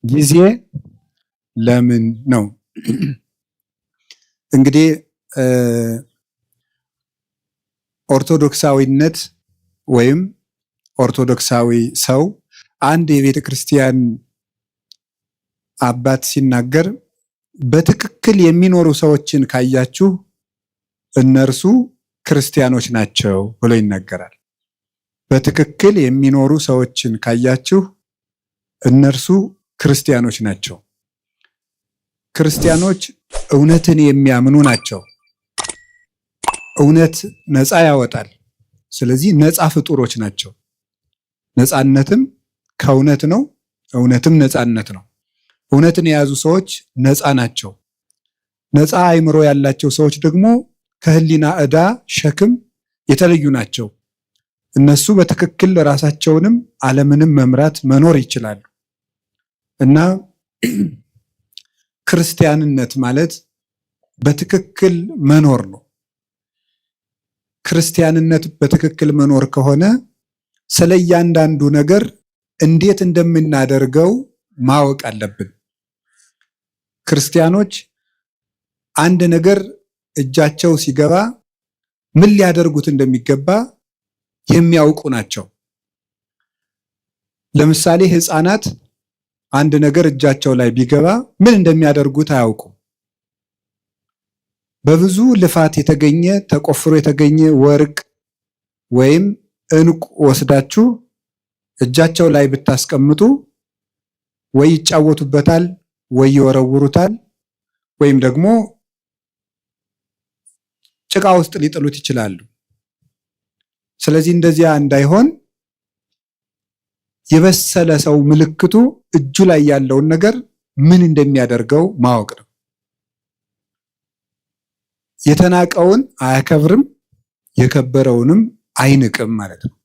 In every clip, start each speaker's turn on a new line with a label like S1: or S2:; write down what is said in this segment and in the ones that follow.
S1: ጊዜ ለምን ነው? እንግዲህ ኦርቶዶክሳዊነት ወይም ኦርቶዶክሳዊ ሰው አንድ የቤተ ክርስቲያን አባት ሲናገር በትክክል የሚኖሩ ሰዎችን ካያችሁ እነርሱ ክርስቲያኖች ናቸው ብሎ ይናገራል። በትክክል የሚኖሩ ሰዎችን ካያችሁ እነርሱ ክርስቲያኖች ናቸው። ክርስቲያኖች እውነትን የሚያምኑ ናቸው። እውነት ነፃ ያወጣል። ስለዚህ ነፃ ፍጡሮች ናቸው። ነፃነትም ከእውነት ነው፣ እውነትም ነፃነት ነው። እውነትን የያዙ ሰዎች ነፃ ናቸው። ነፃ አእምሮ ያላቸው ሰዎች ደግሞ ከህሊና ዕዳ ሸክም የተለዩ ናቸው። እነሱ በትክክል ራሳቸውንም ዓለምንም መምራት መኖር ይችላሉ። እና ክርስቲያንነት ማለት በትክክል መኖር ነው። ክርስቲያንነት በትክክል መኖር ከሆነ ስለ እያንዳንዱ ነገር እንዴት እንደምናደርገው ማወቅ አለብን። ክርስቲያኖች አንድ ነገር እጃቸው ሲገባ ምን ሊያደርጉት እንደሚገባ የሚያውቁ ናቸው። ለምሳሌ ሕፃናት አንድ ነገር እጃቸው ላይ ቢገባ ምን እንደሚያደርጉት አያውቁም። በብዙ ልፋት የተገኘ ተቆፍሮ የተገኘ ወርቅ ወይም ዕንቁ ወስዳችሁ እጃቸው ላይ ብታስቀምጡ ወይ ይጫወቱበታል፣ ወይ ይወረውሩታል፣ ወይም ደግሞ ጭቃ ውስጥ ሊጥሉት ይችላሉ። ስለዚህ እንደዚያ እንዳይሆን የበሰለ ሰው ምልክቱ እጁ ላይ ያለውን ነገር ምን እንደሚያደርገው ማወቅ ነው። የተናቀውን አያከብርም፣ የከበረውንም አይንቅም ማለት ነው።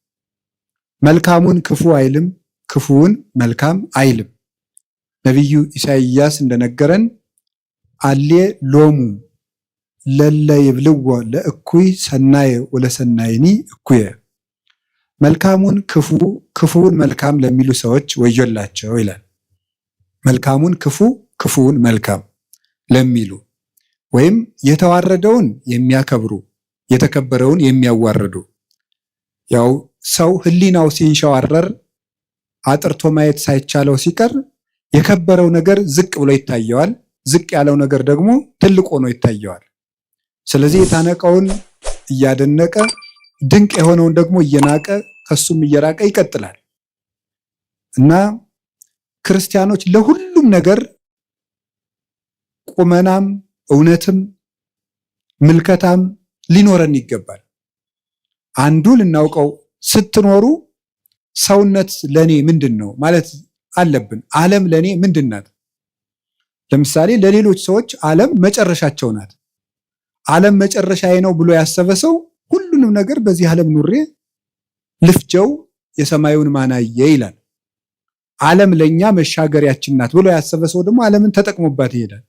S1: መልካሙን ክፉ አይልም፣ ክፉውን መልካም አይልም። ነቢዩ ኢሳይያስ እንደነገረን አሌ ሎሙ ለለ ይብልዎ ለእኩይ ሰናየ ወለሰናይኒ እኩየ። መልካሙን ክፉ ክፉውን መልካም ለሚሉ ሰዎች ወዮላቸው ይላል። መልካሙን ክፉ ክፉውን መልካም ለሚሉ ወይም የተዋረደውን የሚያከብሩ የተከበረውን የሚያዋርዱ። ያው ሰው ህሊናው ሲንሸዋረር አጥርቶ ማየት ሳይቻለው ሲቀር የከበረው ነገር ዝቅ ብሎ ይታየዋል፣ ዝቅ ያለው ነገር ደግሞ ትልቅ ሆኖ ይታየዋል። ስለዚህ የታነቀውን እያደነቀ ድንቅ የሆነውን ደግሞ እየናቀ ከሱም እየራቀ ይቀጥላል። እና ክርስቲያኖች ለሁሉም ነገር ቁመናም እውነትም ምልከታም ሊኖረን ይገባል። አንዱ ልናውቀው ስትኖሩ ሰውነት ለኔ ምንድን ነው ማለት አለብን። ዓለም ለኔ ምንድን ናት? ለምሳሌ ለሌሎች ሰዎች ዓለም መጨረሻቸው ናት። ዓለም መጨረሻዬ ነው ብሎ ያሰበ ሰው ሁሉንም ነገር በዚህ ዓለም ኑሬ ልፍጀው የሰማዩን ማናየ ይላል። ዓለም ለኛ መሻገሪያችን ናት ብሎ ያሰበ ሰው ደግሞ ዓለምን ተጠቅሞባት ይሄዳል።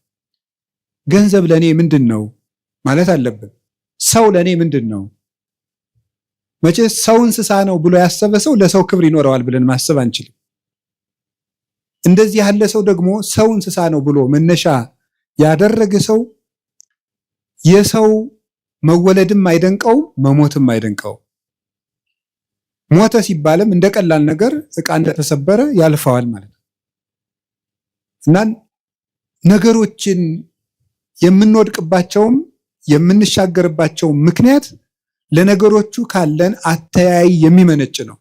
S1: ገንዘብ ለኔ ምንድን ነው ማለት አለብን። ሰው ለኔ ምንድን ነው? መቼ ሰው እንስሳ ነው ብሎ ያሰበ ሰው ለሰው ክብር ይኖረዋል ብለን ማሰብ አንችልም። እንደዚህ ያለ ሰው ደግሞ ሰው እንስሳ ነው ብሎ መነሻ ያደረገ ሰው የሰው መወለድም አይደንቀውም፣ መሞትም አይደንቀውም። ሞተ ሲባልም እንደ ቀላል ነገር ዕቃ እንደተሰበረ ያልፈዋል ማለት ነው። እና ነገሮችን የምንወድቅባቸውም የምንሻገርባቸው ምክንያት ለነገሮቹ ካለን አተያይ የሚመነጭ ነው።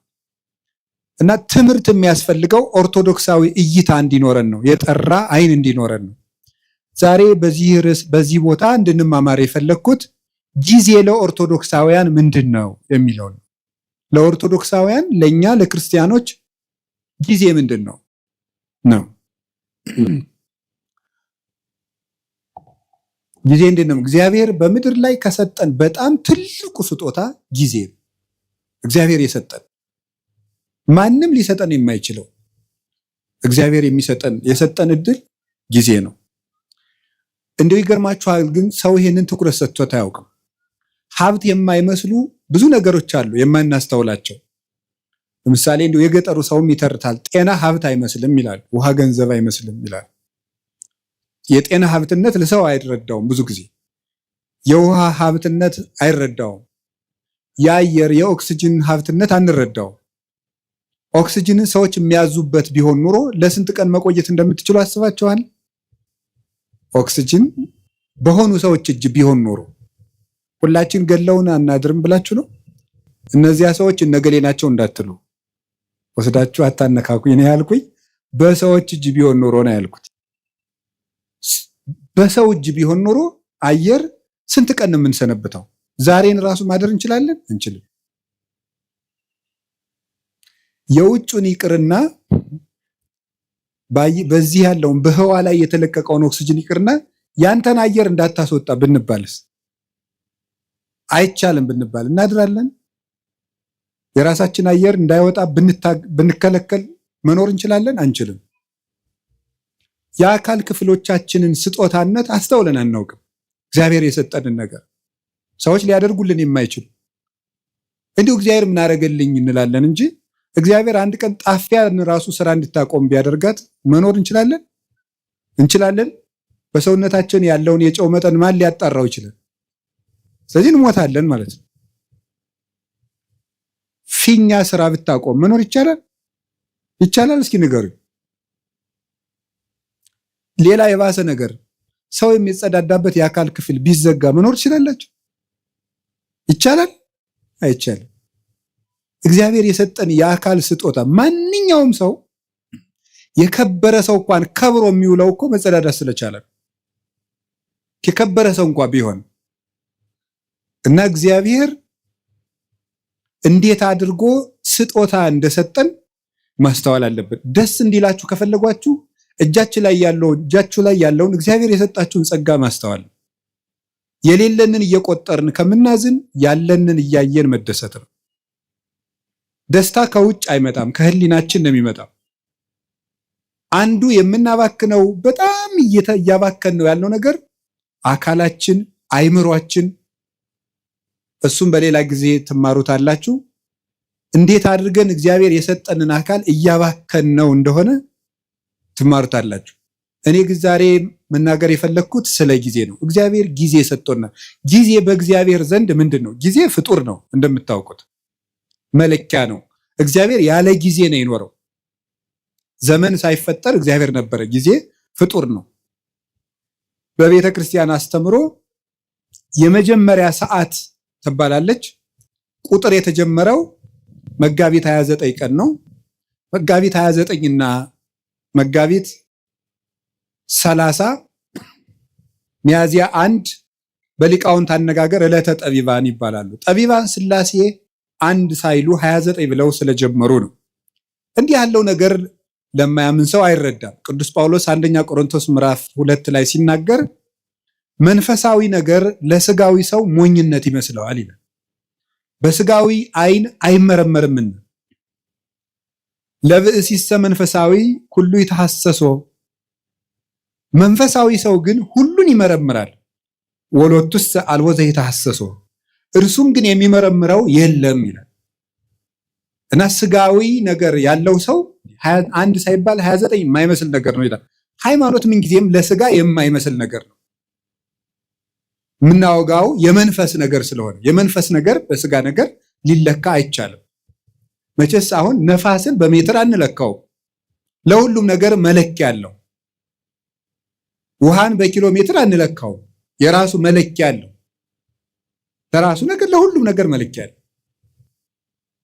S1: እና ትምህርት የሚያስፈልገው ኦርቶዶክሳዊ እይታ እንዲኖረን ነው፣ የጠራ አይን እንዲኖረን ነው። ዛሬ በዚህ ርዕስ በዚህ ቦታ እንድንማማር የፈለግኩት ጊዜ ለኦርቶዶክሳውያን ምንድን ነው የሚለው ነው። ለኦርቶዶክሳውያን ለኛ ለክርስቲያኖች ጊዜ ምንድን ነው ነው? ጊዜ እንዴት ነው? እግዚአብሔር በምድር ላይ ከሰጠን በጣም ትልቁ ስጦታ ጊዜ ነው። እግዚአብሔር የሰጠን ማንም ሊሰጠን የማይችለው እግዚአብሔር የሰጠን እድል ጊዜ ነው። እንደው ይገርማችኋል፣ ግን ሰው ይሄንን ትኩረት ሰጥቶት አያውቅም። ሀብት የማይመስሉ ብዙ ነገሮች አሉ የማናስተውላቸው። ለምሳሌ እንዲሁ የገጠሩ ሰውም ይተርታል። ጤና ሀብት አይመስልም ይላል፣ ውሃ ገንዘብ አይመስልም ይላል። የጤና ሀብትነት ለሰው አይረዳውም። ብዙ ጊዜ የውሃ ሀብትነት አይረዳውም። የአየር የኦክስጅን ሀብትነት አንረዳውም። ኦክስጅንን ሰዎች የሚያዙበት ቢሆን ኑሮ ለስንት ቀን መቆየት እንደምትችሉ አስባችኋል? ኦክስጅን በሆኑ ሰዎች እጅ ቢሆን ኖሮ ሁላችን ገለውን አናድርም ብላችሁ ነው? እነዚያ ሰዎች እነገሌ ናቸው እንዳትሉ ወስዳችሁ አታነካኩኝ ነው ያልኩኝ። በሰዎች እጅ ቢሆን ኖሮ ነው ያልኩት። በሰው እጅ ቢሆን ኖሮ አየር ስንት ቀን ነው የምንሰነብተው? ዛሬን ራሱ ማደር እንችላለን? እንችልም። የውጩን ይቅርና በዚህ ያለውን በህዋ ላይ የተለቀቀውን ኦክስጅን ይቅርና ያንተን አየር እንዳታስወጣ ብንባልስ? አይቻልም ብንባል እናድራለን? የራሳችን አየር እንዳይወጣ ብንከለከል መኖር እንችላለን? አንችልም። የአካል ክፍሎቻችንን ስጦታነት አስተውለን አናውቅም። እግዚአብሔር የሰጠንን ነገር ሰዎች ሊያደርጉልን የማይችሉ እንዲሁ እግዚአብሔር ምን አደረገልኝ እንላለን እንጂ እግዚአብሔር አንድ ቀን ጣፊያን ራሱ ስራ እንድታቆም ቢያደርጋት መኖር እንችላለን? እንችላለን? በሰውነታችን ያለውን የጨው መጠን ማን ሊያጣራው ይችላል? ስለዚህ እንሞታለን ማለት ነው። ፊኛ ስራ ብታቆም መኖር ይቻላል? ይቻላል? እስኪ ንገሩኝ። ሌላ የባሰ ነገር ሰው የሚጸዳዳበት የአካል ክፍል ቢዘጋ መኖር ትችላላችሁ? ይቻላል? አይቻልም። እግዚአብሔር የሰጠን የአካል ስጦታ ማንኛውም ሰው የከበረ ሰው እንኳን ከብሮ የሚውለው እኮ መጸዳዳት ስለቻለ የከበረ ሰው እንኳን ቢሆን እና እግዚአብሔር እንዴት አድርጎ ስጦታ እንደሰጠን ማስተዋል አለብን። ደስ እንዲላችሁ ከፈለጓችሁ እጃችሁ ላይ ያለውን እግዚአብሔር የሰጣችሁን ጸጋ ማስተዋል፣ የሌለንን እየቆጠርን ከምናዝን ያለንን እያየን መደሰት ነው። ደስታ ከውጭ አይመጣም፣ ከህሊናችን ነው የሚመጣው። አንዱ የምናባክነው በጣም እያባከን ነው ያለው ነገር አካላችን፣ አይምሯችን። እሱም በሌላ ጊዜ ትማሩታላችሁ። እንዴት አድርገን እግዚአብሔር የሰጠንን አካል እያባከን ነው እንደሆነ ትማሩታላችሁ። እኔ ግን ዛሬ መናገር የፈለግኩት ስለ ጊዜ ነው። እግዚአብሔር ጊዜ ሰጥቶናል። ጊዜ በእግዚአብሔር ዘንድ ምንድን ነው? ጊዜ ፍጡር ነው፣ እንደምታውቁት መለኪያ ነው። እግዚአብሔር ያለ ጊዜ ነው የኖረው። ዘመን ሳይፈጠር እግዚአብሔር ነበረ። ጊዜ ፍጡር ነው። በቤተ ክርስቲያን አስተምሮ የመጀመሪያ ሰዓት ትባላለች። ቁጥር የተጀመረው መጋቢት 29 ቀን ነው። መጋቢት 29 እና መጋቢት 30 ሚያዝያ 1 በሊቃውንት አነጋገር ዕለተ ጠቢባን ይባላሉ። ጠቢባን ሥላሴ አንድ ሳይሉ 29 ብለው ስለጀመሩ ነው። እንዲህ ያለው ነገር ለማያምን ሰው አይረዳም። ቅዱስ ጳውሎስ አንደኛ ቆሮንቶስ ምዕራፍ 2 ላይ ሲናገር መንፈሳዊ ነገር ለስጋዊ ሰው ሞኝነት ይመስለዋል ይላል። በስጋዊ ዓይን አይመረመርምና ለብእሲሰ መንፈሳዊ ሁሉ ይተሐሰሶ፣ መንፈሳዊ ሰው ግን ሁሉን ይመረምራል። ወሎቱሰ አልቦ ዘይተሐሰሶ፣ እርሱም ግን የሚመረምረው የለም ይላል። እና ስጋዊ ነገር ያለው ሰው አንድ ሳይባል 29 የማይመስል ነገር ነው ይላል። ሃይማኖት ምንጊዜም ለስጋ የማይመስል ነገር ነው። የምናወጋው የመንፈስ ነገር ስለሆነ የመንፈስ ነገር በስጋ ነገር ሊለካ አይቻልም። መቼስ አሁን ነፋስን በሜትር አንለካውም። ለሁሉም ነገር መለኪያ አለው። ውሃን በኪሎ ሜትር አንለካውም። የራሱ መለኪያ አለው። ለራሱ ነገር ለሁሉም ነገር መለኪያ አለው።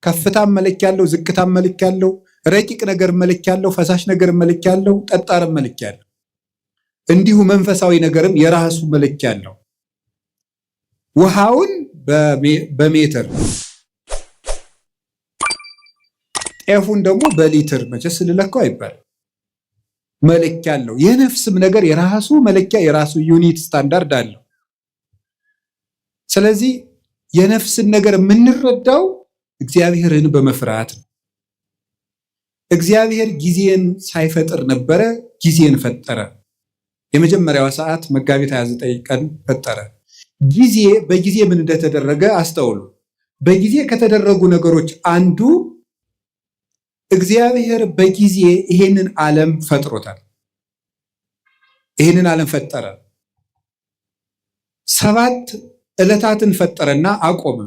S1: ከፍታም መለኪያ አለው፣ ዝቅታም መለኪያ አለው፣ ረቂቅ ነገር መለኪያ አለው፣ ፈሳሽ ነገር መለኪያ አለው፣ ጠጣርም መለኪያ አለው። እንዲሁ መንፈሳዊ ነገርም የራሱ መለኪያ አለው። ውሃውን በሜትር ጤፉን ደግሞ በሊትር መቼስ ልለካው አይባልም። መለኪያ አለው። የነፍስም ነገር የራሱ መለኪያ የራሱ ዩኒት ስታንዳርድ አለው። ስለዚህ የነፍስን ነገር የምንረዳው እግዚአብሔርን በመፍራት ነው። እግዚአብሔር ጊዜን ሳይፈጥር ነበረ፣ ጊዜን ፈጠረ። የመጀመሪያዋ ሰዓት መጋቢት 29 ቀን ፈጠረ። ጊዜ በጊዜ ምን እንደተደረገ አስተውሉ። በጊዜ ከተደረጉ ነገሮች አንዱ እግዚአብሔር በጊዜ ይሄንን ዓለም ፈጥሮታል። ይሄንን ዓለም ፈጠረ። 7 ዕለታትን ፈጠረና አቆመ።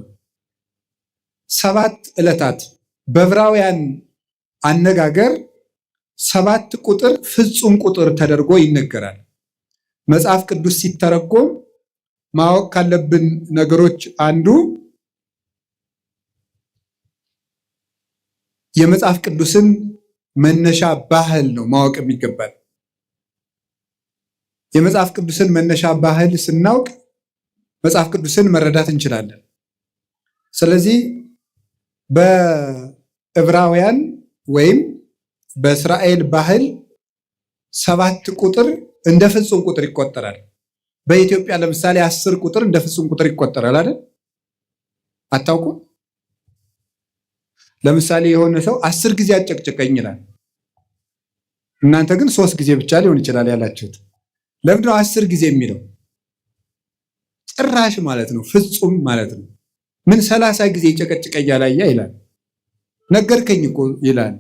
S1: 7 ዕለታት በዕብራውያን አነጋገር 7 ቁጥር ፍጹም ቁጥር ተደርጎ ይነገራል። መጽሐፍ ቅዱስ ሲተረጎም ማወቅ ካለብን ነገሮች አንዱ የመጽሐፍ ቅዱስን መነሻ ባህል ነው ማወቅ የሚገባል። የመጽሐፍ ቅዱስን መነሻ ባህል ስናውቅ መጽሐፍ ቅዱስን መረዳት እንችላለን። ስለዚህ በዕብራውያን ወይም በእስራኤል ባህል 7 ቁጥር እንደ ፍጹም ቁጥር ይቆጠራል። በኢትዮጵያ ለምሳሌ 10 ቁጥር እንደ ፍጹም ቁጥር ይቆጠራል አይደል? አታውቁም? ለምሳሌ የሆነ ሰው 10 ጊዜ አጨቅጭቀኝ ይላል። እናንተ ግን 3 ጊዜ ብቻ ሊሆን ይችላል ያላችሁት። ለምንድነው 10 ጊዜ የሚለው? ጭራሽ ማለት ነው፣ ፍጹም ማለት ነው። ምን 30 ጊዜ ጨቀጭቀኝ ያላያ ይላል። ነገርከኝ እኮ ይላል።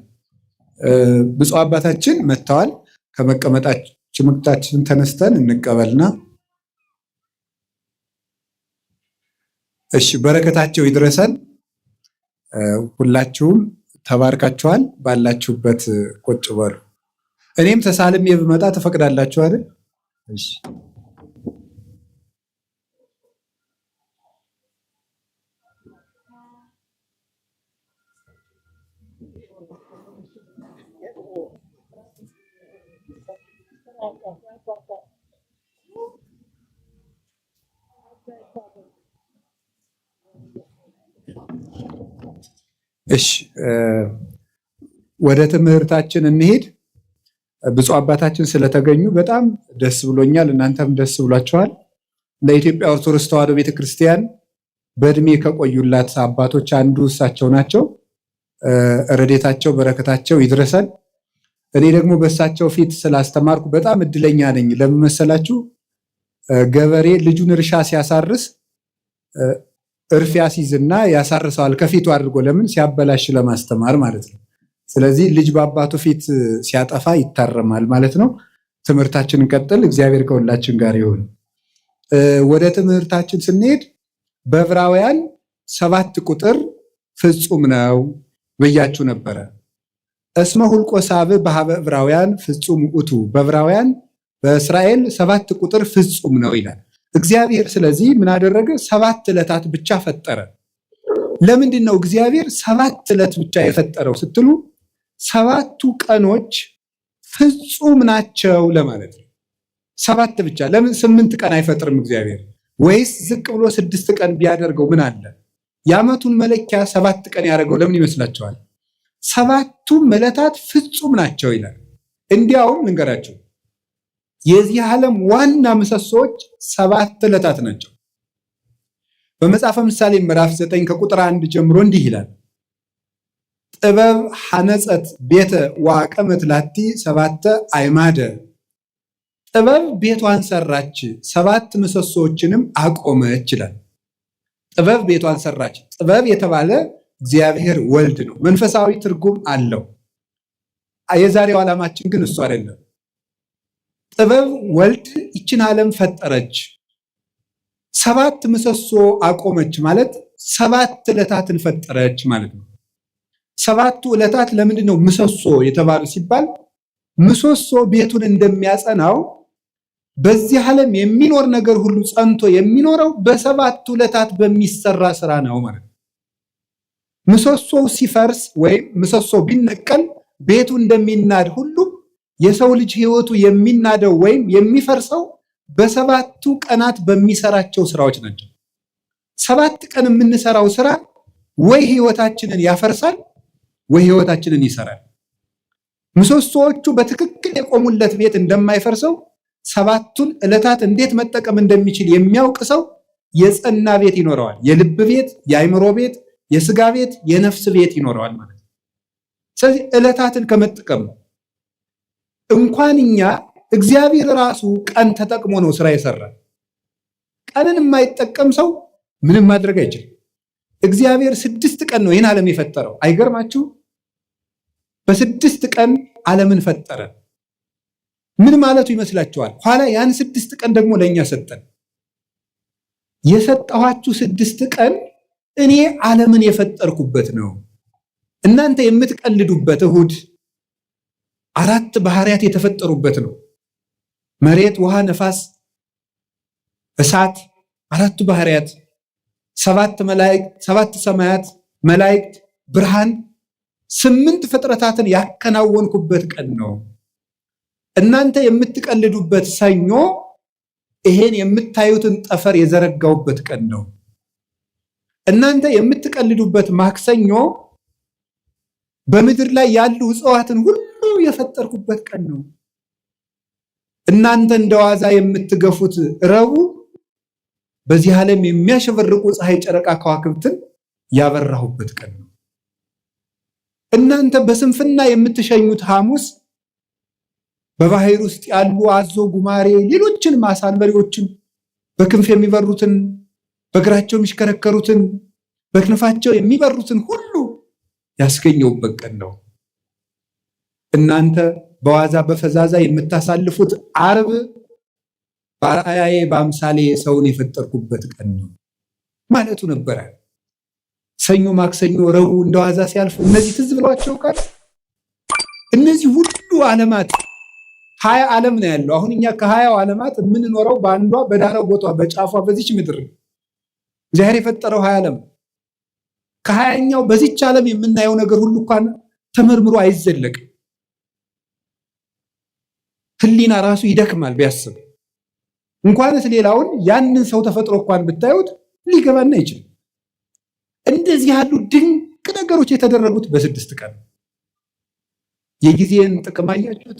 S1: ብፁዕ አባታችን መጥተዋል። ከመቀመጣችን ተነስተን እንቀበልና እሺ፣ በረከታቸው ይድረሰን። ሁላችሁም ተባርካችኋል። ባላችሁበት ቁጭ በሉ። እኔም ተሳልሜ ብመጣ ተፈቅዳላችሁ አይደል? እሺ። እሺ ወደ ትምህርታችን እንሄድ። ብፁዕ አባታችን ስለተገኙ በጣም ደስ ብሎኛል። እናንተም ደስ ብሏችኋል። ለኢትዮጵያ ኦርቶዶክስ ተዋሕዶ ቤተክርስቲያን በእድሜ ከቆዩላት አባቶች አንዱ እሳቸው ናቸው። ረድኤታቸው በረከታቸው ይድረሰን። እኔ ደግሞ በእሳቸው ፊት ስላስተማርኩ በጣም እድለኛ ነኝ። ለምን መሰላችሁ? ገበሬ ልጁን እርሻ ሲያሳርስ እርፍ ያስይዝና ያሳርሰዋል ከፊቱ አድርጎ። ለምን? ሲያበላሽ ለማስተማር ማለት ነው። ስለዚህ ልጅ በአባቱ ፊት ሲያጠፋ ይታረማል ማለት ነው። ትምህርታችን እንቀጥል። እግዚአብሔር ከሁላችን ጋር ይሁን። ወደ ትምህርታችን ስንሄድ በዕብራውያን 7 ቁጥር ፍጹም ነው ብያችሁ ነበረ። እስመ ሁልቆ ሳብዕ በሀበ ዕብራውያን ፍጹም ውእቱ። በዕብራውያን በእስራኤል 7 ቁጥር ፍጹም ነው ይላል እግዚአብሔር። ስለዚህ ምን አደረገ? 7 ዕለታት ብቻ ፈጠረ። ለምንድን ነው እግዚአብሔር 7 ዕለት ብቻ የፈጠረው ስትሉ፣ 7ቱ ቀኖች ፍጹም ናቸው ለማለት ነው። 7 ብቻ። ለምን 8 ቀን አይፈጥርም እግዚአብሔር? ወይስ ዝቅ ብሎ 6 ቀን ቢያደርገው ምን አለ? የዓመቱን መለኪያ 7 ቀን ያደረገው ለምን ይመስላችኋል? 7ቱም ዕለታት ፍጹም ናቸው ይላል። እንዲያውም ልንገራቸው፣ የዚህ ዓለም ዋና ምሰሶዎች 7 ዕለታት ናቸው። በመጽሐፈ ምሳሌ ምዕራፍ 9 ከቁጥር 1 ጀምሮ እንዲህ ይላል፣ ጥበብ ሐነጸት ቤተ ወአቀመት ላቲ 7 አዕማደ። ጥበብ ቤቷን ሰራች 7 ምሰሶዎችንም አቆመች ይላል። ጥበብ ቤቷን ሰራች። ጥበብ የተባለ እግዚአብሔር ወልድ ነው። መንፈሳዊ ትርጉም አለው። የዛሬው ዓላማችን ግን እሱ አይደለም። ጥበብ ወልድ ይችን ዓለም ፈጠረች፣ 7 ምሰሶ አቆመች ማለት 7 ዕለታትን ፈጠረች ማለት ነው። 7ቱ ዕለታት ለምንድን ነው ምሰሶ የተባሉ ሲባል፣ ምሰሶ ቤቱን እንደሚያጸናው በዚህ ዓለም የሚኖር ነገር ሁሉ ጸንቶ የሚኖረው በ7ቱ ዕለታት በሚሰራ ስራ ነው ማለት ነው። ምሰሶው ሲፈርስ ወይም ምሰሶ ቢነቀል ቤቱ እንደሚናድ ሁሉ የሰው ልጅ ሕይወቱ የሚናደው ወይም የሚፈርሰው በ7ቱ ቀናት በሚሰራቸው ስራዎች ናቸው። 7 ቀን የምንሰራው ስራ ወይ ሕይወታችንን ያፈርሳል ወይ ሕይወታችንን ይሰራል። ምሰሶዎቹ በትክክል የቆሙለት ቤት እንደማይፈርሰው 7ቱን ዕለታት እንዴት መጠቀም እንደሚችል የሚያውቅ ሰው የጸና ቤት ይኖረዋል። የልብ ቤት፣ የአእምሮ ቤት፣ የስጋ ቤት፣ የነፍስ ቤት ይኖረዋል ማለት ነው። ስለዚህ ዕለታትን ከመጠቀም እንኳን እኛ እግዚአብሔር ራሱ ቀን ተጠቅሞ ነው ስራ የሰራ። ቀንን የማይጠቀም ሰው ምንም ማድረግ አይችልም። እግዚአብሔር 6 ቀን ነው ይህን ዓለም የፈጠረው። አይገርማችሁ? በ6 ቀን ዓለምን ፈጠረ። ምን ማለቱ ይመስላችኋል? ኋላ ያን 6 ቀን ደግሞ ለእኛ ሰጠን። የሰጠኋችሁ 6 ቀን እኔ ዓለምን የፈጠርኩበት ነው። እናንተ የምትቀልዱበት እሁድ 4 ባህሪያት የተፈጠሩበት ነው። መሬት፣ ውሃ፣ ነፋስ፣ እሳት 4 ባህሪያት፣ 7 መላእክት፣ 7 ሰማያት፣ መላእክት፣ ብርሃን 8 ፍጥረታትን ያከናወንኩበት ቀን ነው። እናንተ የምትቀልዱበት ሰኞ ይሄን የምታዩትን ጠፈር የዘረጋውበት ቀን ነው። እናንተ የምትቀልዱበት ማክሰኞ በምድር ላይ ያሉ እጽዋትን ሁሉ የፈጠርኩበት ቀን ነው። እናንተ እንደዋዛ የምትገፉት ረቡዕ በዚህ ዓለም የሚያሸበርቁ ፀሐይ፣ ጨረቃ፣ ከዋክብትን ያበራሁበት ቀን ነው። እናንተ በስንፍና የምትሸኙት ሐሙስ በባህር ውስጥ ያሉ አዞ፣ ጉማሬ፣ ሌሎችን ማሳንበሪዎችን በክንፍ የሚበሩትን በእግራቸው የሚሽከረከሩትን በክንፋቸው የሚበሩትን ሁሉ ያስገኘውበት ቀን ነው። እናንተ በዋዛ በፈዛዛ የምታሳልፉት ዓርብ በአርአያዬ በአምሳሌ ሰውን የፈጠርኩበት ቀን ነው ማለቱ ነበረ። ሰኞ፣ ማክሰኞ፣ ረቡዕ እንደዋዛ ሲያልፉ እነዚህ ትዝ ብሏቸው ቃል እነዚህ ሁሉ ዓለማት 20 ዓለም ነው ያለው። አሁን እኛ ከ20 ዓለማት የምንኖረው በአንዷ በዳረው ቦታ በጫፏ በዚች ምድር እግዚአብሔር የፈጠረው 20 ዓለም። ከ20ኛው በዚች ዓለም የምናየው ነገር ሁሉ እንኳን ተመርምሮ አይዘለቅም። ህሊና ራሱ ይደክማል ቢያስብ። እንኳንስ ሌላውን ያንን ሰው ተፈጥሮ እንኳን ብታዩት ሊገባና አይችልም። እንደዚህ ያሉ ድንቅ ነገሮች የተደረጉት በ6 ቀን። የጊዜን ጥቅም አያችሁት?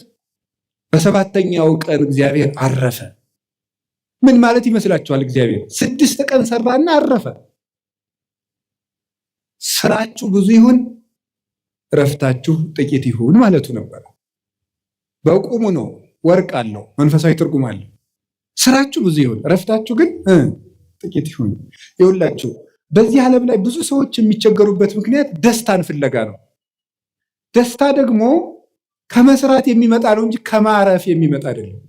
S1: በ7ኛው ቀን እግዚአብሔር አረፈ። ምን ማለት ይመስላችኋል? እግዚአብሔር 6 ቀን ሰራና አረፈ። ስራችሁ ብዙ ይሁን እረፍታችሁ ጥቂት ይሁን ማለቱ ነበር። በቁሙ ነው፣ ወርቅ አለው፣ መንፈሳዊ ትርጉም አለው። ስራችሁ ብዙ ይሁን እረፍታችሁ ግን ጥቂት ይሁን። ይኸውላችሁ በዚህ ዓለም ላይ ብዙ ሰዎች የሚቸገሩበት ምክንያት ደስታን ፍለጋ ነው። ደስታ ደግሞ ከመስራት የሚመጣ ነው እንጂ ከማረፍ የሚመጣ አይደለም።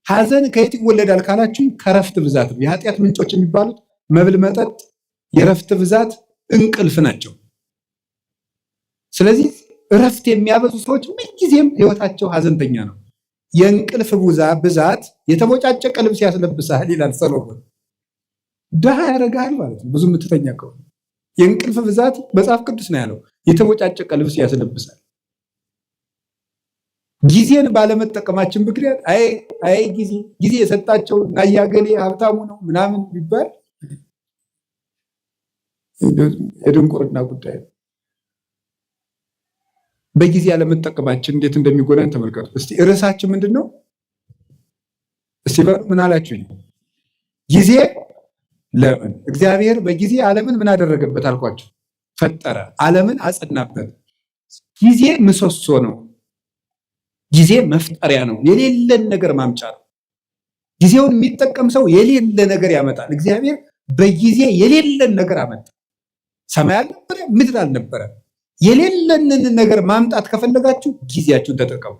S1: ሐዘን ከየት ይወለዳል ካላችሁ ከረፍት ብዛት ነው። የኃጢአት ምንጮች የሚባሉት መብል፣ መጠጥ፣ የረፍት ብዛት፣ እንቅልፍ ናቸው። ስለዚህ እረፍት የሚያበዙ ሰዎች ምንጊዜም ህይወታቸው ሐዘንተኛ ነው። የእንቅልፍ ብዛት የተቦጫጨቀ ልብስ ያስለብሳል ይላል ሰሎሞን። ድሃ ያደርጋል ማለት ነው ብዙ የምትተኛ ከሆነ። የእንቅልፍ ብዛት መጽሐፍ ቅዱስ ነው ያለው፣ የተቦጫጨቀ ልብስ ያስለብሳል። ጊዜን ባለመጠቀማችን ምክንያት አይ ጊዜ የሰጣቸው ናያገሌ ሀብታሙ ነው ምናምን ቢባል የድንቁርና ጉዳይ ነው። በጊዜ ያለመጠቀማችን እንዴት እንደሚጎዳን ተመልከቱ። እስቲ ርዕሳችን ምንድን ነው? እስቲ ምን አላችሁኝ? ጊዜ ለምን? እግዚአብሔር በጊዜ ዓለምን ምን አደረገበት አልኳችሁ? ፈጠረ፣ ዓለምን አጸናበት። ጊዜ ምሰሶ ነው። ጊዜ መፍጠሪያ ነው። የሌለን ነገር ማምጫ ነው። ጊዜውን የሚጠቀም ሰው የሌለ ነገር ያመጣል። እግዚአብሔር በጊዜ የሌለን ነገር አመጣ። ሰማይ አልነበረ፣ ምድር አልነበረ። የሌለንን ነገር ማምጣት ከፈለጋችሁ ጊዜያችሁን ተጠቀሙ።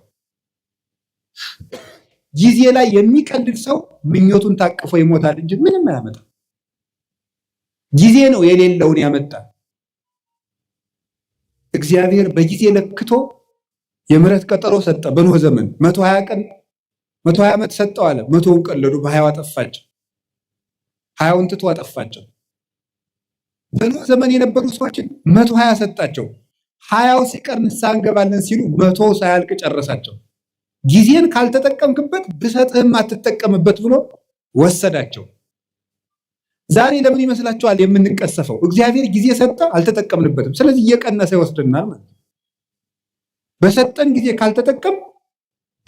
S1: ጊዜ ላይ የሚቀልድ ሰው ምኞቱን ታቅፎ ይሞታል እንጂ ምንም አያመጣም። ጊዜ ነው የሌለውን ያመጣ። እግዚአብሔር በጊዜ ለክቶ የምህረት ቀጠሮ ሰጠ። በኖህ ዘመን 120 ቀን 120 ዓመት ሰጠው አለ። 100ውን ቀለዱ፣ በ20 አጠፋቸው። 20ውን ትቶ አጠፋቸው። በኖህ ዘመን የነበሩ ሰዎችን 120 ሰጣቸው። 20ው ሲቀር ንስሐ እንገባለን ሲሉ 100 ሳያልቅ ጨረሳቸው። ጊዜን ካልተጠቀምክበት ብሰጥህም አትጠቀምበት ብሎ ወሰዳቸው። ዛሬ ለምን ይመስላችኋል የምንቀሰፈው? እግዚአብሔር ጊዜ ሰጠ፣ አልተጠቀምንበትም። ስለዚህ እየቀነሰ ይወስድናል ማለት ነው። በሰጠን ጊዜ ካልተጠቀም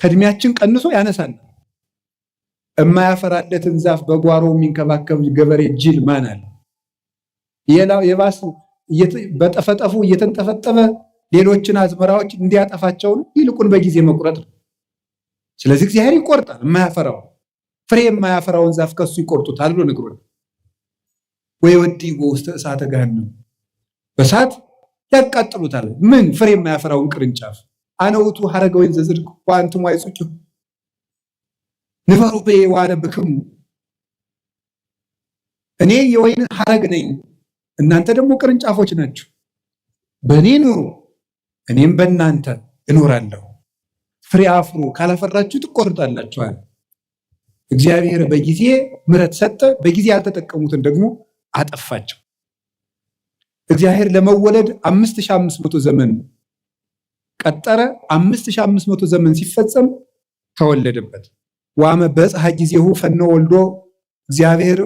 S1: ከእድሜያችን ቀንሶ ያነሳል። የማያፈራለትን ዛፍ በጓሮ የሚንከባከብ ገበሬ ጅል ማን አለ? የባስ በጠፈጠፉ እየተንጠፈጠፈ ሌሎችን አዝመራዎች እንዲያጠፋቸው ነው። ይልቁን በጊዜ መቁረጥ ነው። ስለዚህ እግዚአብሔር ይቆርጣል። የማያፈራው ፍሬ የማያፈራውን ዛፍ ከሱ ይቆርጡታል ብሎ ነግሮናል። ወይ ወዲ ውስጥ እሳተ ገሃነም በእሳት ያቃጥሉታል። ምን ፍሬ የማያፈራውን ቅርንጫፍ አነ ውእቱ ሐረገ ወይን ዘጽድቅ ወአንትሙ አይጹቂሁ ንፈሩ በየ ወአነብክሙ እኔ የወይን ሐረግ ነኝ፣ እናንተ ደግሞ ቅርንጫፎች ናችሁ። በእኔ ኑሩ፣ እኔም በእናንተ እኖራለሁ። ፍሬ አፍሩ፣ ካላፈራችሁ ትቆርጣላችኋል። እግዚአብሔር በጊዜ ምሕረት ሰጠ፣ በጊዜ ያልተጠቀሙትን ደግሞ አጠፋቸው። እግዚአብሔር ለመወለድ 5500 ዘመን ቀጠረ። 5500 ዘመን ሲፈጸም ተወለደበት። ዋመ በጽሐ ጊዜሁ ፈኖ ወልዶ እግዚአብሔር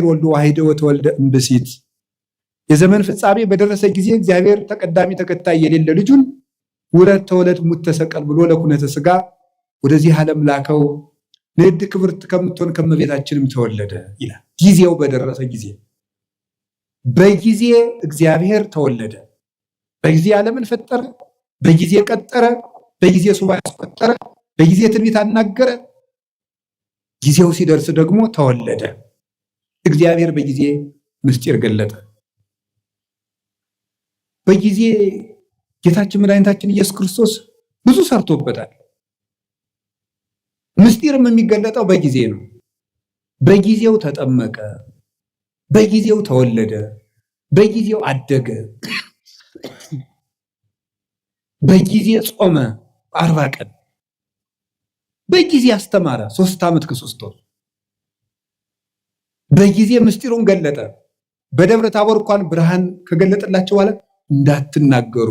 S1: ወልዶ ዋሂደ ወተወልደ እምብእሲት። የዘመን ፍጻሜ በደረሰ ጊዜ እግዚአብሔር ተቀዳሚ ተከታይ የሌለ ልጁን ውረድ ተወለድ ሙት ተሰቀል ብሎ ለኩነተ ሥጋ ወደዚህ ዓለም ላከው። ንዕድ ክብርት ከምትሆን ከመቤታችንም ተወለደ ይላል። ጊዜው በደረሰ ጊዜ በጊዜ እግዚአብሔር ተወለደ። በጊዜ ዓለምን ፈጠረ፣ በጊዜ ቀጠረ፣ በጊዜ ሱባዔ አስቆጠረ፣ በጊዜ ትንቢት አናገረ። ጊዜው ሲደርስ ደግሞ ተወለደ። እግዚአብሔር በጊዜ ምስጢር ገለጠ። በጊዜ ጌታችን መድኃኒታችን ኢየሱስ ክርስቶስ ብዙ ሰርቶበታል። ምስጢርም የሚገለጠው በጊዜ ነው። በጊዜው ተጠመቀ፣ በጊዜው ተወለደ፣ በጊዜው አደገ፣ በጊዜ ጾመ 40 ቀን፣ በጊዜ አስተማረ 3 ዓመት ከ3 ወር፣ በጊዜ ምስጢሩን ገለጠ። በደብረ ታቦር እንኳን ብርሃን ከገለጠላቸው በኋላ እንዳትናገሩ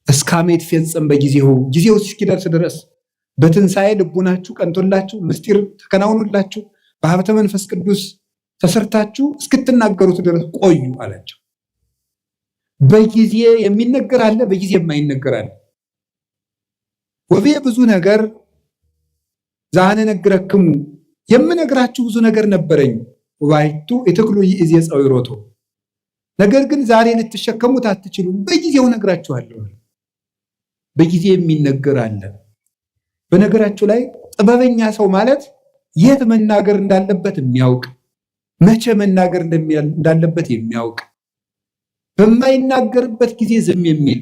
S1: እስካመ ይትፌጸም በጊዜው፣ ጊዜው እስኪደርስ ድረስ በትንሣኤ ልቡናችሁ ቀንቶላችሁ ምስጢር ተከናውኖላችሁ በሀብተ መንፈስ ቅዱስ ተሰርታችሁ እስክትናገሩት ድረስ ቆዩ አላቸው። በጊዜ የሚነገር አለ፣ በጊዜ የማይነገር አለ። ወቤ ብዙ ነገር ዘአነነግረክሙ፣ የምነግራችሁ ብዙ ነገር ነበረኝ። ወባሕቱ ኢትክሉ ይእዜ ጸዊሮቶ፣ ነገር ግን ዛሬ ልትሸከሙት አትችሉም፣ በጊዜው ነግራችኋለሁ። በጊዜ የሚነገር አለ። በነገራችሁ ላይ ጥበበኛ ሰው ማለት የት መናገር እንዳለበት የሚያውቅ፣ መቼ መናገር እንዳለበት የሚያውቅ፣ በማይናገርበት ጊዜ ዝም የሚል፣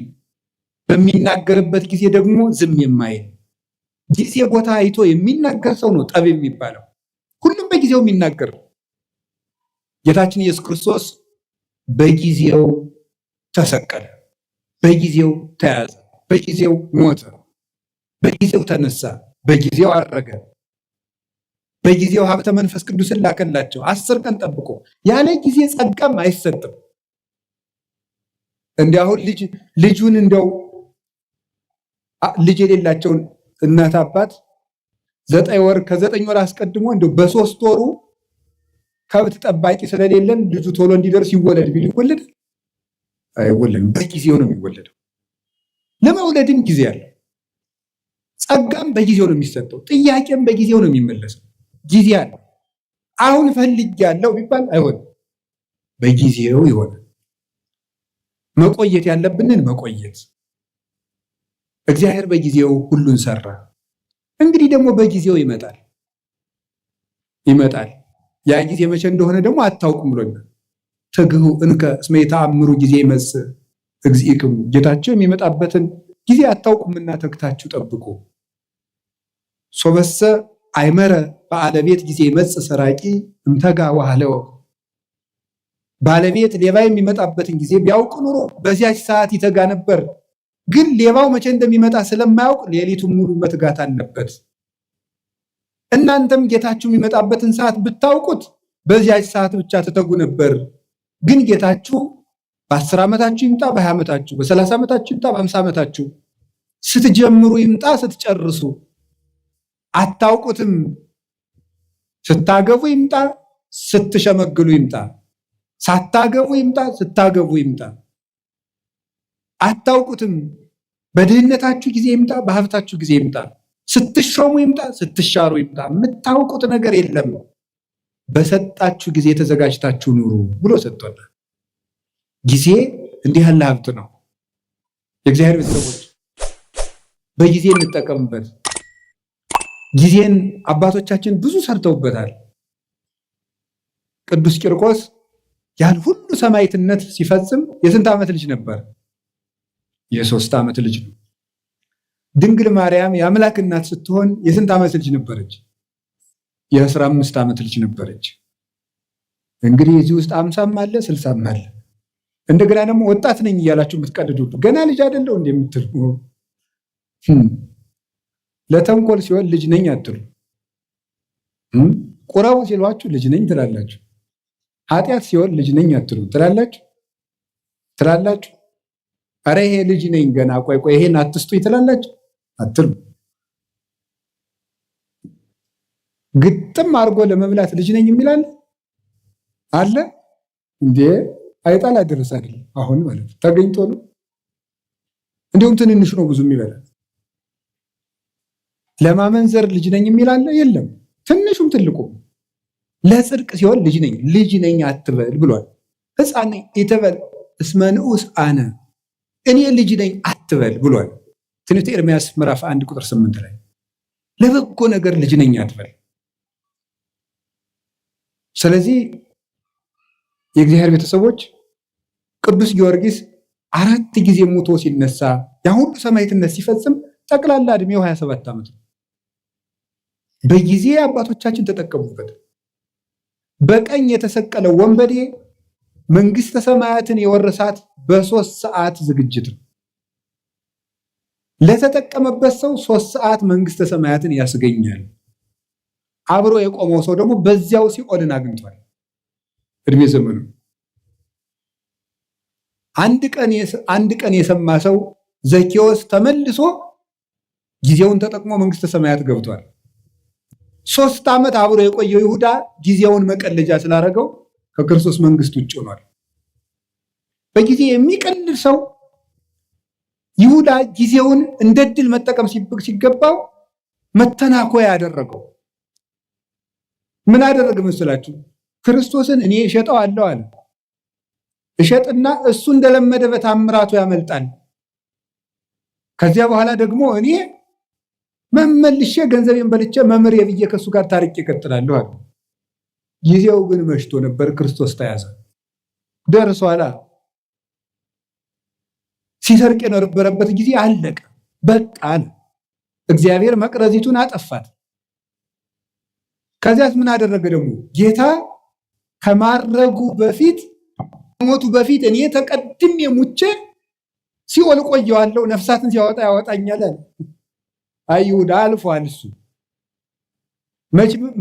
S1: በሚናገርበት ጊዜ ደግሞ ዝም የማይል፣ ጊዜ ቦታ አይቶ የሚናገር ሰው ነው ጠብ የሚባለው። ሁሉም በጊዜው የሚናገር። ጌታችን ኢየሱስ ክርስቶስ በጊዜው ተሰቀለ፣ በጊዜው ተያዘ፣ በጊዜው ሞተ፣ በጊዜው ተነሳ፣ በጊዜው አረገ፣ በጊዜው ሀብተ መንፈስ ቅዱስን ላከላቸው 10 ቀን ጠብቆ። ያለ ጊዜ ጸጋም አይሰጥም። እንዲያሁን ልጁን እንደው ልጅ የሌላቸውን እናት አባት 9 ወር ከ9 ወር አስቀድሞ እንደው በ3 ወሩ ከብት ጠባቂ ስለሌለን ልጁ ቶሎ እንዲደርስ ይወለድ ቢል ይወለዳል? አይወለድም። በጊዜው ነው የሚወለደው። ለመውለድም ጊዜ አለ። ጸጋም በጊዜው ነው የሚሰጠው። ጥያቄም በጊዜው ነው የሚመለሰው። ጊዜ አለ። አሁን ፈልጌያለሁ ቢባል አይሆንም፣ በጊዜው ይሆናል። መቆየት ያለብንን መቆየት። እግዚአብሔር በጊዜው ሁሉን ሰራ። እንግዲህ ደግሞ በጊዜው ይመጣል። ያ ጊዜ መቼ እንደሆነ ደግሞ አታውቁም ብሎናል። ትግሁ እንከ እስመ የተአምሩ ጊዜ ይመጽእ እግዚእክሙ፣ ጌታቸው የሚመጣበትን ጊዜ አታውቁምና ተግታችሁ ጠብቁ። ሶበሰ አይመረ በአለቤት ጊዜ ይመጽእ ሰራቂ እምተጋ ዋህለው፣ ባለቤት ሌባ የሚመጣበትን ጊዜ ቢያውቅ ኑሮ በዚያች ሰዓት ይተጋ ነበር። ግን ሌባው መቼ እንደሚመጣ ስለማያውቅ ሌሊቱን ሙሉ መትጋት አለበት። እናንተም ጌታችሁ የሚመጣበትን ሰዓት ብታውቁት በዚያች ሰዓት ብቻ ትተጉ ነበር። ግን ጌታችሁ በ10 ዓመታችሁ ይምጣ፣ በ20 ዓመታችሁ፣ በ30 ዓመታችሁ ይምጣ፣ በ50 ዓመታችሁ፣ ስትጀምሩ ይምጣ፣ ስትጨርሱ አታውቁትም። ስታገቡ ይምጣ፣ ስትሸመግሉ ይምጣ፣ ሳታገቡ ይምጣ፣ ስታገቡ ይምጣ፣ አታውቁትም። በድህነታችሁ ጊዜ ይምጣ፣ በሀብታችሁ ጊዜ ይምጣ፣ ስትሾሙ ይምጣ፣ ስትሻሩ ይምጣ፣ የምታውቁት ነገር የለም። በሰጣችሁ ጊዜ ተዘጋጅታችሁ ኑሩ ብሎ ሰጥቶናል። ጊዜ እንዲህ ያለ ሀብት ነው። የእግዚአብሔር ቤተሰቦች በጊዜ እንጠቀምበት። ጊዜን አባቶቻችን ብዙ ሰርተውበታል። ቅዱስ ቂርቆስ ያን ሁሉ ሰማዕትነት ሲፈጽም የስንት ዓመት ልጅ ነበር? የ3 ዓመት ልጅ ነው። ድንግል ማርያም የአምላክ እናት ስትሆን የስንት ዓመት ልጅ ነበረች? የ15 ዓመት ልጅ ነበረች። እንግዲህ እዚህ ውስጥ 50ም አለ 60ም አለ። እንደገና ደግሞ ወጣት ነኝ እያላችሁ የምትቀልዱ ገና ልጅ አይደለው እንደምትሉ ለተንኮል ሲሆን ልጅ ነኝ አትሉ። ቁራው ሲሏችሁ ልጅ ነኝ ትላላችሁ። ኃጢአት ሲሆን ልጅ ነኝ አትሉ ትላላችሁ። አረ ይሄ ልጅ ነኝ ገና ቆይ ይሄን አትስጡኝ ትላላችሁ አትሉ። ግጥም አድርጎ ለመብላት ልጅ ነኝ የሚላል አለ እንዴ? አይጣል አደረሰ አይደል? አሁን ማለት ተገኝቶ ነው። እንዲሁም ትንንሽ ነው ብዙ የሚበላ። ለማመንዘር ልጅ ነኝ የሚላል የለም። ትንሹም ትልቁም ለጽድቅ ሲሆን ልጅ ነኝ አትበል ብሏል። ሕፃን ነኝ ይትበል እስመ ንዑስ አነ፣ እኔ ልጅ ነኝ አትበል ብሏል። ትንቢተ ኤርምያስ ምዕራፍ 1 ቁጥር 8 ላይ ለበጎ ነገር ልጅ ነኝ አትበል። ስለዚህ የእግዚአብሔር ቤተሰቦች ቅዱስ ጊዮርጊስ 4 ጊዜ ሞቶ ሲነሳ ያ ሁሉ ሰማዕትነት ሲፈጽም ጠቅላላ እድሜው 27 ዓመት ነው። በጊዜ አባቶቻችን ተጠቀሙበት። በቀኝ የተሰቀለው ወንበዴ መንግስተ ሰማያትን የወረሳት በ3 ሰዓት ዝግጅት ነው። ለተጠቀመበት ሰው 3 ሰዓት መንግስተ ሰማያትን ያስገኛል። አብሮ የቆመው ሰው ደግሞ በዚያው ሲኦልን አግኝቷል። እድሜ ዘመኑ አንድ ቀን የሰማ ሰው ዘኬዎስ ተመልሶ ጊዜውን ተጠቅሞ መንግስተ ሰማያት ገብቷል። 3 ዓመት አብሮ የቆየው ይሁዳ ጊዜውን መቀለጃ ስላደረገው ከክርስቶስ መንግስት ውጭ ሆኗል። በጊዜ የሚቀልድ ሰው ይሁዳ ጊዜውን እንደ ድል መጠቀም ሲገባው መተናኮያ ያደረገው ምን አደረገ መስላችሁ? ክርስቶስን እኔ እሸጠዋለሁ አለ። እሸጥና እሱ እንደለመደ በታምራቱ ያመልጣል። ከዚያ በኋላ ደግሞ እኔ መመልሼ ገንዘቤን በልቼ መምህር የብዬ ከሱ ጋር ታሪክ ይቀጥላለሁ አለ። ጊዜው ግን መሽቶ ነበር። ክርስቶስ ተያዘ። ደርሷላ። ሲሰርቅ የነበረበት ጊዜ አለቀ። በቃ አለ። እግዚአብሔር መቅረዚቱን አጠፋት። ከዚያስ ምን አደረገ ደግሞ? ጌታ ከማረጉ በፊት ሞቱ በፊት እኔ ተቀድሜ ሙቼ ሲኦል ቆየዋለሁ፣ ነፍሳትን ሲያወጣ ያወጣኛል አለ። አይ ይሁዳ አልፏል። እሱ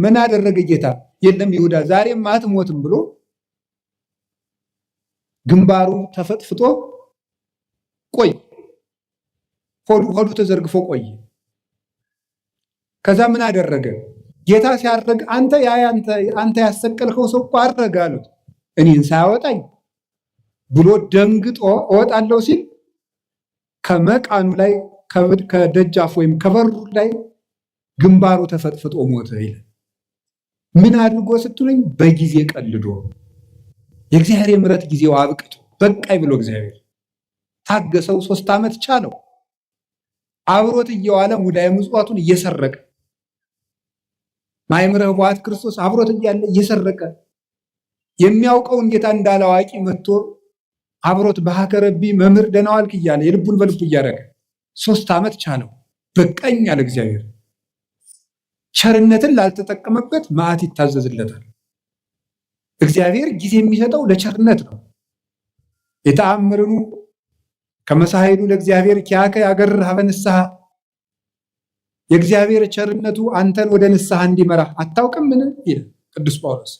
S1: ምን አደረገ ጌታ? የለም ይሁዳ ዛሬም አትሞትም ብሎ ግንባሩ ተፈጥፍጦ ቆይ፣ ሆዱ ተዘርግፎ ቆየ። ከዛ ምን አደረገ ጌታ? ሲያርግ አንተ ያሰቀልከው ሰው እኮ አረገ አሉት። እኔን ሳያወጣኝ ብሎ ደንግጦ እወጣለሁ ሲል ከመቃኑ ላይ ከደጃፍ ወይም ከበሩ ላይ ግንባሩ ተፈጥፍጦ ሞተ ይላል። ምን አድርጎ ስትሉኝ፣ በጊዜ ቀልዶ የእግዚአብሔር የምሕረት ጊዜው አብቅቶ በቃይ ብሎ እግዚአብሔር ታገሰው። 3 ዓመት ቻለው። አብሮት እየዋለ ሙዳየ ምጽዋቱን እየሰረቀ ማይምረ ኅቡዓት ክርስቶስ አብሮት እያለ እየሰረቀ የሚያውቀውን ጌታ እንዳላዋቂ መጥቶ አብሮት በሀከረቢ መምህር ደህና ዋልክ እያለ የልቡን በልቡ እያደረገ 3 ዓመት ቻለው። በቃኝ አለ እግዚአብሔር። ቸርነትን ላልተጠቀመበት መዓት ይታዘዝለታል። እግዚአብሔር ጊዜ የሚሰጠው ለቸርነት ነው። የተአምርኑ ከመሳሄዱ ለእግዚአብሔር ኪያከ ያገርህ ሀበ ንስሐ፣ የእግዚአብሔር ቸርነቱ አንተን ወደ ንስሐ እንዲመራ አታውቅምን ይላል ቅዱስ ጳውሎስ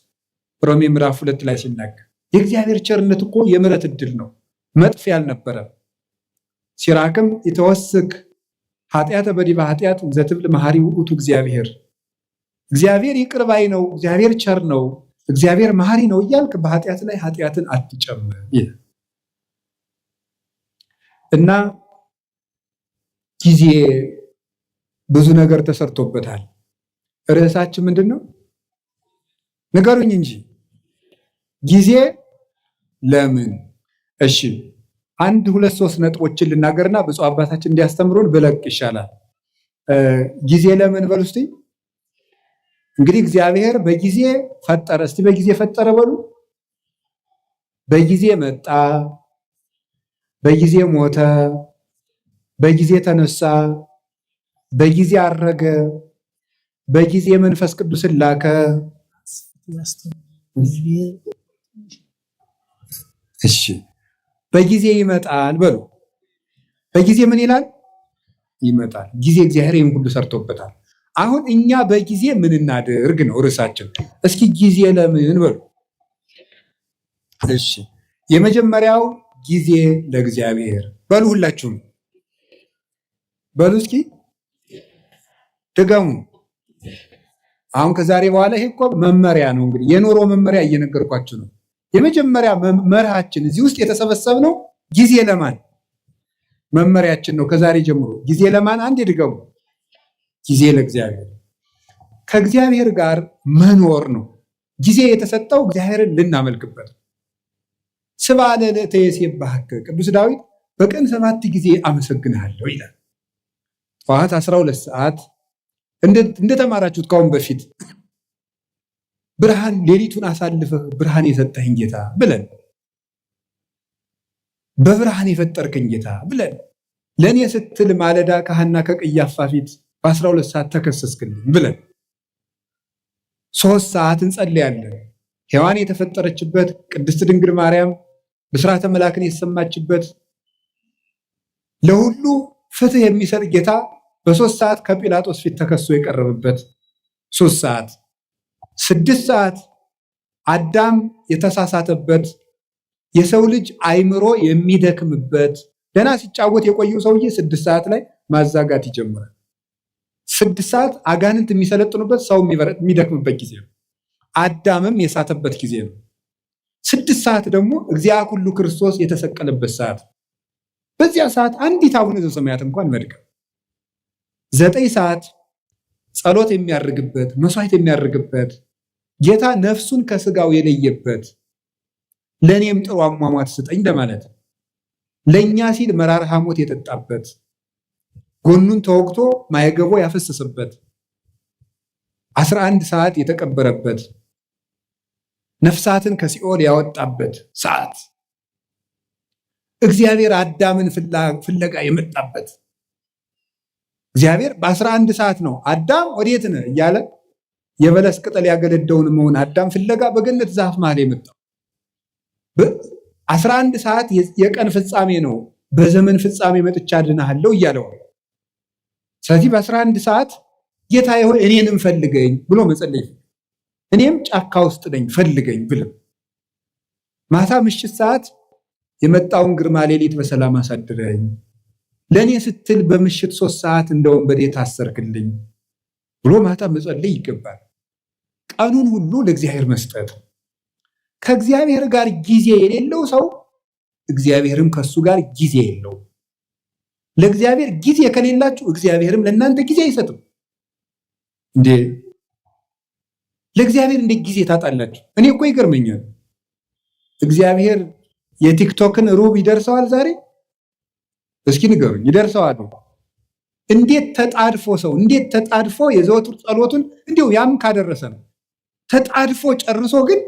S1: ሮሜ ምዕራፍ 2 ላይ ሲናገር። የእግዚአብሔር ቸርነት እኮ የምሕረት ዕድል ነው፣ መጥፊያ አልነበረም። ሲራክም የተወስክ ኃጢአተ በዲበ ኃጢአት ዘትብል መሐሪ ውእቱ እግዚአብሔር፣ እግዚአብሔር ይቅር ባይ ነው፣ እግዚአብሔር ቸር ነው፣ እግዚአብሔር መሐሪ ነው እያልክ በኃጢአት ላይ ኃጢአትን አትጨምር ይላል። እና ጊዜ ብዙ ነገር ተሰርቶበታል። ርዕሳችን ምንድን ነው? ንገሩኝ እንጂ ጊዜ ለምን? እሺ 1 2 3 ነጥቦችን ልናገርና ብፁዕ አባታችን እንዲያስተምሩን ብለቅ ይሻላል። ጊዜ ለምን በሉ እስቲ። እንግዲህ እግዚአብሔር በጊዜ ፈጠረ። እስቲ በጊዜ ፈጠረ በሉ። በጊዜ መጣ፣ በጊዜ ሞተ፣ በጊዜ ተነሳ፣ በጊዜ አረገ፣ በጊዜ መንፈስ ቅዱስን ላከ። እሺ በጊዜ ይመጣል በሉ። በጊዜ ምን ይላል? ይመጣል። ጊዜ እግዚአብሔር ይህን ሁሉ ሰርቶበታል። አሁን እኛ በጊዜ ምን እናድርግ ነው ርዕሳችን። እስኪ ጊዜ ለምን በሉ። እሺ የመጀመሪያው ጊዜ ለእግዚአብሔር በሉ። ሁላችሁም በሉ እስኪ ድገሙ። አሁን ከዛሬ በኋላ ይሄ እኮ መመሪያ ነው። እንግዲህ የኑሮ መመሪያ እየነገርኳችሁ ነው። የመጀመሪያ መርሃችን እዚህ ውስጥ የተሰበሰብነው ጊዜ ለማን መመሪያችን ነው። ከዛሬ ጀምሮ ጊዜ ለማን? አንድ ድገሙ። ጊዜ ለእግዚአብሔር። ከእግዚአብሔር ጋር መኖር ነው። ጊዜ የተሰጠው እግዚአብሔርን ልናመልክበት። ስብሐ ለእለተ ይሴብሐከ ቅዱስ ዳዊት በቀን 7 ጊዜ አመሰግንሃለሁ ይላል። ጠዋት 12 ሰዓት እንደተማራችሁት ካሁን በፊት ብርሃን ሌሊቱን አሳልፈህ ብርሃን የሰጠህን ጌታ ብለን፣ በብርሃን የፈጠርከኝ ጌታ ብለን፣ ለእኔ ስትል ማለዳ ከሐና ከቀያፋ ፊት በ12 ሰዓት ተከሰስክልኝ ብለን 3 ሰዓት እንጸልያለን። ሔዋን የተፈጠረችበት፣ ቅድስት ድንግል ማርያም ብስራተ መላክን የተሰማችበት፣ ለሁሉ ፍትህ የሚሰጥ ጌታ በ3 ሰዓት ከጲላጦስ ፊት ተከሶ የቀረበበት 3 ሰዓት። 6 ሰዓት አዳም የተሳሳተበት፣ የሰው ልጅ አይምሮ የሚደክምበት፣ ገና ሲጫወት የቆየው ሰውዬ 6 ሰዓት ላይ ማዛጋት ይጀምራል። 6 ሰዓት አጋንንት የሚሰለጥኑበት፣ ሰው የሚደክምበት ጊዜ ነው። አዳምም የሳተበት ጊዜ ነው። 6 ሰዓት ደግሞ እግዚአብሔር ሁሉ ክርስቶስ የተሰቀለበት ሰዓት። በዚያ ሰዓት አንዲት አቡነ ዘበሰማያት እንኳን መድከም። 9 ሰዓት ጸሎት የሚያርግበት፣ መስዋዕት የሚያርግበት፣ ጌታ ነፍሱን ከስጋው የለየበት፣ ለእኔም ጥሩ አሟሟት ስጠኝ ለማለት ለእኛ ሲል መራር ሐሞት የጠጣበት፣ ጎኑን ተወግቶ ማየገቦ ያፈሰሰበት፣ 11 ሰዓት የተቀበረበት፣ ነፍሳትን ከሲኦል ያወጣበት ሰዓት፣ እግዚአብሔር አዳምን ፍለጋ የመጣበት። እግዚአብሔር በ11 ሰዓት ነው አዳም ወዴት ነህ እያለ የበለስ ቅጠል ያገለደውን መሆን አዳም ፍለጋ በገነት ዛፍ መሃል የመጣው። 11 ሰዓት የቀን ፍጻሜ ነው። በዘመን ፍጻሜ መጥቻ አድንሃለሁ እያለው። ስለዚህ በ11 ሰዓት ጌታዬ ሆይ እኔንም ፈልገኝ ብሎ መጸለይ፣ እኔም ጫካ ውስጥ ነኝ ፈልገኝ ብልም። ማታ ምሽት ሰዓት የመጣውን ግርማ ሌሊት በሰላም አሳድረኝ፣ ለእኔ ስትል በምሽት 3 ሰዓት እንደ ወንበዴ ታሰርክልኝ ብሎ ማታ መጸለይ ይገባል። ቀኑን ሁሉ ለእግዚአብሔር መስጠት። ከእግዚአብሔር ጋር ጊዜ የሌለው ሰው እግዚአብሔርም ከሱ ጋር ጊዜ የለው። ለእግዚአብሔር ጊዜ ከሌላችሁ እግዚአብሔርም ለእናንተ ጊዜ አይሰጥም። እንዴ ለእግዚአብሔር እንዴት ጊዜ ታጣላችሁ? እኔ እኮ ይገርመኛል። እግዚአብሔር የቲክቶክን ሩብ ይደርሰዋል ዛሬ። እስኪ ንገሩኝ፣ ይደርሰዋል? እንዴት ተጣድፎ ሰው እንዴት ተጣድፎ የዘወትር ጸሎቱን እንዲሁ ያም ካደረሰ ነው ተጣድፎ ጨርሶ፣ ግን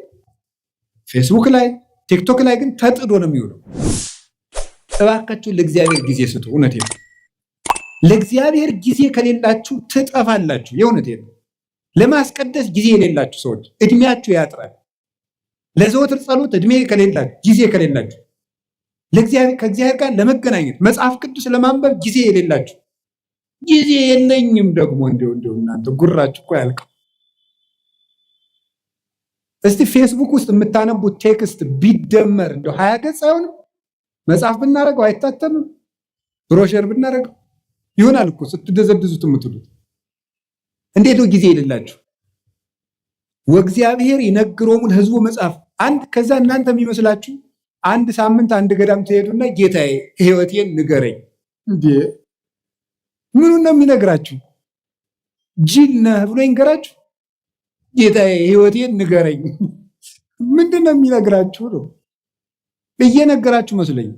S1: ፌስቡክ ላይ ቲክቶክ ላይ ግን ተጥዶ ነው የሚውለው። እባካችሁ ለእግዚአብሔር ጊዜ ስጡ። እውነቴን ነው። ለእግዚአብሔር ጊዜ ከሌላችሁ ትጠፋላችሁ። የእውነቴን ነው። ለማስቀደስ ጊዜ የሌላችሁ ሰዎች እድሜያችሁ ያጥራል። ለዘወትር ጸሎት እድሜ ከሌላችሁ ጊዜ ከሌላችሁ ከእግዚአብሔር ጋር ለመገናኘት መጽሐፍ ቅዱስ ለማንበብ ጊዜ የሌላችሁ ጊዜ የለኝም ደግሞ እንዲሁ እናንተ ጉራችሁ እኮ ያልቀው። እስቲ ፌስቡክ ውስጥ የምታነቡት ቴክስት ቢደመር እንደው 20 ገጽ አይሆንም? መጽሐፍ ብናደርገው አይታተምም? ብሮሸር ብናደርገው ይሆናል እኮ ስትደዘድዙት የምትሉት። እንዴት ነው ጊዜ የሌላችሁ? ወእግዚአብሔር ይነግሮሙ ለሕዝቡ መጽሐፍ አንድ ከዛ እናንተ የሚመስላችሁ አንድ ሳምንት አንድ ገዳም ትሄዱና ጌታዬ ሕይወቴን ንገረኝ። እንዴ ምኑን ነው የሚነግራችሁ? ጅል ነህ ብሎ ይንገራችሁ? ጌታዬ ሕይወቴን ንገረኝ ምንድን ነው የሚነግራችሁ ነው? እየነገራችሁ መስለኝ።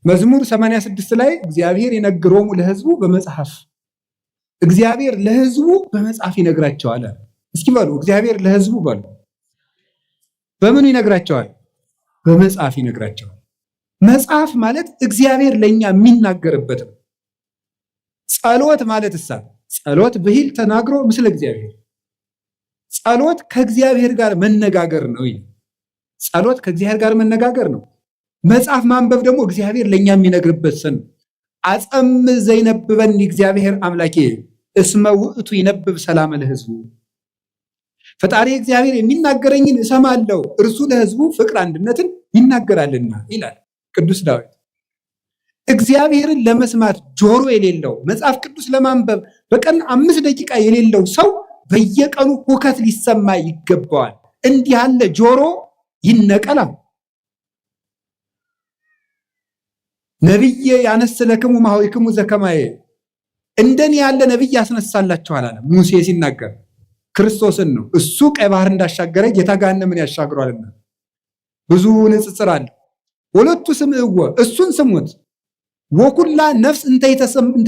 S1: መዝሙር 86 ላይ እግዚአብሔር ይነግሮሙ ለሕዝቡ በመጽሐፍ፣ እግዚአብሔር ለሕዝቡ በመጽሐፍ ይነግራቸዋል። እስኪ በሉ እግዚአብሔር ለሕዝቡ በሉ። በምኑ ይነግራቸዋል? በመጽሐፍ ይነግራቸዋል። መጽሐፍ ማለት እግዚአብሔር ለኛ የሚናገርበት ነው። ጸሎት ማለት ጸሎት ብሂል ተናግሮ ምስለ እግዚአብሔር፣ ጸሎት ከእግዚአብሔር ጋር መነጋገር ነው። ጸሎት ከእግዚአብሔር ጋር መነጋገር ነው። መጽሐፍ ማንበብ ደግሞ እግዚአብሔር ለኛ የሚነግርበት ሰን አጸም ዘይነብበን እግዚአብሔር አምላኬ እስመ ውእቱ ይነብብ ሰላም ለሕዝቡ። ፈጣሪ እግዚአብሔር የሚናገረኝን እሰማለሁ፣ እርሱ ለሕዝቡ ፍቅር አንድነትን ይናገራልና ይላል ቅዱስ ዳዊት። እግዚአብሔርን ለመስማት ጆሮ የሌለው መጽሐፍ ቅዱስ ለማንበብ በቀን 5 ደቂቃ የሌለው ሰው በየቀኑ ሁከት ሊሰማ ይገባዋል። እንዲህ ያለ ጆሮ ይነቀላል። ነቢየ ያነስለክሙ ማኅበይክሙ ዘከማየ፣ እንደኔ ያለ ነቢይ ያስነሳላችኋል አለ ሙሴ ሲናገር ክርስቶስን ነው። እሱ ቀይ ባህር እንዳሻገረ ጌታ ገሃነምን ያሻግሯልና። ብዙ ንጽጽር አለ። ወለቱ ስምዕዎ፣ እሱን ስሙት። ወኩላ ነፍስ እንተ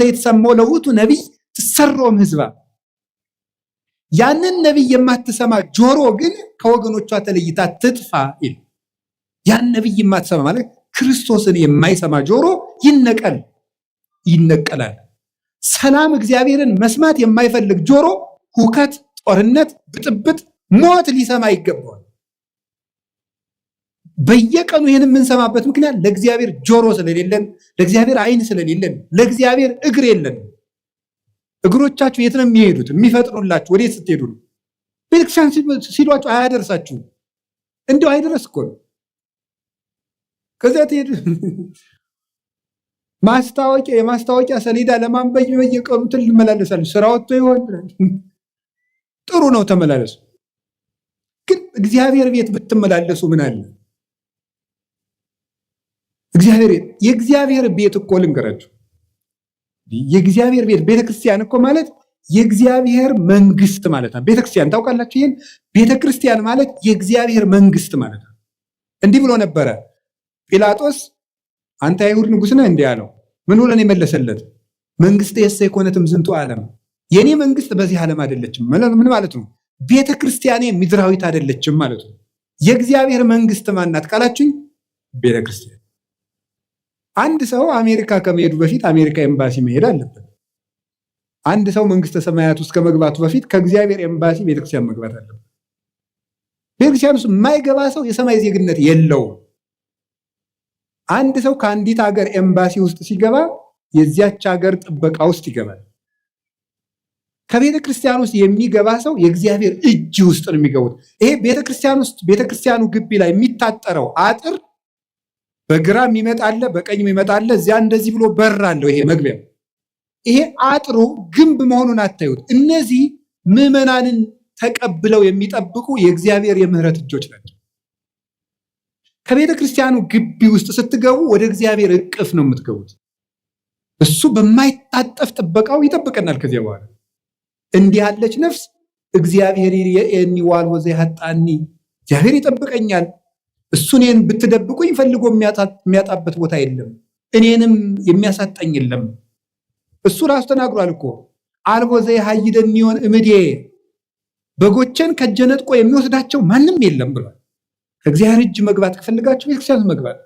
S1: የተሰማው ለውእቱ ነቢይ ትሰሮም ህዝባ፣ ያንን ነቢይ የማትሰማ ጆሮ ግን ከወገኖቿ ተለይታ ትጥፋ ይል። ያን ነቢይ የማትሰማ ማለት ክርስቶስን የማይሰማ ጆሮ ይነቀላል። ሰላም እግዚአብሔርን መስማት የማይፈልግ ጆሮ ሁከት፣ ጦርነት፣ ብጥብጥ፣ ሞት ሊሰማ ይገባዋል። በየቀኑ ይህን የምንሰማበት ምክንያት ለእግዚአብሔር ጆሮ ስለሌለን፣ ለእግዚአብሔር ዓይን ስለሌለን፣ ለእግዚአብሔር እግር የለን። እግሮቻችሁ የት ነው የሚሄዱት? የሚፈጥኑላችሁ ወዴት ስትሄዱ ነው? ቤተክርስቲያን ሲሏችሁ አያደርሳችሁም። እንዲሁ አይደረስ እኮ ነው። ከዚያ ትሄዱ የማስታወቂያ ሰሌዳ ለማንበብ በየቀኑ ትመላለሳለች። ስራ ወጥቶ ይሆን ጥሩ ነው፣ ተመላለሱ። ግን እግዚአብሔር ቤት ብትመላለሱ ምን አለ? የእግዚአብሔር ቤት እኮ ልንገራችሁ፣ የእግዚአብሔር ቤት ቤተክርስቲያን እኮ ማለት የእግዚአብሔር መንግስት ማለት ነው። ቤተክርስቲያን ታውቃላችሁ? ይህን ቤተክርስቲያን ማለት የእግዚአብሔር መንግስት ማለት ነው። እንዲህ ብሎ ነበረ ጲላጦስ፣ አንተ አይሁድ ንጉሥ ነህ እንዲህ አለው። ምን ብሎ ነው የመለሰለት? መንግስት የሰ የኮነትም ዝንቱ ዓለም፣ የኔ መንግስት በዚህ ዓለም አይደለችም። ምን ማለት ነው? ቤተክርስቲያኔ ምድራዊት አይደለችም ማለት ነው። የእግዚአብሔር መንግስት ማናት ካላችሁኝ፣ ቤተክርስቲያን። አንድ ሰው አሜሪካ ከመሄዱ በፊት አሜሪካ ኤምባሲ መሄድ አለበት። አንድ ሰው መንግስተ ሰማያት ውስጥ ከመግባቱ በፊት ከእግዚአብሔር ኤምባሲ ቤተክርስቲያን መግባት አለበት። ቤተክርስቲያን ውስጥ የማይገባ ሰው የሰማይ ዜግነት የለውም። አንድ ሰው ከአንዲት ሀገር ኤምባሲ ውስጥ ሲገባ የዚያች ሀገር ጥበቃ ውስጥ ይገባል። ከቤተ ክርስቲያን ውስጥ የሚገባ ሰው የእግዚአብሔር እጅ ውስጥ ነው የሚገቡት። ይሄ ቤተክርስቲያን ውስጥ ቤተክርስቲያኑ ግቢ ላይ የሚታጠረው አጥር በግራ የሚመጣለ በቀኝ የሚመጣለ፣ እዚያ እንደዚህ ብሎ በር አለው። ይሄ መግቢያ፣ ይሄ አጥሩ ግንብ መሆኑን አታዩት። እነዚህ ምዕመናንን ተቀብለው የሚጠብቁ የእግዚአብሔር የምህረት እጆች ናቸው። ከቤተ ክርስቲያኑ ግቢ ውስጥ ስትገቡ ወደ እግዚአብሔር እቅፍ ነው የምትገቡት። እሱ በማይታጠፍ ጥበቃው ይጠብቀናል። ከዚያ በኋላ እንዲህ ያለች ነፍስ እግዚአብሔር የኔ ዋልወ ዘይሃጣኒ፣ እግዚአብሔር ይጠብቀኛል። እሱ እኔን ብትደብቁኝ ፈልጎ የሚያጣበት ቦታ የለም፣ እኔንም የሚያሳጣኝ የለም። እሱ ራሱ ተናግሯል እኮ አልቦ ዘይሃይደኒ ዮን እምዴ፣ በጎቼን ከእጄ ነጥቆ የሚወስዳቸው ማንም የለም ብሏል። ከእግዚአብሔር እጅ መግባት ከፈልጋችሁ ቤተክርስቲያን መግባት፣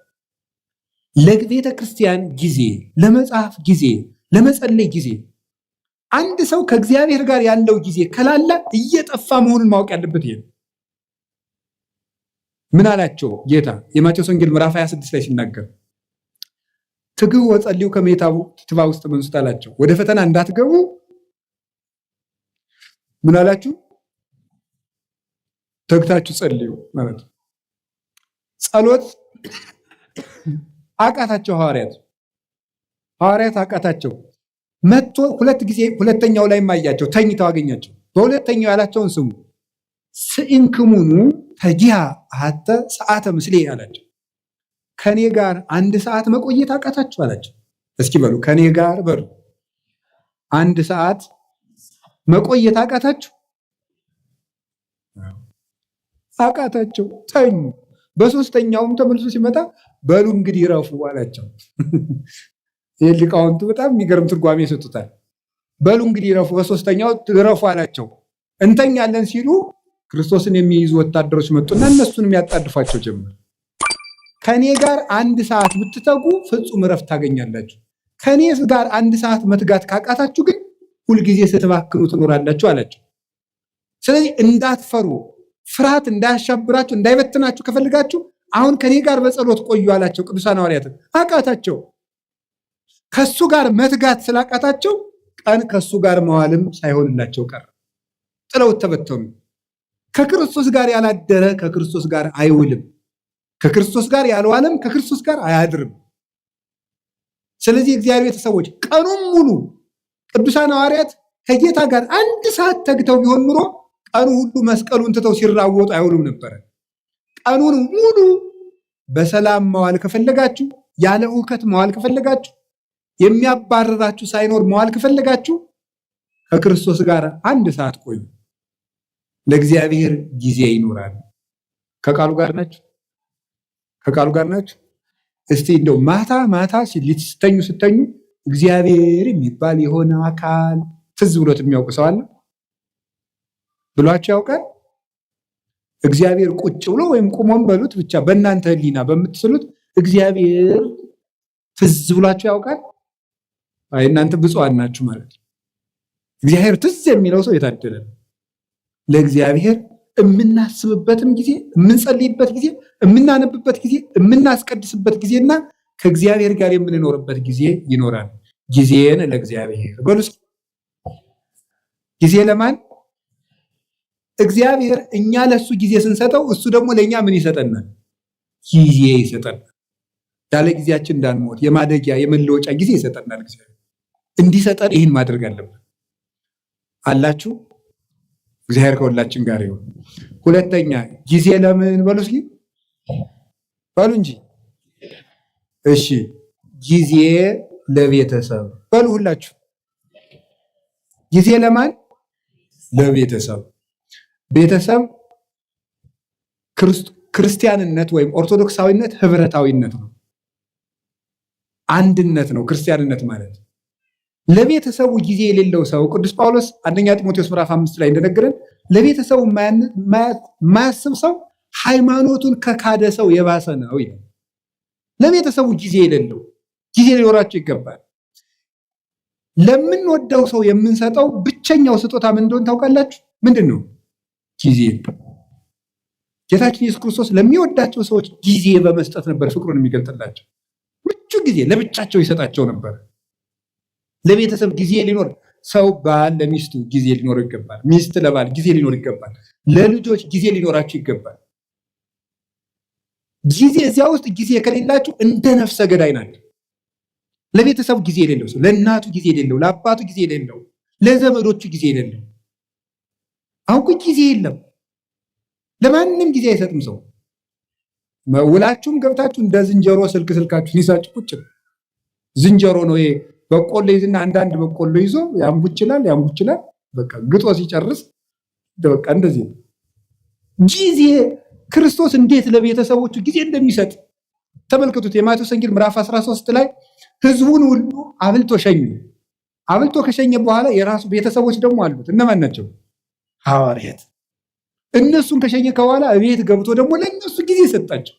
S1: ለቤተ ክርስቲያን ጊዜ፣ ለመጽሐፍ ጊዜ፣ ለመጸለይ ጊዜ። አንድ ሰው ከእግዚአብሔር ጋር ያለው ጊዜ ከላላ እየጠፋ መሆኑን ማወቅ ያለበት ይሄ። ምን አላቸው ጌታ የማቴዎስ ወንጌል ምዕራፍ 26 ላይ ሲናገር፣ ትግቡ ወጸልዩ ከመ ትባኡ ውስጥ መንሱት አላቸው። ወደ ፈተና እንዳትገቡ ምን አላችሁ? ተግታችሁ ጸልዩ ማለት ነው። ጸሎት አቃታቸው ሐዋርያት አቃታቸው። መጥቶ ሁለት ጊዜ ሁለተኛው ላይ ማያቸው ተኝተው አገኛቸው። በሁለተኛው ያላቸውን ስሙ። ስኢንክሙኑ ተጂሃ አሐተ ሰዓተ ምስሌ አላቸው። ከኔ ጋር 1 ሰዓት መቆየት አቃታችሁ አላቸው። እስኪ በሉ ከኔ ጋር በሉ 1 ሰዓት መቆየት አቃታችሁ? አቃታቸው፣ ተኙ። በሶስተኛውም ተመልሶ ሲመጣ በሉ እንግዲህ ረፉ አላቸው። ይህ ሊቃውንቱ በጣም የሚገርም ትርጓሜ ይሰጡታል። በሉ እንግዲህ ረፉ፣ በሶስተኛው ረፉ አላቸው። እንተኛለን ሲሉ ክርስቶስን የሚይዙ ወታደሮች መጡና እነሱን የሚያጣድፏቸው ጀመር። ከኔ ጋር 1 ሰዓት ብትተጉ ፍጹም እረፍት ታገኛላችሁ። ከኔ ጋር 1 ሰዓት መትጋት ካቃታችሁ ግን ሁልጊዜ ስትባክኑ ትኖራላችሁ አላቸው። ስለዚህ እንዳትፈሩ፣ ፍርሃት እንዳያሻብራችሁ፣ እንዳይበትናችሁ ከፈልጋችሁ አሁን ከኔ ጋር በጸሎት ቆዩ አላቸው። ቅዱሳን ሐዋርያትን አቃታቸው። ከሱ ጋር መትጋት ስላቃታቸው ቀን ከሱ ጋር መዋልም ሳይሆንላቸው ቀረ። ጥለውት ተበተኑ። ከክርስቶስ ጋር ያላደረ ከክርስቶስ ጋር አይውልም፣ ከክርስቶስ ጋር ያልዋለም ከክርስቶስ ጋር አያድርም። ስለዚህ እግዚአብሔር ቤተሰቦች ቀኑን ሙሉ ቅዱሳን ሐዋርያት ከጌታ ጋር 1 ሰዓት ተግተው ቢሆን ኑሮ ቀኑ ሁሉ መስቀሉን ትተው ሲራወጡ አይውሉም ነበረ። ቀኑን ሙሉ በሰላም መዋል ከፈለጋችሁ፣ ያለ ሁከት መዋል ከፈለጋችሁ፣ የሚያባርራችሁ ሳይኖር መዋል ከፈለጋችሁ ከክርስቶስ ጋር 1 ሰዓት ቆዩ። ለእግዚአብሔር ጊዜ ይኖራል። ከቃሉ ጋር ናችሁ? ከቃሉ ጋር ናችሁ? እስቲ እንደው ማታ ስተኙ እግዚአብሔር የሚባል የሆነ አካል ትዝ ብሎት የሚያውቅ ሰው አለ? ብሏችሁ ያውቃል? እግዚአብሔር ቁጭ ብሎ ወይም ቁሞን በሉት ብቻ በእናንተ ሕሊና በምትስሉት እግዚአብሔር ትዝ ብሏችሁ ያውቃል? አይ እናንተ ብፁዓን ናችሁ ማለት ነው። እግዚአብሔር ትዝ የሚለው ሰው የታደለ ነው። ለእግዚአብሔር የምናስብበትም ጊዜ፣ የምንጸልይበት ጊዜ፣ የምናነብበት ጊዜ፣ የምናስቀድስበት ጊዜና ከእግዚአብሔር ጋር የምንኖርበት ጊዜ ይኖራል። ጊዜን ለእግዚአብሔር በሉ። ጊዜ ለማን? እግዚአብሔር። እኛ ለሱ ጊዜ ስንሰጠው እሱ ደግሞ ለእኛ ምን ይሰጠናል? ጊዜ ይሰጠናል። ያለ ጊዜያችን እንዳንሞት የማደጊያ የመለወጫ ጊዜ ይሰጠናል። እግዚአብሔር እንዲሰጠን ይህን ማድረግ አለብን። አላችሁ? እግዚአብሔር ከሁላችን ጋር ይሁን። ሁለተኛ ጊዜ ለምን በሉ እስኪ በሉ እንጂ። እሺ ጊዜ ለቤተሰብ በሉ ሁላችሁ። ጊዜ ለማን? ለቤተሰብ። ቤተሰብ ክርስቲያንነት ወይም ኦርቶዶክሳዊነት ህብረታዊነት ነው፣ አንድነት ነው ክርስቲያንነት ማለት። ለቤተሰቡ ጊዜ የሌለው ሰው ቅዱስ ጳውሎስ 1ኛ ጢሞቴዎስ ምዕራፍ 5 ላይ እንደነገረን ለቤተሰቡ የማያስብ ሰው ሃይማኖቱን ከካደ ሰው የባሰ ነው ይላል። ለቤተሰቡ ጊዜ የሌለው፣ ጊዜ ሊኖራቸው ይገባል። ለምንወደው ሰው የምንሰጠው ብቸኛው ስጦታ ምን እንደሆነ ታውቃላችሁ? ምንድን ነው? ጊዜ። ጌታችን ኢየሱስ ክርስቶስ ለሚወዳቸው ሰዎች ጊዜ በመስጠት ነበር ፍቅሩን የሚገልጥላቸው። ምቹ ጊዜ ለብቻቸው ይሰጣቸው ነበር። ለቤተሰብ ጊዜ ሊኖር፣ ሰው ባል ለሚስቱ ጊዜ ሊኖር ይገባል። ሚስት ለባል ጊዜ ሊኖር ይገባል። ለልጆች ጊዜ ሊኖራቸው ይገባል። ጊዜ እዚያ ውስጥ ጊዜ ከሌላችሁ እንደ ነፍሰ ገዳይ ናቸው። ለቤተሰቡ ጊዜ የሌለው ሰው፣ ለእናቱ ጊዜ የሌለው፣ ለአባቱ ጊዜ የሌለው፣ ለዘመዶቹ ጊዜ የሌለው። አሁን ጊዜ የለም፣ ለማንም ጊዜ አይሰጥም ሰው። ውላችሁም ገብታችሁ እንደ ዝንጀሮ ስልካችሁን ይዛችሁ ቁጭ ነው። ዝንጀሮ ነው ይሄ። በቆሎ ይዝና አንዳንድ በቆሎ ይዞ ያምቡችላል። በቃ ግጦ ሲጨርስ በቃ እንደዚህ ነው። ጊዜ ክርስቶስ እንዴት ለቤተሰቦቹ ጊዜ እንደሚሰጥ ተመልከቱት። የማቴዎስ ወንጌል ምዕራፍ 13 ላይ ህዝቡን ሁሉ አብልቶ ሸኘ። አብልቶ ከሸኘ በኋላ የራሱ ቤተሰቦች ደግሞ አሉት። እነማን ናቸው? ሐዋርያት። እነሱን ከሸኘ በኋላ ቤት ገብቶ ደግሞ ለእነሱ ጊዜ ሰጣቸው።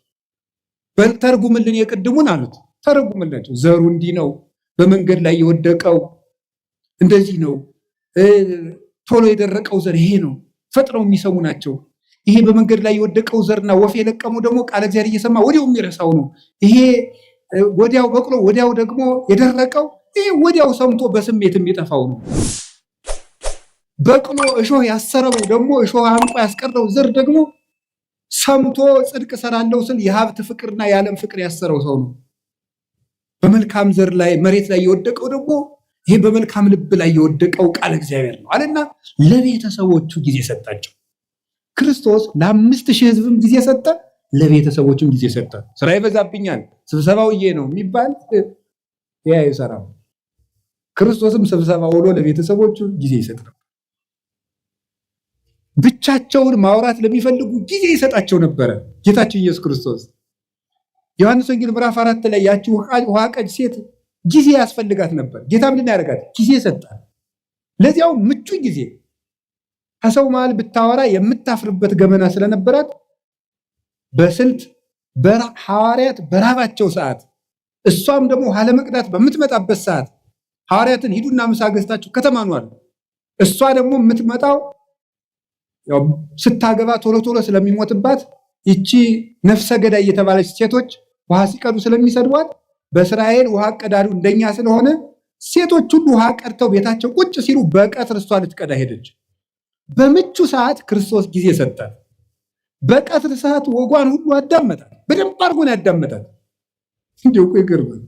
S1: ተርጉምልን የቅድሙን አሉት። ተረጉምላቸው። ዘሩ እንዲህ ነው፣ በመንገድ ላይ የወደቀው እንደዚህ ነው፣ ቶሎ የደረቀው ዘር ይሄ ነው፣ ፈጥነው የሚሰሙ ናቸው። ይሄ በመንገድ ላይ የወደቀው ዘርና ወፍ የለቀመው ደግሞ ቃለ እግዚአብሔር እየሰማ ወዲያው የሚረሳው ነው። ይሄ ወዲያው በቅሎ ወዲያው ደግሞ የደረቀው ይሄ ወዲያው ሰምቶ በስሜት የሚጠፋው ነው። በቅሎ እሾህ ያሰረው ደግሞ እሾህ አንቆ ያስቀረው ዘር ደግሞ ሰምቶ ጽድቅ ሰራለው ስል የሀብት ፍቅርና የዓለም ፍቅር ያሰረው ሰው ነው። በመልካም ዘር ላይ መሬት ላይ የወደቀው ደግሞ ይሄ በመልካም ልብ ላይ የወደቀው ቃል እግዚአብሔር ነው አለና ለቤተሰቦቹ ጊዜ ሰጣቸው። ክርስቶስ ለ5000 ሕዝብም ጊዜ ሰጠ፣ ለቤተሰቦቹም ጊዜ ሰጠ። ስራ ይበዛብኛል ስብሰባውዬ ነው የሚባል ያ ይሰራው። ክርስቶስም ስብሰባ ውሎ ለቤተሰቦቹ ጊዜ ይሰጥ ነበር። ብቻቸውን ማውራት ለሚፈልጉ ጊዜ ይሰጣቸው ነበረ ጌታችን ኢየሱስ ክርስቶስ። ዮሐንስ ወንጌል ምዕራፍ 4 ላይ ያቺ ውሃ ቀጅ ሴት ጊዜ ያስፈልጋት ነበር። ጌታ ምንድን ያደርጋት? ጊዜ ሰጣት። ለዚያው ምቹ ጊዜ። ከሰው መሃል ብታወራ የምታፍርበት ገመና ስለነበራት በስልት ሐዋርያት በራባቸው ሰዓት፣ እሷም ደግሞ ውሃ ለመቅዳት በምትመጣበት ሰዓት ሐዋርያትን ሂዱና ምሳ ገዝታችሁ ከተማ ኑ አሉ። እሷ ደግሞ የምትመጣው ያው ስታገባ ቶሎ ቶሎ ስለሚሞትባት ይቺ ነፍሰ ገዳይ የተባለች ሴቶች ውሃ ሲቀዱ ስለሚሰድቧት በእስራኤል ውሃ ቀዳዱ እንደኛ ስለሆነ ሴቶች ሁሉ ውሃ ቀድተው ቤታቸው ቁጭ ሲሉ በቀትር እሷ ልትቀዳ ሄደች። በምቹ ሰዓት ክርስቶስ ጊዜ ሰጣት። በቀትር ሰዓት ወጓን ሁሉ አዳመጣት። በደንብ አድርጎን ያዳመጣት። እንዲሁ እኮ ይገርማል።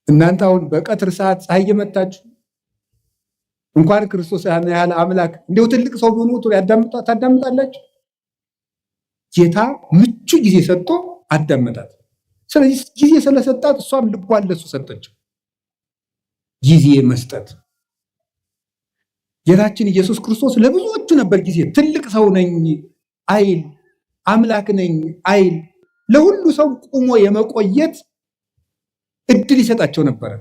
S1: እናንተ አሁን በቀትር ሰዓት ፀሐይ እየመታችሁ እንኳን ክርስቶስ ያን ያህል አምላክ እንዲሁ ትልቅ ሰው ሆኖ ታዳምጣላችሁ? ጌታ ምቹ ጊዜ ሰጥቶ አዳመጣት። ስለዚህ ጊዜ ስለሰጣት እሷም ልቧን ለሱ ሰጠችው። ጊዜ መስጠት ጌታችን ኢየሱስ ክርስቶስ ለብዙዎቹ ነበር ጊዜ። ትልቅ ሰው ነኝ አይል፣ አምላክ ነኝ አይል፣ ለሁሉ ሰው ቁሞ የመቆየት እድል ይሰጣቸው ነበር።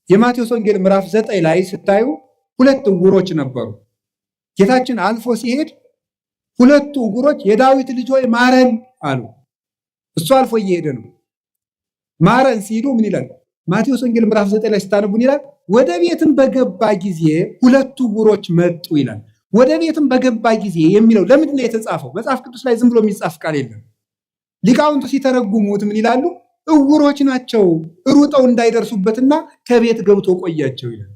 S1: የማቴዎስ ወንጌል ምዕራፍ 9 ላይ ስታዩ 2 ዕውሮች ነበሩ። ጌታችን አልፎ ሲሄድ 2 ዕውሮች የዳዊት ልጅ ሆይ ማረን አሉ። እሱ አልፎ እየሄደ ነው። ማረን ሲሉ ምን ይላል? ማቴዎስ ወንጌል ምዕራፍ 9 ላይ ስታነቡን ይላል ወደ ቤትም በገባ ጊዜ 2 ዕውሮች መጡ ይላል። ወደ ቤትም በገባ ጊዜ የሚለው ለምንድን ነው የተጻፈው? መጽሐፍ ቅዱስ ላይ ዝም ብሎ የሚጻፍ ቃል የለም። ሊቃውንቱ ሲተረጉሙት ምን ይላሉ? ዕውሮች ናቸው ሩጠው እንዳይደርሱበትና ከቤት ገብቶ ቆያቸው ይላል።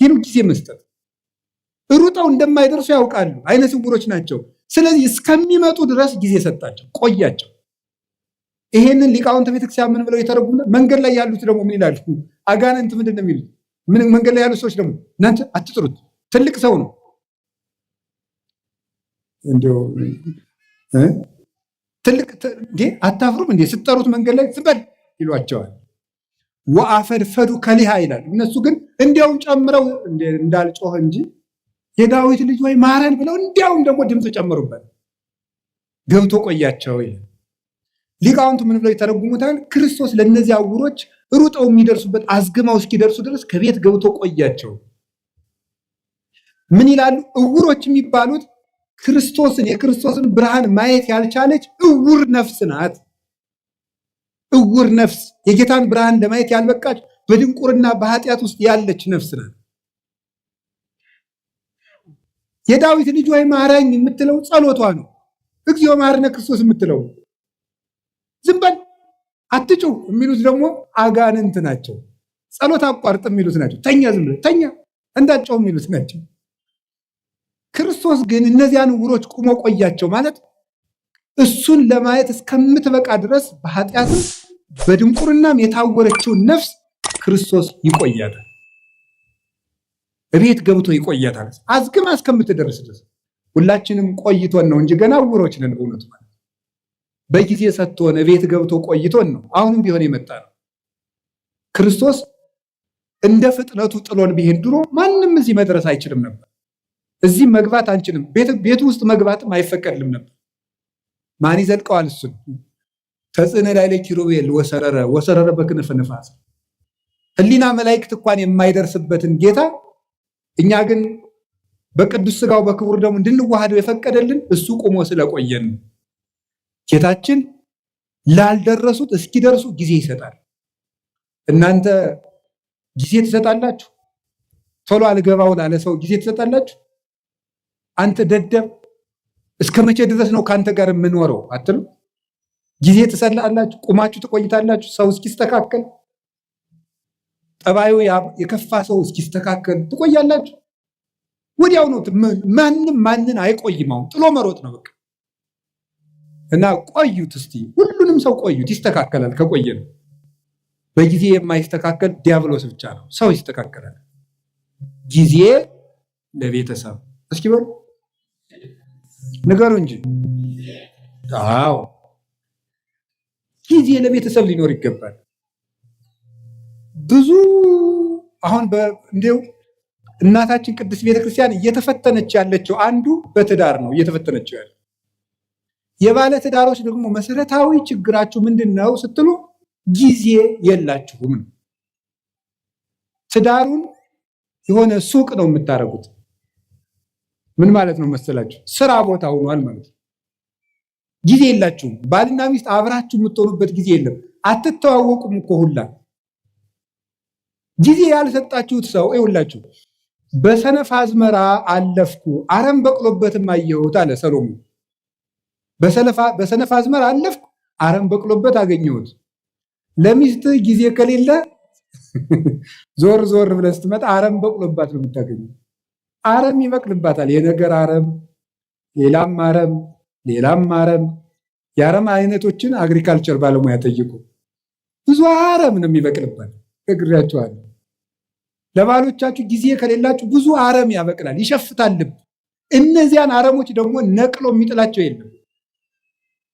S1: ይህን ጊዜ መስጠት። ሩጠው እንደማይደርሱ ያውቃሉ፣ አይነ ስውሮች ናቸው። ስለዚህ እስከሚመጡ ድረስ ጊዜ ሰጣቸው፣ ቆያቸው። ይሄንን ሊቃውንተ ቤተክርስቲያን ምን ብለው የተረጉሙ? መንገድ ላይ ያሉት ደግሞ ምን ይላሉ? አጋንንት ምንድን ነው የሚሉት? መንገድ ላይ ያሉት ሰዎች ደግሞ እናንተ አትጥሩት፣ ትልቅ ሰው ነው እንዲያው ትልቅ አታፍሩም እንዴ ስትጠሩት መንገድ ላይ ዝበል ይሏቸዋል። ወአፈድፈዱ ከሊሃ ይላል። እነሱ ግን እንዲያውም ጨምረው እንዳልጮህ እንጂ የዳዊት ልጅ ወይ ማረን ብለው እንዲያውም ደግሞ ድምፅ ጨምሩበት፣ ገብቶ ቆያቸው ይላል። ሊቃውንቱ ምን ብለው ይተረጉሙታል? ክርስቶስ ለእነዚያ ዕውሮች ሩጠው የሚደርሱበት አዝግማው እስኪደርሱ ድረስ ከቤት ገብቶ ቆያቸው። ምን ይላሉ? ዕውሮች የሚባሉት የክርስቶስን ብርሃን ማየት ያልቻለች ዕውር ነፍስ ናት። ዕውር ነፍስ የጌታን ብርሃን ለማየት ያልበቃች በድንቁርና በኃጢአት ውስጥ ያለች ነፍስ ናት። የዳዊት ልጅ ወይ ማረኝ የምትለው ጸሎቷ ነው። እግዚኦ መሐረነ ክርስቶስ የምትለው ዝም በል አትጩህ የሚሉት ደግሞ አጋንንት ናቸው። ጸሎት አቋርጥ የሚሉት ናቸው። ተኛ፣ ዝም ብለህ ተኛ እንዳትጮህ የሚሉት ናቸው። ክርስቶስ ግን እነዚያን ዕውሮች ቁሞ ቆያቸው ማለት እሱን ለማየት እስከምትበቃ ድረስ በኃጢአትም በድንቁርናም የታወረችውን ነፍስ ክርስቶስ ይቆያታል። እቤት ገብቶ ይቆያታል አዝግማ እስከምትደርስ ድረስ። ሁላችንም ቆይቶን ነው እንጂ ገና ዕውሮች ነን። በእውነቱ ማለት በጊዜ ሰጥቶን እቤት ገብቶ ቆይቶን ነው አሁንም ቢሆን የመጣ ነው። ክርስቶስ እንደ ፍጥነቱ ጥሎን ቢሄድ ድሮ ማንም እዚህ መድረስ አይችልም ነበር። እዚህ መግባት አንችልም። ቤቱ ውስጥ መግባትም አይፈቀድልም ነበር። ማን ይዘልቀዋል? እሱን ተጽዕነ ላዕለ ኪሩቤል ወሰረረ በክንፈ ነፋስ። ሕሊና መላእክት እንኳን የማይደርስበትን ጌታ እኛ ግን በቅዱስ ሥጋው በክቡር ደሙ እንድንዋሃደው የፈቀደልን እሱ ቆሞ ስለቆየን። ጌታችን ላልደረሱት እስኪደርሱ ጊዜ ይሰጣል። እናንተ ጊዜ ትሰጣላችሁ? ቶሎ አልገባው ላለ ሰው ጊዜ ትሰጣላችሁ? አንተ ደደብ እስከ መቼ ድረስ ነው ከአንተ ጋር የምኖረው አትሉ? ጊዜ ትሰጣላችሁ? ቁማችሁ ትቆይታላችሁ? ሰው እስኪስተካከል፣ ጠባዩ የከፋ ሰው እስኪስተካከል ትቆያላችሁ? ወዲያው ነው። ማንን አይቆይም። አሁን ጥሎ መሮጥ ነው በቃ። እና ቆዩት እስቲ፣ ሁሉንም ሰው ቆዩት፣ ይስተካከላል። ከቆየ ነው። በጊዜ የማይስተካከል ዲያብሎስ ብቻ ነው። ሰው ይስተካከላል። ጊዜ ለቤተሰብ እስኪ በሉ ንገሩ እንጂ። አዎ ጊዜ ለቤተሰብ ሊኖር ይገባል። ብዙ አሁን እንዲው እናታችን ቅድስት ቤተክርስቲያን እየተፈተነች ያለችው አንዱ በትዳር ነው እየተፈተነችው ያለ። የባለ ትዳሮች ደግሞ መሰረታዊ ችግራችሁ ምንድን ነው ስትሉ ጊዜ የላችሁም። ትዳሩን የሆነ ሱቅ ነው የምታደርጉት። ምን ማለት ነው መሰላችሁ? ስራ ቦታ ሆኗል ማለት ነው። ጊዜ የላችሁም። ባልና ሚስት አብራችሁ የምትሆኑበት ጊዜ የለም። አትተዋወቁም እኮ ሁላ። ጊዜ ያልሰጣችሁት ሰው ይኸውላችሁ፣ በሰነፍ አዝመራ አለፍኩ አረም በቅሎበትም አየሁት አለ ሰሎሞን። በሰነፍ አዝመራ አለፍኩ አረም በቅሎበት አገኘሁት። ለሚስት ጊዜ ከሌለ ዞር ዞር ብለህ ስትመጣ አረም በቅሎባት ነው የምታገኘው። አረም ይበቅልባታል። የነገር አረም፣ ሌላም አረም፣ ሌላም አረም። የአረም አይነቶችን አግሪካልቸር ባለሙያ ጠይቁ። ብዙ አረም ነው የሚበቅልባት። ነግሬያችኋለሁ። ለባሎቻችሁ ጊዜ ከሌላችሁ ብዙ አረም ያበቅላል፣ ይሸፍታል ልብ። እነዚያን አረሞች ደግሞ ነቅሎ የሚጥላቸው የለም።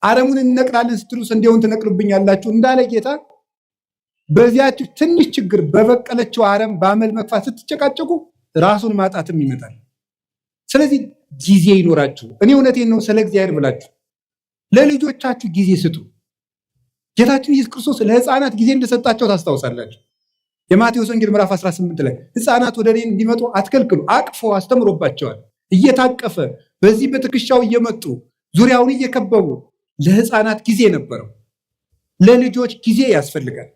S1: አረሙን እንነቅላለን ስትሉ ስንዴውን ትነቅሉብኛላችሁ እንዳለ ጌታ፣ በዚያችሁ ትንሽ ችግር በበቀለችው አረም በአመል መግፋት ስትጨቃጨቁ ራሱን ማጣትም ይመጣል። ስለዚህ ጊዜ ይኖራችሁ። እኔ እውነቴን ነው፣ ስለ እግዚአብሔር ብላችሁ ለልጆቻችሁ ጊዜ ስጡ። ጌታችን ኢየሱስ ክርስቶስ ለሕፃናት ጊዜ እንደሰጣቸው ታስታውሳላችሁ። የማቴዎስ ወንጌል ምዕራፍ 18 ላይ ሕፃናት ወደ እኔ እንዲመጡ አትከልክሉ፣ አቅፎ አስተምሮባቸዋል። እየታቀፈ በዚህ በትከሻው እየመጡ ዙሪያውን እየከበቡ ለሕፃናት ጊዜ ነበረው። ለልጆች ጊዜ ያስፈልጋል።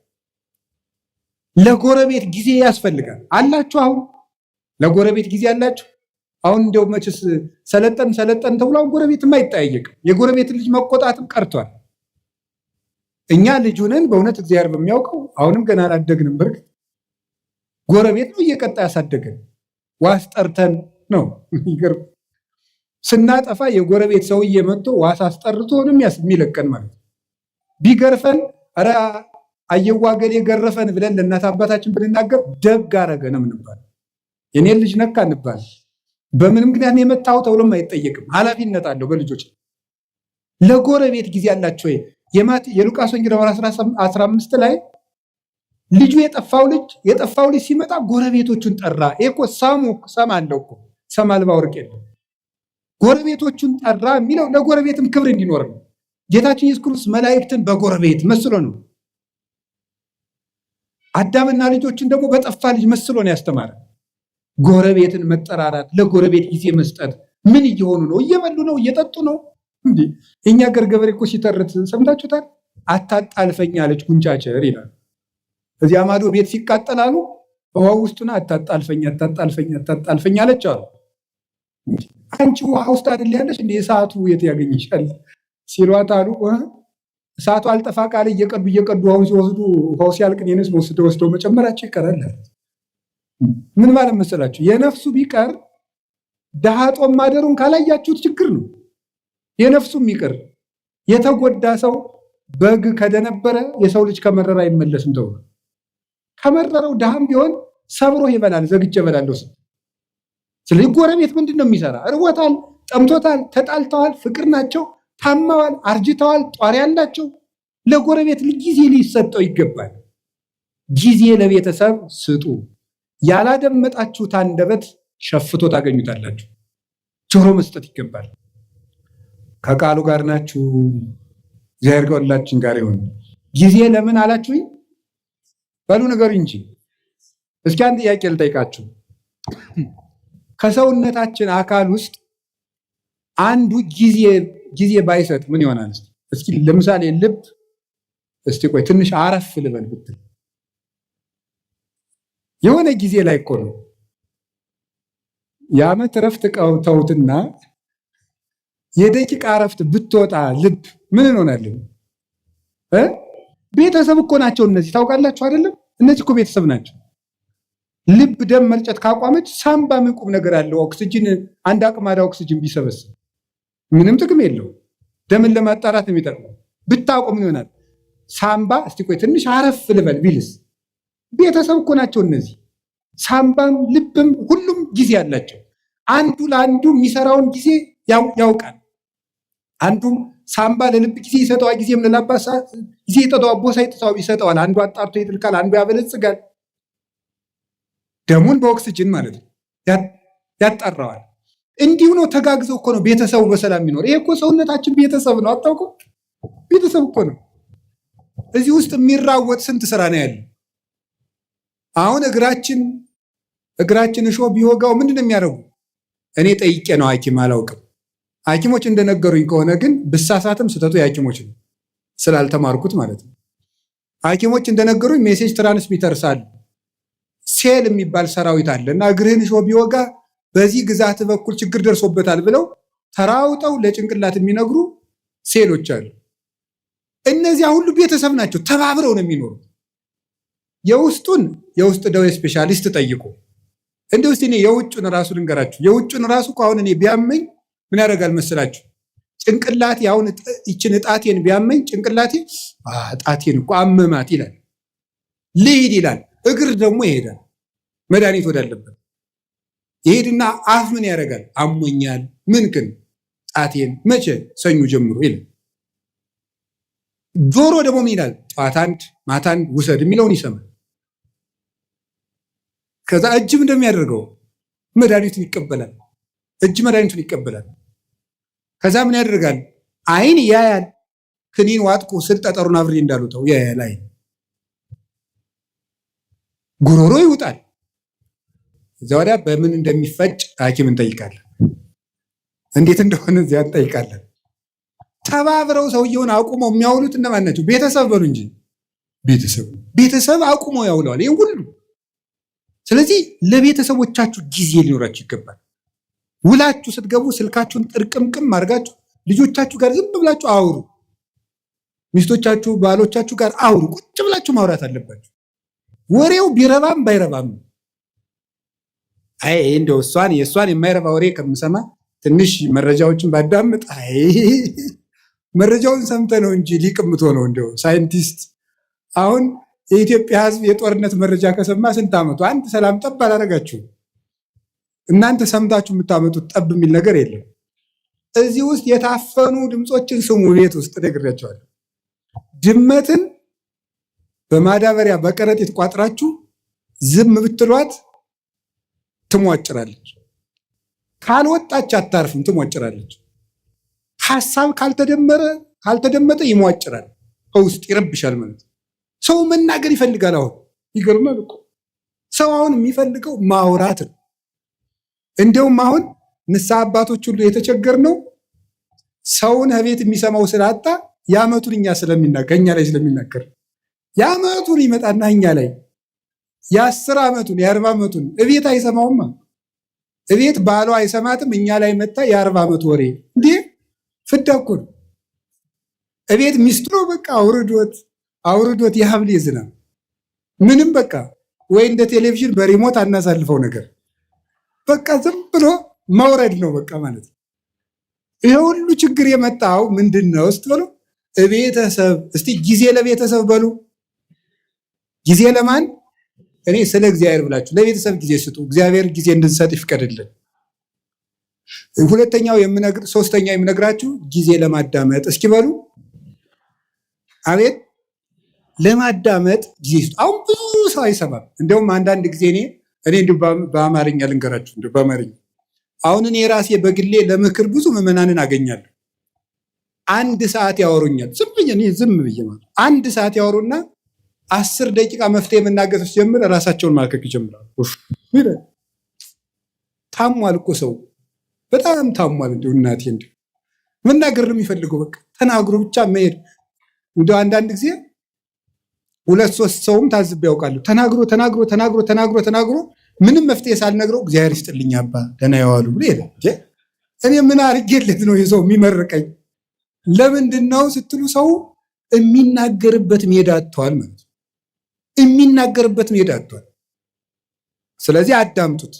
S1: ለጎረቤት ጊዜ ያስፈልጋል። አላችሁ? አሁን ለጎረቤት ጊዜ አላችሁ? አሁን እንደው መችስ ሰለጠን ተብሎ አሁን ጎረቤትም አይጠያየቅም። የጎረቤት ልጅ መቆጣትም ቀርቷል። እኛ ልጁንን በእውነት እግዚአብሔር በሚያውቀው አሁንም ገና አላደግንም። በርግጥ ጎረቤት ነው እየቀጣ ያሳደገን። ዋስ ጠርተን ነው ስናጠፋ የጎረቤት ሰውዬ መጥቶ ዋስ አስጠርቶ ነው የሚለቀን ማለት ነው። ቢገርፈን ኧረ አየዋ ገሌ ገረፈን ብለን ለእናት አባታችን ብንናገር ደግ አረገ ነው የምንባል። የኔን ልጅ ነካ እንባል። በምን ምክንያት የመታው ተብሎም አይጠየቅም። ኃላፊነት አለው በልጆች። ለጎረቤት ጊዜ አላቸው። የሉቃስ ወንጌል 15 ላይ ልጁ የጠፋው ልጅ ሲመጣ ጎረቤቶቹን ጠራ። ይሄ እኮ ሰም አለው እኮ ሰም አልባ ወርቅ የለም። ጎረቤቶቹን ጠራ የሚለው ለጎረቤትም ክብር እንዲኖር ነው። ጌታችን ኢየሱስ ክርስቶስ መላእክትን በጎረቤት መስሎ ነው። አዳምና ልጆችን ደግሞ በጠፋ ልጅ መስሎ ነው ያስተማረ። ጎረቤትን መጠራራት፣ ለጎረቤት ጊዜ መስጠት። ምን እየሆኑ ነው? እየበሉ ነው? እየጠጡ ነው? እንዴ የኛ ገር ገበሬ እኮ ሲተርት ሰምታችሁታል። አታጣልፈኝ አለች ጉንጫቸር ይላል። እዚያ ማዶ ቤት ሲቃጠላሉ ውሃ ውስጡና አታጣልፈኝ አለች አሉ። አንቺ ውሃ ውስጥ አይደል ያለሽ እንዴ? እሳቱ የት ያገኝሻል ሲሏት አሉ። እሳቱ አልጠፋ ቃል እየቀዱ አሁን ሲወስዱ ውሃው ሲያልቅ የነስ ወስደው መጨመራቸው ይቀራል። ምን ማለት መሰላችሁ? የነፍሱ ቢቀር ድሃ ጦም ማደሩን ካላያችሁት ችግር ነው። የነፍሱም ይቅር የተጎዳ ሰው በግ ከደነበረ የሰው ልጅ ከመረረ አይመለስም ተብሎ ከመረረው ድሃም ቢሆን ሰብሮ ይበላል። ዘግቼ እበላለሁ። ስለዚህ ጎረቤት ምንድን ነው የሚሰራ? እርቦታል፣ ጠምቶታል፣ ተጣልተዋል፣ ፍቅር ናቸው፣ ታመዋል፣ አርጅተዋል፣ ጧሪ ያላቸው። ለጎረቤት ጊዜ ሊሰጠው ይገባል። ጊዜ ለቤተሰብ ስጡ። ያላደመጣችሁት አንደበት ሸፍቶ ታገኙታላችሁ። ጆሮ መስጠት ይገባል። ከቃሉ ጋር ናችሁ። እግዚአብሔር ከሁላችን ጋር ይሁን። ጊዜ ለምን አላችሁኝ? በሉ ንገሩኝ እንጂ። እስኪ አንድ ጥያቄ ልጠይቃችሁ። ከሰውነታችን አካል ውስጥ አንዱ ጊዜ ባይሰጥ ምን ይሆናል? እስኪ ለምሳሌ ልብ፣ እስቲ ቆይ ትንሽ አረፍ ልበል ብትል የሆነ ጊዜ ላይ እኮ ነው የዓመት እረፍት ተውትና የደቂቃ እረፍት ብትወጣ ልብ ምን እንሆናለን? ቤተሰብ እኮ ናቸው እነዚህ። ታውቃላችሁ አይደለም? እነዚህ እኮ ቤተሰብ ናቸው። ልብ ደም መርጨት ካቋመች ሳምባ ምን ቁም ነገር አለው? ኦክሲጅን አንድ አቅማዳ ኦክሲጅን ቢሰበስብ ምንም ጥቅም የለው። ደምን ለማጣራት የሚጠቅመው ብታቆም ምን ይሆናል? ሳምባ እስቲ ቆይ ትንሽ አረፍ ልበል ቢልስ? ቤተሰብ እኮ ናቸው እነዚህ። ሳምባም ልብም ሁሉም ጊዜ አላቸው። አንዱ ለአንዱ የሚሰራውን ጊዜ ያውቃል። አንዱም ሳምባ ለልብ ጊዜ ይሰጠዋል፣ ጊዜም ለላባ ጊዜ ይሰጠዋል፣ ቦሳ ይሰጠዋል። አንዱ አጣርቶ ይጥልቃል፣ አንዱ ያበለጽጋል። ደሙን በኦክሲጅን ማለት ነው ያጣራዋል። እንዲሁ ነው። ተጋግዘው እኮ ነው ቤተሰቡ በሰላም የሚኖር። ይሄ እኮ ሰውነታችን ቤተሰብ ነው። አታውቁም? ቤተሰብ እኮ ነው። እዚህ ውስጥ የሚራወጥ ስንት ስራ ነው ያለ። አሁን እግራችን እሾህ ቢወጋው ምንድን ነው የሚያደርጉ? እኔ ጠይቄ ነው ሐኪም አላውቅም። ሐኪሞች እንደነገሩኝ ከሆነ ግን ብሳሳትም ስህተቱ የሐኪሞች ነው ስላልተማርኩት ማለት ነው። ሐኪሞች እንደነገሩኝ ሜሴጅ ትራንስሚተርስ አለ፣ ሴል የሚባል ሰራዊት አለ እና እግርህን እሾህ ቢወጋ በዚህ ግዛት በኩል ችግር ደርሶበታል ብለው ተራውጠው ለጭንቅላት የሚነግሩ ሴሎች አሉ። እነዚያ ሁሉ ቤተሰብ ናቸው፣ ተባብረው ነው የሚኖሩት። የውስጥ ደዌ ስፔሻሊስት ጠይቁ። እንደ ውስጥ እኔ የውጩን ራሱ ልንገራችሁ። የውጩን ራሱ አሁን እኔ ቢያመኝ ምን ያደርጋል መስላችሁ? ጭንቅላቴ አሁን ይችን ጣቴን ቢያመኝ ጭንቅላቴ ጣቴን እኮ አመማት ይላል፣ ልሂድ ይላል። እግር ደግሞ ይሄዳል መድኃኒት ወዳለበት ይሄድና አፍ ምን ያደርጋል? አሞኛል ምን ግን ጣቴን መቼ ሰኞ ጀምሮ ይላል። ጆሮ ደግሞ ምን ይላል? ጠዋት አንድ ማታ አንድ ውሰድ የሚለውን ይሰማል። ከዛ እጅም እንደሚያደርገው መድኃኒቱን ይቀበላል። እጅ መድኃኒቱን ይቀበላል። ከዛ ምን ያደርጋል? አይን ያያል። ክኒን ዋጥቁ ስል ጠጠሩን አብሬ እንዳሉተው ያያል። አይን ጉሮሮ ይውጣል። እዛ ወዲያ በምን እንደሚፈጭ ሐኪም እንጠይቃለን። እንዴት እንደሆነ እዚያ እንጠይቃለን። ተባብረው ሰውየውን አቁመው የሚያውሉት እነማን ናቸው? ቤተሰብ በሉ እንጂ ቤተሰብ አቁመው ያውለዋል ይህን ሁሉ። ስለዚህ ለቤተሰቦቻችሁ ጊዜ ሊኖራችሁ ይገባል። ውላችሁ ስትገቡ ስልካችሁን ጥርቅምቅም አድርጋችሁ ልጆቻችሁ ጋር ዝም ብላችሁ አውሩ። ሚስቶቻችሁ ባሎቻችሁ ጋር አውሩ። ቁጭ ብላችሁ ማውራት አለባችሁ። ወሬው ቢረባም ባይረባም አይ እንደው የእሷን የማይረባ ወሬ ከምሰማ ትንሽ መረጃዎችን ባዳምጥ መረጃውን ሰምተ ነው እንጂ ሊቅምቶ ነው እንደው ሳይንቲስት። አሁን የኢትዮጵያ ሕዝብ የጦርነት መረጃ ከሰማ ስንት ዓመቱ? አንድ ሰላም ጠብ አላደረጋችሁ። እናንተ ሰምታችሁ የምታመጡት ጠብ የሚል ነገር የለም። እዚህ ውስጥ የታፈኑ ድምፆችን ስሙ። ቤት ውስጥ ነግሬያቸዋለሁ። ድመትን በማዳበሪያ በከረጢት ቋጥራችሁ ዝም ብትሏት ትሟጭራለች። ካልወጣች አታርፍም፣ ትሟጭራለች። ሐሳብ ካልተደመጠ ይሟጭራል፣ ከውስጥ ይረብሻል ማለት ነው። ሰው መናገር ይፈልጋል። አሁን ይገርማል እኮ ሰው አሁን የሚፈልገው ማውራት ነው። እንደውም አሁን ንስሐ አባቶች ሁሉ የተቸገርነው ሰውን ቤት የሚሰማው ስላጣ የዓመቱን ከእኛ ላይ ስለሚናገር የዓመቱን ይመጣና እኛ ላይ የ10 ዓመቱን የ40 ዓመቱን እቤት አይሰማውማ። እቤት ባሏ አይሰማትም፣ እኛ ላይ መጣ የ40 ዓመት ወሬ። እንዴ ፍዳ እኮ ነው። እቤት ሚስቱ ነው በቃ አውርዶት የሀብሌ ዝናብ ምንም በቃ ወይ እንደ ቴሌቪዥን በሪሞት አናሳልፈው ነገር በቃ ዝም ብሎ መውረድ ነው በቃ ማለት ነው። ይሄ ሁሉ ችግር የመጣው ምንድን ነው ስትበሉ ቤተሰብ። እስቲ ጊዜ ለቤተሰብ በሉ። ጊዜ ለማን? እኔ ስለ እግዚአብሔር ብላችሁ ለቤተሰብ ጊዜ ስጡ። እግዚአብሔር ጊዜ እንድንሰጥ ይፍቀድልን። ሶስተኛው የምነግራችሁ ጊዜ ለማዳመጥ እስኪ በሉ። አቤት ለማዳመጥ ጊዜ ስጡ። አሁን ብዙ ሰው አይሰማም። እንደውም አንዳንድ ጊዜ እኔ እንዲሁ በአማርኛ ልንገራችሁ፣ እንዲሁ በአማርኛ አሁን እኔ ራሴ በግሌ ለምክር ብዙ ምዕመናንን አገኛለሁ። 1 ሰዓት ያወሩኛል። ዝም ብዬ ማለት 1 ሰዓት ያወሩና 10 ደቂቃ መፍትሄ መናገር ሲጀምር ራሳቸውን ማልከክ ይጀምራሉ። ታሟል እኮ ሰው በጣም ታሟል። እንዲሁ እናቴ እንዲሁ መናገር ነው የሚፈልገው። በቃ ተናግሮ ብቻ መሄድ። እንደው አንዳንድ ጊዜ 2-3 ሰውም ታዝብ ያውቃሉ። ተናግሮ ምንም መፍትሄ ሳልነግረው እግዚአብሔር ይስጥልኝ አባ ደህና ያዋሉ ብሎ ሄደ። እኔ ምን አድርጌለት ነው የሰው የሚመርቀኝ? ለምንድን ነው ስትሉ ሰው የሚናገርበት ሜዳ አጥቷል ማለት ነው። የሚናገርበት ሜዳ አጥቷል። ስለዚህ አዳምጡት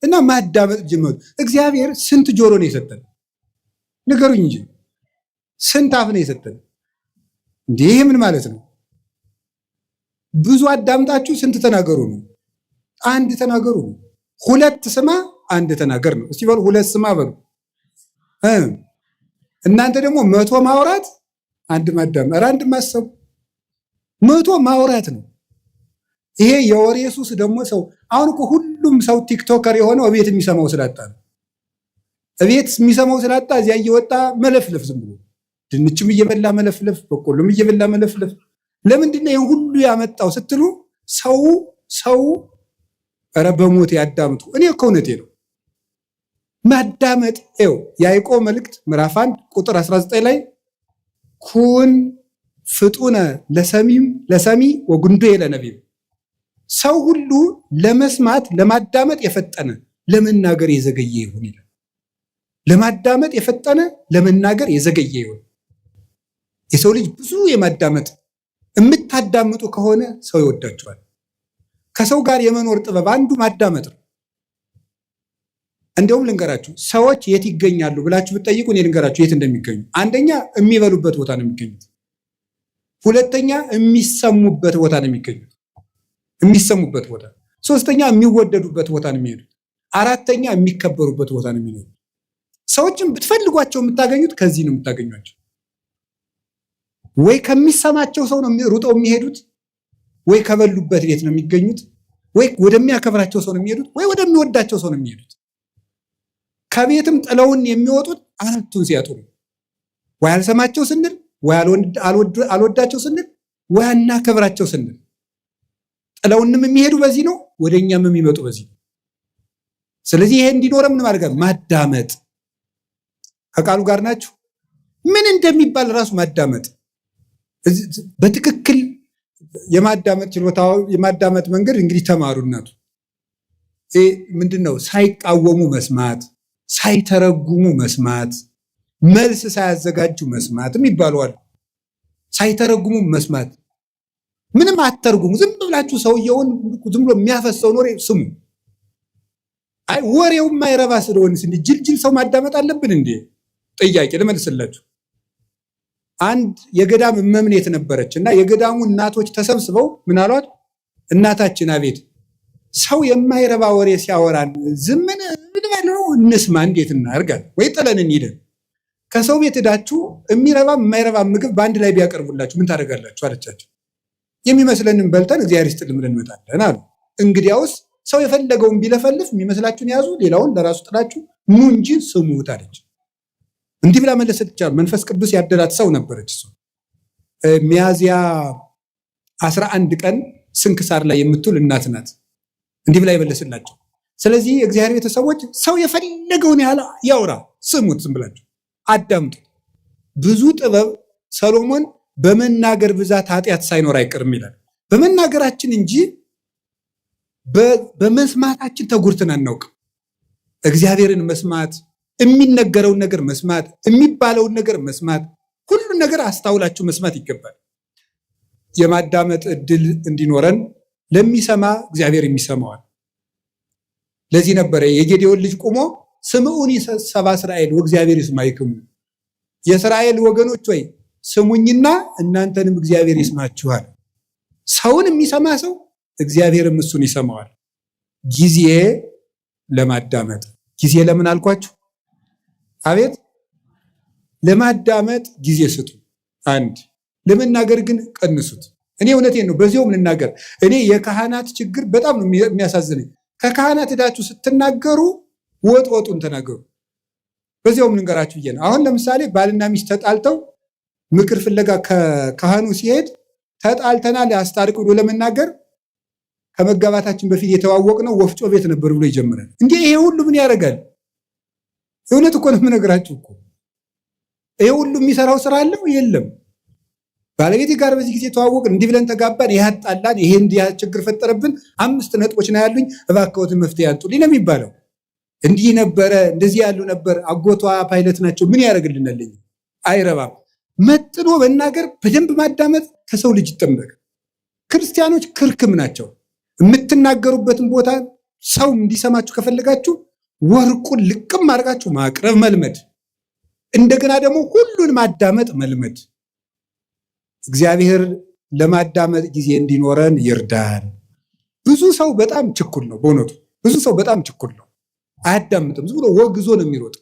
S1: እና ማዳመጥ ጀምሩ። እግዚአብሔር ስንት ጆሮ ነው የሰጠን? ንገሩኝ እንጂ ስንት አፍ ነው የሰጠን? ይህ ምን ማለት ነው? ብዙ አዳምጣችሁ ስንት ተናገሩ ነው? 1 ተናገሩ ነው። 2 ስማ 1 ተናገር ነው። እስቲ በሉ 2 ስማ በሉ። እናንተ ደግሞ 100 ማውራት 1 ማዳመጥ፣ 1 ማሰብ 100 ማውራት ነው። ይሄ የወሬ ሱስ ደግሞ ሰው አሁን እኮ ሁሉም ሰው ቲክቶከር የሆነው እቤት የሚሰማው ስላጣ ነው። እቤት የሚሰማው ስላጣ እዚያ እየወጣ መለፍለፍ፣ ዝም ብሎ ድንችም እየበላ መለፍለፍ፣ በቆሎም እየበላ መለፍለፍ። ለምንድን ነው ይሄን ሁሉ ያመጣው ስትሉ ሰው ኧረ በሞት ያዳምጡ። እኔ እኮ እውነቴ ነው። ማዳመጥ ያዕቆብ መልእክት ምዕራፍ 1 ቁጥር 19 ላይ ኩን ፍጡነ ለሰሚ ወጉንዶ ለነቢብ፣ ሰው ሁሉ ለመስማት ለማዳመጥ የፈጠነ ለመናገር የዘገየ ይሁን ይላል። ለማዳመጥ የፈጠነ ለመናገር የዘገየ ይሁን። የሰው ልጅ ብዙ የማዳመጥ የምታዳምጡ ከሆነ ሰው ይወዳቸዋል። ከሰው ጋር የመኖር ጥበብ አንዱ ማዳመጥ ነው። እንዲሁም ልንገራችሁ፣ ሰዎች የት ይገኛሉ ብላችሁ ብትጠይቁ እኔ ልንገራችሁ የት እንደሚገኙ። አንደኛ የሚበሉበት ቦታ ነው የሚገኙት። ሁለተኛ የሚሰሙበት ቦታ ነው የሚገኙት፣ የሚሰሙበት ቦታ። ሶስተኛ የሚወደዱበት ቦታ ነው የሚሄዱት። አራተኛ የሚከበሩበት ቦታ ነው የሚኖሩት። ሰዎችን ብትፈልጓቸው የምታገኙት ከዚህ ነው የምታገኟቸው። ወይ ከሚሰማቸው ሰው ነው ሩጠው የሚሄዱት፣ ወይ ከበሉበት ቤት ነው የሚገኙት፣ ወይ ወደሚያከብራቸው ሰው ነው የሚሄዱት፣ ወይ ወደሚወዳቸው ሰው ነው የሚሄዱት። ከቤትም ጥለውን የሚወጡት አራቱን ሲያጡ ነው። ወይ አልሰማቸው ስንል፣ ወይ አልወዳቸው ስንል፣ ወይ አናከብራቸው ስንል። ጥለውንም የሚሄዱ በዚህ ነው፣ ወደኛም የሚመጡ በዚህ ነው። ስለዚህ ይሄ እንዲኖረ ምን ማድረግ ማዳመጥ። ከቃሉ ጋር ናችሁ። ምን እንደሚባል ራሱ ማዳመጥ በትክክል የማዳመጥ ችሎታው የማዳመጥ መንገድ እንግዲህ ተማሩ። እናቱ ምንድነው? ሳይቃወሙ መስማት፣ ሳይተረጉሙ መስማት፣ መልስ ሳያዘጋጁ መስማትም ይባለዋል። ሳይተረጉሙ መስማት፣ ምንም አትተርጉሙ። ዝም ብላችሁ ሰውየውን ዝም ብሎ የሚያፈሰውን ወሬ ስሙ። አይ ወሬው የማይረባ ስለሆነ ጅልጅል ሰው ማዳመጥ አለብን እንዴ? ጥያቄ ልመልስላችሁ። አንድ የገዳም እመምኔት ነበረች እና የገዳሙ እናቶች ተሰብስበው ምን አሏት? እናታችን አቤት፣ ሰው የማይረባ ወሬ ሲያወራን ዝምን ብለው እንስማ፣ እንዴት እናርጋል? ወይ ጥለን እንሂድ። ከሰው ቤት ሄዳችሁ የሚረባ የማይረባ ምግብ በአንድ ላይ ቢያቀርቡላችሁ ምን ታደርጋላችሁ አለቻቸው። የሚመስለንን በልተን እግዚአብሔር ይስጥልን ብለን እንመጣለን አሉ። እንግዲያውስ ሰው የፈለገውን ቢለፈልፍ የሚመስላችሁን ያዙ፣ ሌላውን ለራሱ ጥላችሁ ኑ እንጂ ስሙት አለች። እንዲህ ብላ መለሰች። መንፈስ ቅዱስ ያደላት ሰው ነበረች። እሱ ሚያዝያ 11 ቀን ስንክሳር ላይ የምትውል እናት ናት። እንዲህ ብላ ይመለስላቸው። ስለዚህ የእግዚአብሔር ቤተሰቦች ሰው የፈለገውን ያህል ያውራ፣ ስሙት፣ ዝም ብላችሁ አዳምጡ። ብዙ ጥበብ ሰሎሞን በመናገር ብዛት ኃጢአት ሳይኖር አይቀርም ይላል። በመናገራችን እንጂ በመስማታችን ተጉርተን አናውቅም። እግዚአብሔርን መስማት፣ የሚነገረውን ነገር መስማት፣ የሚባለውን ነገር መስማት፣ ሁሉን ነገር አስተውላችሁ መስማት ይገባል። የማዳመጥ እድል እንዲኖረን ለሚሰማ እግዚአብሔር የሚሰማዋል። ለዚህ ነበረ የጌዴዎን ልጅ ቆሞ ስምዑኒ ሰብአ እስራኤል ወእግዚአብሔር ይስማዕክሙ፣ የእስራኤል ወገኖች ወይ ስሙኝና እናንተንም እግዚአብሔር ይስማችኋል። ሰውን የሚሰማ ሰው እግዚአብሔርም እሱን ይሰማዋል። ጊዜ ለማዳመጥ ጊዜ ለምን አልኳችሁ? አቤት ለማዳመጥ ጊዜ ስጡ። አንድ ለመናገር ግን ቀንሱት። እኔ እውነቴን ነው፣ በዚያውም ልናገር። እኔ የካህናት ችግር በጣም ነው የሚያሳዝነኝ። ከካህናት ሄዳችሁ ስትናገሩ ወጡን ተናገሩ። በዚያውም ልንገራችሁ ብዬ ነው። አሁን ለምሳሌ ባልና ሚስት ተጣልተው ምክር ፍለጋ ከካህኑ ሲሄድ ተጣልተናል አስታርቅ ብሎ ለመናገር ከመጋባታችን በፊት የተዋወቅነው ወፍጮ ቤት ነበር ብሎ ይጀምራል። እንዴ ይሄ ሁሉ ምን ያደርጋል? እውነት እኮ ነው የምነግራችሁ እኮ። ይሄ ሁሉ የሚሰራው ስራ አለው የለም? ባለቤቴ ጋር በዚህ ጊዜ ተዋወቅን፣ እንዲህ ብለን ተጋባን፣ ይሄ አጣላን፣ ይሄ እንዲህ ችግር ፈጠረብን፣ 5 ነጥቦች ነው ያሉኝ፣ እባክዎትን መፍትሄ ያጡልኝ ነው የሚባለው። እንዲህ ነበረ፣ እንደዚህ ያሉ ነበር፣ አጎቷ ፓይለት ናቸው፣ ምን ያደርግልናል? አይረባም። መጥኖ መናገር፣ በደንብ ማዳመጥ ከሰው ልጅ ይጠበቅ። ክርስቲያኖች ክርክም ናቸው። የምትናገሩበትን ቦታ ሰው እንዲሰማችሁ ከፈለጋችሁ ወርቁን ልቅም አድርጋችሁ ማቅረብ መልመድ፣ እንደገና ደግሞ ሁሉን ማዳመጥ መልመድ። እግዚአብሔር ለማዳመጥ ጊዜ እንዲኖረን ይርዳን። ብዙ ሰው በጣም ችኩል ነው። በእውነቱ ብዙ ሰው በጣም ችኩል ነው፣ አያዳምጥም። ዝም ብሎ ወግዞ ነው የሚሮጥ።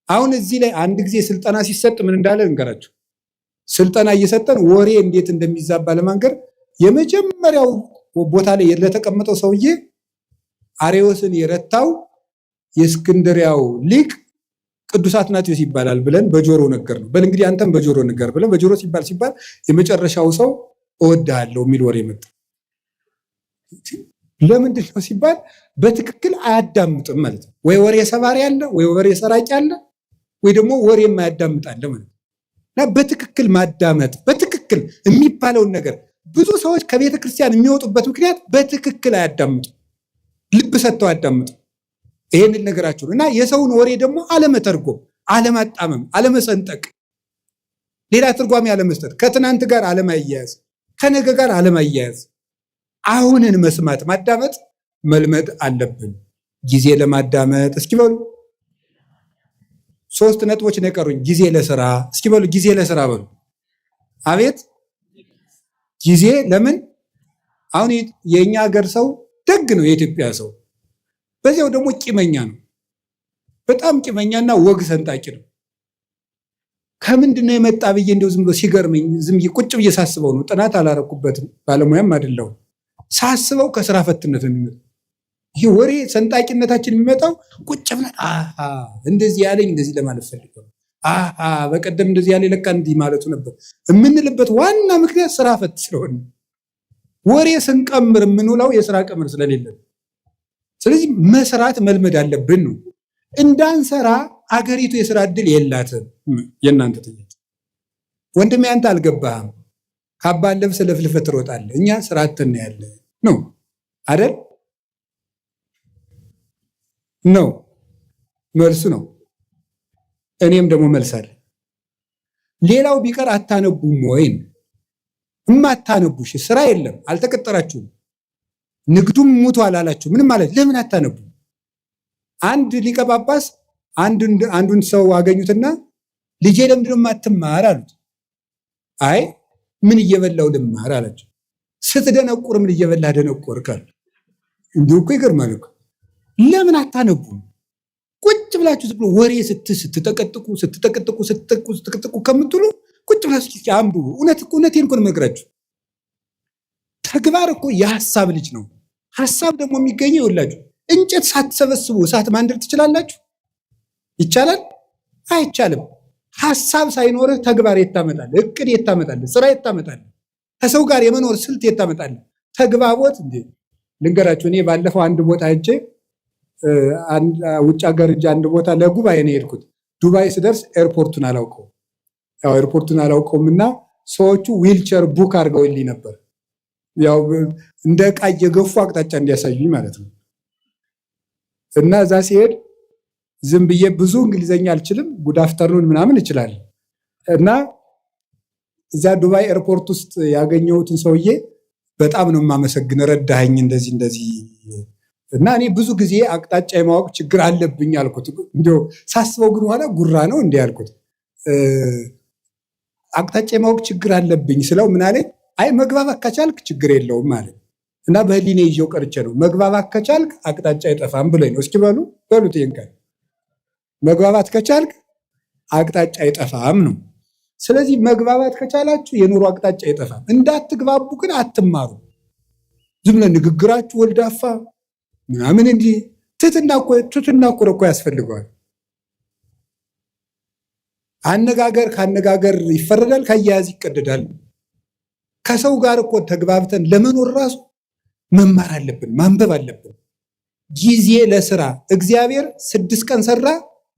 S1: አሁን እዚህ ላይ አንድ ጊዜ ስልጠና ሲሰጥ ምን እንዳለ እንገራችሁ። ስልጠና እየሰጠን ወሬ እንዴት እንደሚዛባ ለማንገር የመጀመሪያው ቦታ ላይ ለተቀመጠው ሰውዬ አርዮስን የረታው የእስክንድሪያው ሊቅ ቅዱስ አትናቴዎስ ይባላል ብለን በጆሮ ነገር ነው። በል እንግዲህ አንተም በጆሮ ነገር ብለን በጆሮ ሲባል የመጨረሻው ሰው እወድሃለሁ የሚል ወሬ መጣ። ለምንድን ነው ሲባል በትክክል አያዳምጥም ማለት ነው። ወይ ወሬ ሰባሪ አለ፣ ወይ ወሬ ሰራቂ አለ፣ ወይ ደግሞ ወሬ የማያዳምጥ አለ ማለት ነው። እና በትክክል ማዳመጥ፣ በትክክል የሚባለውን ነገር ብዙ ሰዎች ከቤተ ክርስቲያን የሚወጡበት ምክንያት በትክክል አያዳምጡ፣ ልብ ሰጥተው አያዳምጡ። ይሄንን ነገራችሁ እና የሰውን ወሬ ደግሞ አለመተርጎም፣ አለማጣመም፣ አለመሰንጠቅ፣ ሌላ ትርጓሜ አለመስጠት፣ ከትናንት ጋር አለማያያዝ፣ ከነገ ጋር አለማያያዝ፣ አሁንን መስማት ማዳመጥ መልመድ አለብን። ጊዜ ለማዳመጥ እስኪ በሉ 3 ነጥቦች ነው የቀሩኝ። ጊዜ ለስራ እስኪ በሉ ጊዜ ለስራ በሉ። አቤት ጊዜ ለምን? አሁን የኛ ሀገር ሰው ደግ ነው፣ የኢትዮጵያ ሰው በዚያው ደግሞ ቂመኛ ነው። በጣም ቂመኛና ወግ ሰንጣቂ ነው። ከምንድን ነው የመጣ ብዬ እንደው ዝም ብሎ ሲገርመኝ ዝም ብዬ ቁጭ ብዬ ሳስበው ነው። ጥናት አላረኩበትም፣ ባለሙያም አይደለሁም። ሳስበው ከስራ ፈትነት ነው የሚመጣው። ይህ ወሬ ሰንጣቂነታችን የሚመጣው ቁጭ ብለን እንደዚህ ያለኝ እንደዚህ ለማለት ፈልገው በቀደም እንደዚህ ያለ ለካ እንዲህ ማለቱ ነበር የምንልበት ዋና ምክንያት ስራ ፈት ስለሆነ ወሬ ስንቀምር የምንውለው የስራ ቀመር ስለሌለን፣ ስለዚህ መስራት መልመድ አለብን ነው። እንዳንሰራ አገሪቱ የስራ እድል የላትም። የእናንተ ጥያቄ ወንድሜ አንተ አልገባህም። ካባን ለብሰ ለፍልፈት ትሮጣለህ። እኛ ስራ አጥተን ያለ ነው አይደል? ነው መልሱ ነው። እኔም ደግሞ መልሳለሁ። ሌላው ቢቀር አታነቡም ወይ? እማታነቡሽ ስራ የለም፣ አልተቀጠራችሁም፣ ንግዱም ሙቷል አላችሁ። ምንም ማለት ለምን አታነቡ? አንድ ሊቀ ጳጳስ አንዱን ሰው አገኙትና ልጄ ለምንድነው የማትማር አሉት። አይ ምን እየበላው ልማር አላቸው። ስትደነቁር ምን እየበላ ደነቆርክ አሉ። እንዲሁ እኮ ይገርማል እኮ። ለምን አታነቡም? ቁጭ ብላችሁ ዝም ብሎ ወሬ ስትጠቀጥቁ ከምትሉ ቁጭ ብላችሁ አንብቡ። እውነቴን እኮ ነው የምነግራችሁ። ተግባር እኮ የሀሳብ ልጅ ነው። ሀሳብ ደግሞ የሚገኘው ይኸውላችሁ፣ እንጨት ሳትሰበስቡ እሳት ማንደድ ትችላላችሁ? ይቻላል? አይቻልም። ሀሳብ ሳይኖርህ ተግባር የት ታመጣለህ? እቅድ የት ታመጣለህ? ስራ የት ታመጣለህ? ከሰው ጋር የመኖር ስልት የት ታመጣለህ? ተግባቦት እንዴ! ልንገራችሁ፣ እኔ ባለፈው አንድ ቦታ ሄጄ ውጭ ሀገር ሄጄ አንድ ቦታ ለጉባኤ ነው የሄድኩት። ዱባይ ስደርስ ኤርፖርቱን አላውቀውም። ያው ኤርፖርቱን አላውቀውም እና ሰዎቹ ዊልቸር ቡክ አድርገውልኝ ነበር። ያው እንደ ዕቃ እየገፉ አቅጣጫ እንዲያሳዩኝ ማለት ነው። እና እዛ ሲሄድ ዝም ብዬ ብዙ እንግሊዘኛ አልችልም፣ ጉድ አፍተርኑን ምናምን እችላለሁ። እና እዛ ዱባይ ኤርፖርት ውስጥ ያገኘሁትን ሰውዬ በጣም ነው የማመሰግን፣ ረዳኸኝ እንደዚህ። እና እኔ ብዙ ጊዜ አቅጣጫ የማወቅ ችግር አለብኝ አልኩት። እንዲያው ሳስበው ግን ኋላ ጉራ ነው እንዲህ አልኩት። አቅጣጫ የማወቅ ችግር አለብኝ ስለው ምን አለኝ? አይ መግባባት ከቻልክ ችግር የለውም ማለት እና በህሊኔ ይዤው ቀርቼ ነው። መግባባት ከቻልክ አቅጣጫ አይጠፋም ብሎኝ ነው። እስኪ በሉት ይሄን ቃል። መግባባት ከቻልክ አቅጣጫ አይጠፋም ነው። ስለዚህ መግባባት ከቻላችሁ የኑሮ አቅጣጫ አይጠፋም። እንዳትግባቡ ግን አትማሩ። ዝም ብለን ንግግራችሁ ወልዳፋ ምናምን እንዲህ ትትና እኮ ያስፈልገዋል። አነጋገር ከአነጋገር ይፈረዳል፣ ከአያያዝ ይቀደዳል። ከሰው ጋር እኮ ተግባብተን ለመኖር ራሱ መማር አለብን፣ ማንበብ አለብን። ጊዜ ለስራ እግዚአብሔር 6 ቀን ሰራ፣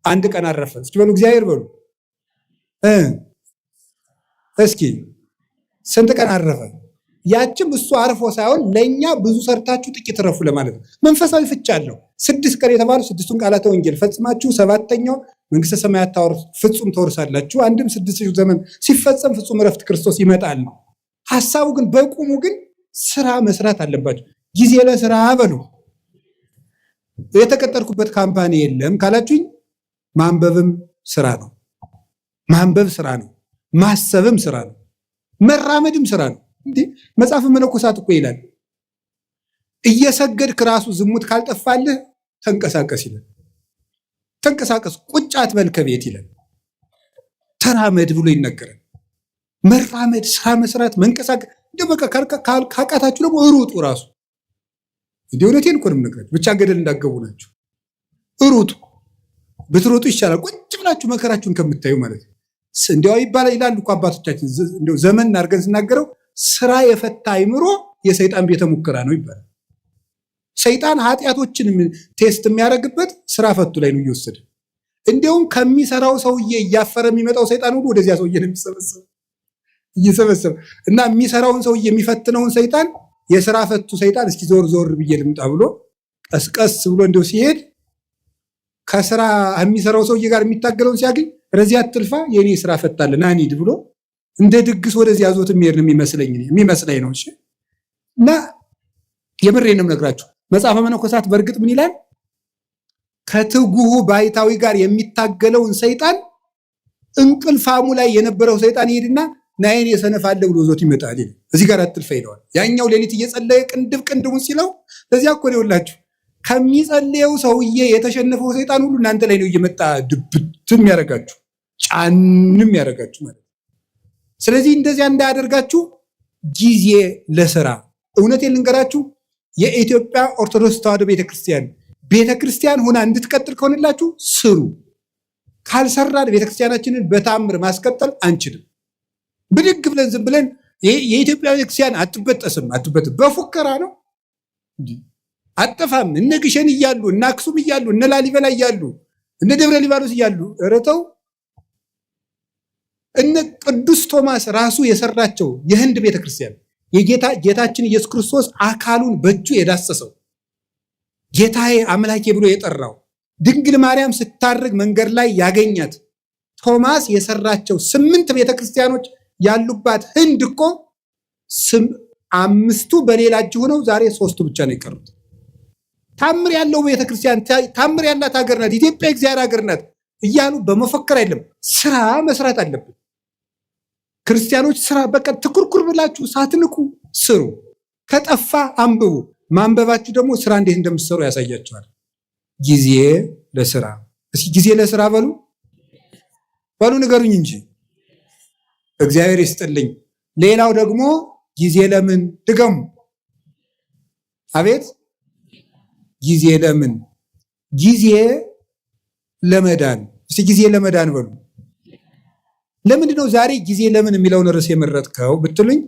S1: 1 ቀን አረፈ። እስኪ በሉ እግዚአብሔር በሉ እስኪ ስንት ቀን አረፈ? ያችም እሱ አርፎ ሳይሆን ለእኛ ብዙ ሰርታችሁ ጥቂት ረፉ ለማለት ነው። መንፈሳዊ ፍቻ አለው። 6 ቀን የተባሉ 6ቱን ቃላተ ወንጌል ፈጽማችሁ 7ኛው መንግስተ ሰማያት ፍጹም ተወርሳላችሁ። አንድም 6000 ዘመን ሲፈጸም ፍጹም እረፍት ክርስቶስ ይመጣል ነው ሐሳቡ። ግን በቁሙ ግን ስራ መስራት አለባችሁ። ጊዜ ለስራ በሉ። የተቀጠርኩበት ካምፓኒ የለም ካላችሁኝ፣ ማንበብም ስራ ነው። ማንበብ ስራ ነው። ማሰብም ስራ ነው። መራመድም ስራ ነው። እንዴ መጽሐፍ መነኮሳት እኮ ይላል እየሰገድክ ራሱ ዝሙት ካልጠፋልህ ተንቀሳቀስ ይላል። ተንቀሳቀስ፣ ቁጭ አትበል ከቤት ይላል። ተራመድ ብሎ ይነገራል። መራመድ፣ ስራ መስራት፣ መንቀሳቀስ። እንደው በቃ ካቃታችሁ ደግሞ ሩጡ ራሱ። እንዴ እውነቴን እኮ ነው የምነግራችሁ። ብቻ ገደል እንዳገቡ ናችሁ። ሩጡ፣ ብትሮጡ ይሻላል ቁጭ ብላችሁ መከራችሁን ከምታዩ ማለት ነው። እንዲያው ይላሉ እኮ አባቶቻችን። እንደው ዘመን አድርገን ስናገረው ስራ የፈታ አይምሮ የሰይጣን ቤተ ሙከራ ነው ይባላል። ሰይጣን ኃጢአቶችን ቴስት የሚያደርግበት ስራ ፈቱ ላይ ነው እየወሰደ። እንዲሁም ከሚሰራው ሰውዬ እያፈረ የሚመጣው ሰይጣን ሁሉ ወደዚያ ሰውዬ ነው እየሰበሰበ እና የሚሰራውን ሰውዬ የሚፈትነውን ሰይጣን የስራ ፈቱ ሰይጣን እስኪ ዞር ዞር ብዬ ልምጣ ብሎ ቀስቀስ ብሎ እንደው ሲሄድ ከስራ የሚሰራው ሰውዬ ጋር የሚታገለውን ሲያገኝ ረዚያ አትልፋ የኔ ስራ ፈታለ ና እንሂድ ብሎ እንደ ድግስ ወደዚያ ዞት የሚሄድ ነው የሚመስለኝ ነው። እሺ እና የምሬን ነው የምነግራችሁ። መጽሐፈ መነኮሳት በእርግጥ ምን ይላል? ከትጉሁ ባይታዊ ጋር የሚታገለውን ሰይጣን እንቅልፋሙ ላይ የነበረው ሰይጣን ይሄድና ናይን የሰነፋለ ብሎ ዞት ይመጣል። እዚህ ጋር አትልፋ ይለዋል። ያኛው ሌሊት እየጸለየ ቅንድቡን ሲለው ለዚያ እኮ ነው ይውላችሁ ከሚጸልየው ሰውዬ የተሸነፈው ሰይጣን ሁሉ እናንተ ላይ ነው እየመጣ ድብትም ያደርጋችሁ ጫንም ያደርጋችሁ ማለት ነው። ስለዚህ እንደዚያ እንዳያደርጋችሁ ጊዜ ለስራ እውነቴን ልንገራችሁ የኢትዮጵያ ኦርቶዶክስ ተዋሕዶ ቤተክርስቲያን ሆና እንድትቀጥል ከሆነላችሁ ስሩ። ካልሰራን ቤተክርስቲያናችንን በታምር ማስቀጠል አንችልም። ብድግ ብለን ዝም ብለን የኢትዮጵያ ቤተክርስቲያን አትበጠስም በፉከራ ነው አጠፋም። እነ ግሸን እያሉ እነ አክሱም እያሉ እነ ላሊበላ እያሉ እነ ደብረ ሊባኖስ እያሉ ረተው እነ ቅዱስ ቶማስ ራሱ የሰራቸው የህንድ ቤተክርስቲያን ጌታችን ኢየሱስ ክርስቶስ አካሉን በእጁ የዳሰሰው ጌታዬ አምላኬ ብሎ የጠራው ድንግል ማርያም ስታርግ መንገድ ላይ ያገኛት ቶማስ የሰራቸው 8 ቤተክርስቲያኖች ያሉባት ህንድ እኮ 5ቱ በሌላ እጅ ሆነው ዛሬ 3ቱ ብቻ ነው የቀሩት። ታምር ያለው ቤተክርስቲያን ታምር ያላት ሀገር ናት ኢትዮጵያ፣ እግዚአብሔር ሀገር ናት እያሉ በመፈከር አይደለም ስራ መስራት አለብን። ክርስቲያኖች ስራ በቃ ትኩርኩር ብላችሁ ሳትንቁ ስሩ። ከጠፋ አንብቡ። ማንበባችሁ ደግሞ ስራ እንዴት እንደምትሰሩ ያሳያችኋል። ጊዜ ለስራ እስኪ ጊዜ ለስራ በሉ ንገሩኝ እንጂ እግዚአብሔር ይስጥልኝ። ሌላው ደግሞ ጊዜ ለምን ድገሙ። አቤት ጊዜ ለምን? ጊዜ ለመዳን። እስቲ ጊዜ ለመዳን በሉ። ለምንድን ነው ዛሬ ጊዜ ለምን የሚለውን ርዕስ የመረጥከው ብትሉኝ፣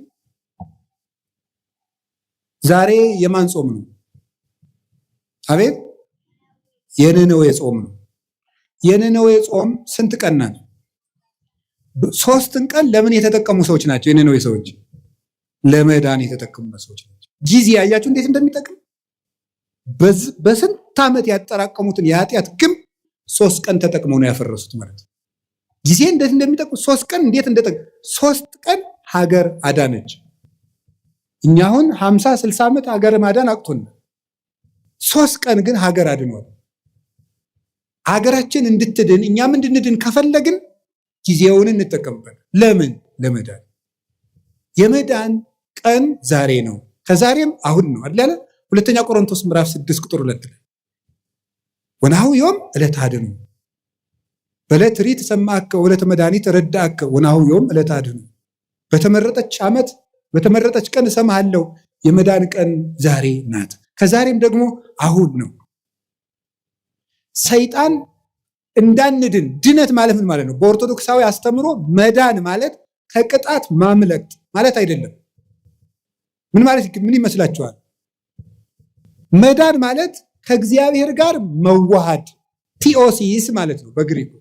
S1: ዛሬ የማን ጾም ነው? አቤት የነነዌ ጾም ነው። የነነዌ ጾም ስንት ቀን ናት? 3 ቀን ለምን የተጠቀሙ ሰዎች ናቸው? የነነዌ ሰዎች ለመዳን የተጠቀሙ ሰዎች ናቸው። ጊዜ ያያችሁ እንዴት እንደሚጠቅም በስንት ዓመት ያጠራቀሙትን የኃጢአት ግንብ 3 ቀን ተጠቅመው ነው ያፈረሱት ማለት ነው። ጊዜ እንዴት እንደሚጠቅም 3 ቀን እንዴት እንደጠቅም 3 ቀን ሀገር አዳነች። እኛ አሁን 50-60 ዓመት ሀገር ማዳን አቅቶን 3 ቀን ግን ሀገር አድኗል። ሀገራችን እንድትድን እኛም እንድንድን ከፈለግን ጊዜውን እንጠቀምበት። ለምን? ለመዳን። የመዳን ቀን ዛሬ ነው፣ ከዛሬም አሁን ነው አይደል? ሁለተኛ ቆሮንቶስ ምዕራፍ 6 ቁጥር 2 ላይ ወናሁ ዮም ዕለተ አድኅኖ በዕለት ሪት ሰማዕከ ወዕለተ መድኃኒት ረዳእከ ወናሁ ዮም ዕለተ አድኅኖ። በተመረጠች ዓመት በተመረጠች ቀን እሰማሃለሁ፣ የመዳን ቀን ዛሬ ናት፣ ከዛሬም ደግሞ አሁን ነው። ሰይጣን እንዳንድን ድነት ማለት ምን ማለት ነው? በኦርቶዶክሳዊ አስተምሮ መዳን ማለት ከቅጣት ማምለጥ ማለት አይደለም። ምን ይመስላችኋል? መዳን ማለት ከእግዚአብሔር ጋር መዋሃድ ቲኦሲስ ማለት ነው በግሪኩ።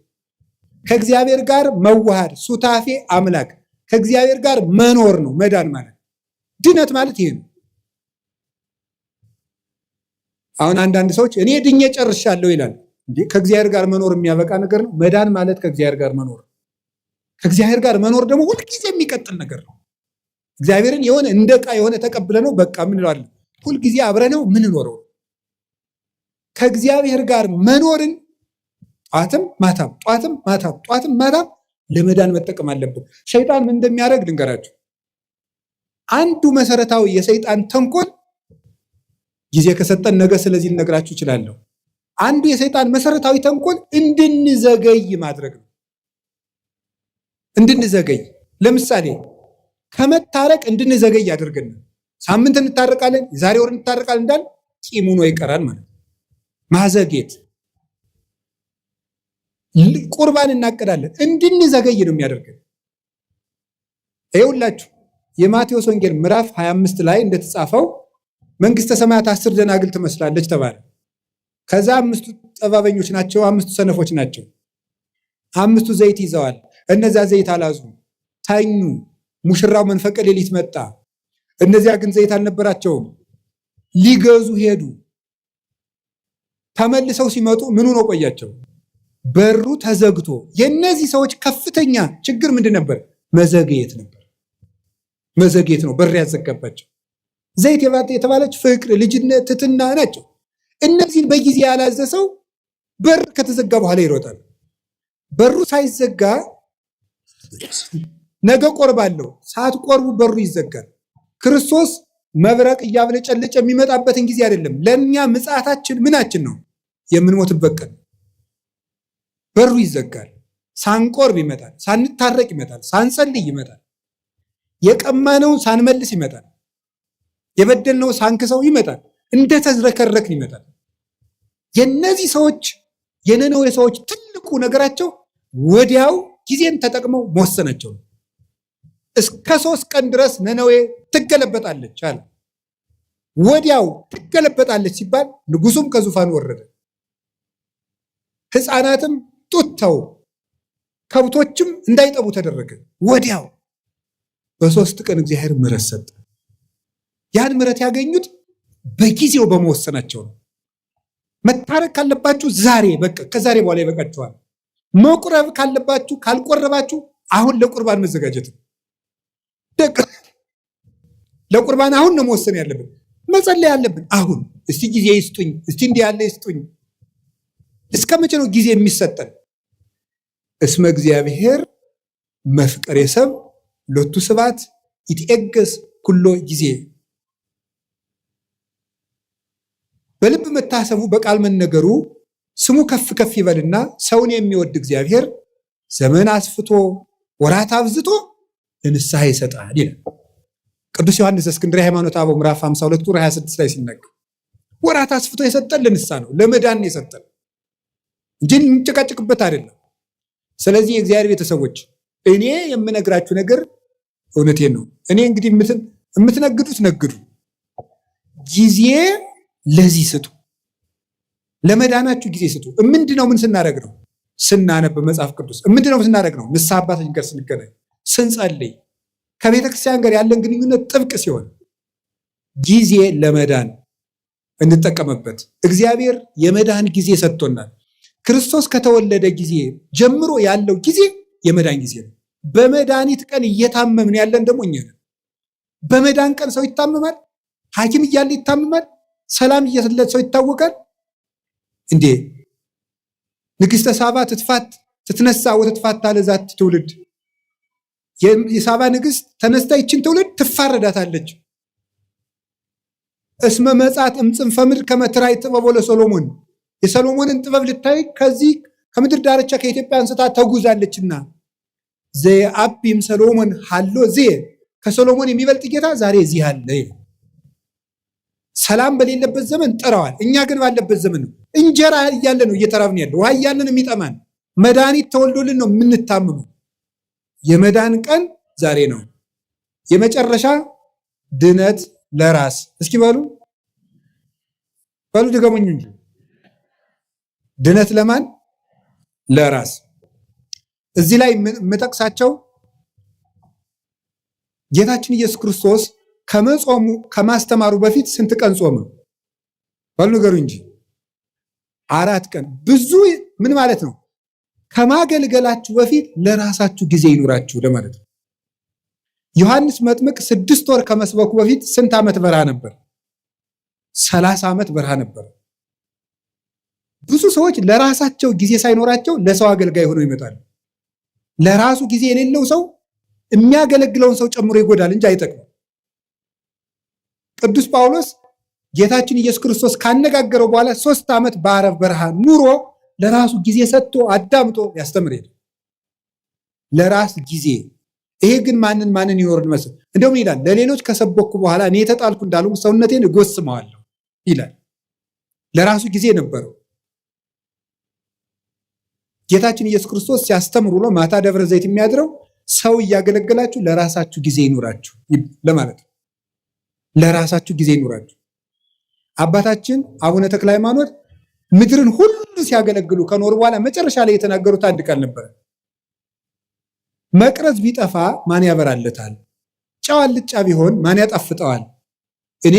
S1: ከእግዚአብሔር ጋር መዋሃድ ሱታፌ አምላክ ከእግዚአብሔር ጋር መኖር ነው መዳን ማለት። ድነት ማለት ይሄ ነው። አሁን አንዳንድ ሰዎች እኔ ድኜ ጨርሻለሁ ይላል። እንዴ ከእግዚአብሔር ጋር መኖር የሚያበቃ ነገር ነው? መዳን ማለት ከእግዚአብሔር ጋር መኖር። ከእግዚአብሔር ጋር መኖር ደግሞ ሁልጊዜ የሚቀጥል ነገር ነው። እግዚአብሔርን የሆነ እንደ ዕቃ የሆነ ተቀብለ ነው በቃ ምን እንለዋለን? ሁልጊዜ አብረነው ምን ኖረው። ከእግዚአብሔር ጋር መኖርን ጧትም ማታም ለመዳን መጠቀም አለብን። ሸይጣን ምን እንደሚያደርግ ልንገራችሁ። አንዱ መሰረታዊ የሰይጣን ተንኮል ጊዜ ከሰጠን ነገ ስለዚህ ልነግራችሁ እችላለሁ። አንዱ የሰይጣን መሰረታዊ ተንኮል እንድንዘገይ ማድረግ ነው። እንድንዘገይ ለምሳሌ ከመታረቅ እንድንዘገይ ያደርገናል። ሳምንት እንታረቃለን፣ የዛሬ ወር እንታረቃለን እንዳል ቂም ሆኖ ይቀራል ማለት ነው። ማዘጌት ቁርባን እናቀዳለን፣ እንድንዘገይ ነው የሚያደርገን። ይኸውላችሁ የማቴዎስ ወንጌል ምዕራፍ 25 ላይ እንደተጻፈው መንግስተ ሰማያት 10 ደናግል ትመስላለች ተባለ። ከዛ 5ቱ ጠባበኞች ናቸው፣ 5ቱ ሰነፎች ናቸው። 5ቱ ዘይት ይዘዋል። እነዚያ ዘይት አላዙ፣ ተኙ። ሙሽራው መንፈቀ ሌሊት መጣ። እነዚያ ግን ዘይት አልነበራቸውም። ሊገዙ ሄዱ። ተመልሰው ሲመጡ ምን ሆኖ ቆያቸው? በሩ ተዘግቶ። የእነዚህ ሰዎች ከፍተኛ ችግር ምንድን ነበር? መዘግየት ነበር። መዘግየት ነው በር ያዘጋባቸው። ዘይት የተባለች ፍቅር፣ ልጅነት፣ ትሕትና ናቸው። እነዚህን በጊዜ ያላዘ ሰው በር ከተዘጋ በኋላ ይሮጣል። በሩ ሳይዘጋ ነገ ቆርባለሁ፣ ሳትቆርቡ በሩ ይዘጋል። ክርስቶስ መብረቅ እያብለጨለጨ የሚመጣበትን ጊዜ አይደለም። ለእኛ ምጽአታችን ምናችን ነው? የምንሞትበት ቀን። በሩ ይዘጋል። ሳንቆርብ ይመጣል፣ ሳንታረቅ ይመጣል፣ ሳንጸልይ ይመጣል፣ የቀማነውን ሳንመልስ ይመጣል፣ የበደልነው ሳንክሰው ይመጣል፣ እንደተዝረከረክን ይመጣል። የነዚህ ሰዎች የነነዌ ሰዎች ትልቁ ነገራቸው ወዲያው ጊዜን ተጠቅመው መወሰናቸው ነው። እስከ 3 ቀን ድረስ ነነዌ ትገለበጣለች አለ። ወዲያው ትገለበጣለች ሲባል ንጉሱም ከዙፋኑ ወረደ፣ ሕፃናትም ጡት ተው፣ ከብቶችም እንዳይጠቡ ተደረገ። ወዲያው በ3 ቀን እግዚአብሔር ምሕረት ሰጠ። ያን ምሕረት ያገኙት በጊዜው በመወሰናቸው ነው። መታረቅ ካለባችሁ ዛሬ በቃ ከዛሬ በኋላ ይበቃችኋል። መቁረብ ካለባችሁ ካልቆረባችሁ አሁን ለቁርባን መዘጋጀት ነው። ለቁርባን አሁን ነው መወሰን ያለብን፣ መጸለይ ያለብን አሁን። እስቲ ጊዜ ይስጡኝ፣ እስቲ እንዲህ ያለ ይስጡኝ። እስከ መቼ ነው ጊዜ የሚሰጠን? እስመ እግዚአብሔር መፍቀሬ ሰብ ሎቱ ስብሐት ይትዔገስ ኩሎ ጊዜ። በልብ መታሰቡ በቃል መነገሩ ስሙ ከፍ ከፍ ይበልና ሰውን የሚወድ እግዚአብሔር ዘመን አስፍቶ ወራት አብዝቶ ለንስሐ ይሰጣል ይላል ቅዱስ ዮሐንስ እስክንድርያ ሃይማኖተ አበው ምዕራፍ 52 ቁጥር 26 ላይ ሲናገር ወራት አስፍቶ የሰጠን ለንስሐ ነው፣ ለመዳን ነው የሰጠን እንጂ እንጨቃጭቅበት አይደለም። ስለዚህ የእግዚአብሔር ቤተሰቦች እኔ የምነግራችሁ ነገር እውነቴን ነው። እኔ እንግዲህ የምትነግዱት ነግዱ፣ ጊዜ ለዚህ ስጡ፣ ለመዳናችሁ ጊዜ ስጡ። ምንድነው? ምን ስናደርግ ነው? ስናነብ መጽሐፍ ቅዱስ። ምንድነው ስናደርግ ነው? ንስሐ አባታችን ጋር ስንገናኝ፣ ስንጸልይ፣ ከቤተ ክርስቲያን ጋር ያለን ግንኙነት ጥብቅ ሲሆን ጊዜ ለመዳን እንጠቀምበት። እግዚአብሔር የመዳን ጊዜ ሰጥቶናል። ክርስቶስ ከተወለደ ጊዜ ጀምሮ ያለው ጊዜ የመዳን ጊዜ ነው። በመድኃኒት ቀን እየታመምን ያለን ደግሞ እኛ ነን። በመዳን ቀን ሰው ይታመማል። ሐኪም እያለ ይታመማል። ሰላም እየሰለት ሰው ይታወቃል እንዴ? ንግሥተ ሳባ ትትነሳ ወተትፋታ ለዛት ትውልድ። የሳባ ንግሥት ተነስታ ይችን ትውልድ ትፋረዳታለች። እስመ መጻት እምጽንፈ ምድር ከመ ትራይ ጥበቦ ለሰሎሞን። የሰሎሞንን ጥበብ ልታይ ከዚህ ከምድር ዳርቻ ከኢትዮጵያ አንስታ ተጉዛለችና ዘየአቢም ሰሎሞን ሀሎ ዜ ከሰሎሞን የሚበልጥ ጌታ ዛሬ እዚህ አለ። ሰላም በሌለበት ዘመን ጠራዋል። እኛ ግን ባለበት ዘመን ነው። እንጀራ እያለ ነው እየተራብን ያለው፣ ውሃ እያለ ነው የሚጠማን። መድኃኒት ተወልዶልን ነው የምንታምመው። የመዳን ቀን ዛሬ ነው። የመጨረሻ ድነት ለራስ። እስኪ በሉ ድገሙኝ እንጂ ድነት ለማን? ለራስ። እዚህ ላይ የምጠቅሳቸው ጌታችን ኢየሱስ ክርስቶስ ከመጾሙ ከማስተማሩ በፊት ስንት ቀን ጾመ? በሉ ንገሩ እንጂ 4 ቀን። ብዙ ምን ማለት ነው? ከማገልገላችሁ በፊት ለራሳችሁ ጊዜ ይኑራችሁ ለማለት ነው። ዮሐንስ መጥምቅ 6 ወር ከመስበኩ በፊት ስንት ዓመት በረሃ ነበር? 30 ዓመት በረሃ ነበር። ብዙ ሰዎች ለራሳቸው ጊዜ ሳይኖራቸው ለሰው አገልጋይ ሆነው ይመጣሉ። ለራሱ ጊዜ የሌለው ሰው የሚያገለግለውን ሰው ጨምሮ ይጎዳል እንጂ አይጠቅም። ቅዱስ ጳውሎስ ጌታችን ኢየሱስ ክርስቶስ ካነጋገረው በኋላ 3 ዓመት በአረብ በረሃ ኑሮ ለራሱ ጊዜ ሰጥቶ አዳምጦ ያስተምር ሄደ። ለራስ ጊዜ። ይሄ ግን ማንን ይኖርን መስል እንደውም ይላል ለሌሎች ከሰበኩ በኋላ እኔ የተጣልኩ እንዳሉ ሰውነቴን እጎስመዋለሁ ይላል። ለራሱ ጊዜ ነበረው። ጌታችን ኢየሱስ ክርስቶስ ሲያስተምር ውሎ ማታ ደብረ ዘይት የሚያድረው ሰው እያገለገላችሁ ለራሳችሁ ጊዜ ይኑራችሁ ለማለት ነው። ለራሳችሁ ጊዜ ይኑራችሁ። አባታችን አቡነ ተክለ ሃይማኖት ምድርን ሁሉ ሲያገለግሉ ከኖሩ በኋላ መጨረሻ ላይ የተናገሩት አንድ ቃል ነበር። መቅረዝ ቢጠፋ ማን ያበራለታል? ጨው አልጫ ቢሆን ማን ያጣፍጠዋል? እኔ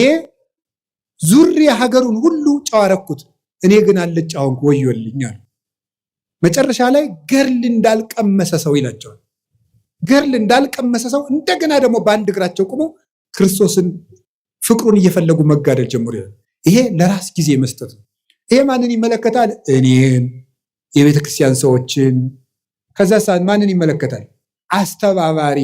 S1: ዙሪያ ሀገሩን ሁሉ ጨው አረኩት፣ እኔ ግን አልጫ ሆንኩ፣ ወዮልኛል። መጨረሻ ላይ ገርል እንዳልቀመሰ ሰው ይላቸዋል። ገርል እንዳልቀመሰ ሰው እንደገና ደግሞ በአንድ እግራቸው ቆመው ክርስቶስን ፍቅሩን እየፈለጉ መጋደል ጀምሮ ይላል። ይሄ ለራስ ጊዜ መስጠት ነው። ይሄ ማንን ይመለከታል? እኔን፣ የቤተ ክርስቲያን ሰዎችን። ከዛ ሰዓት ማንን ይመለከታል? አስተባባሪ።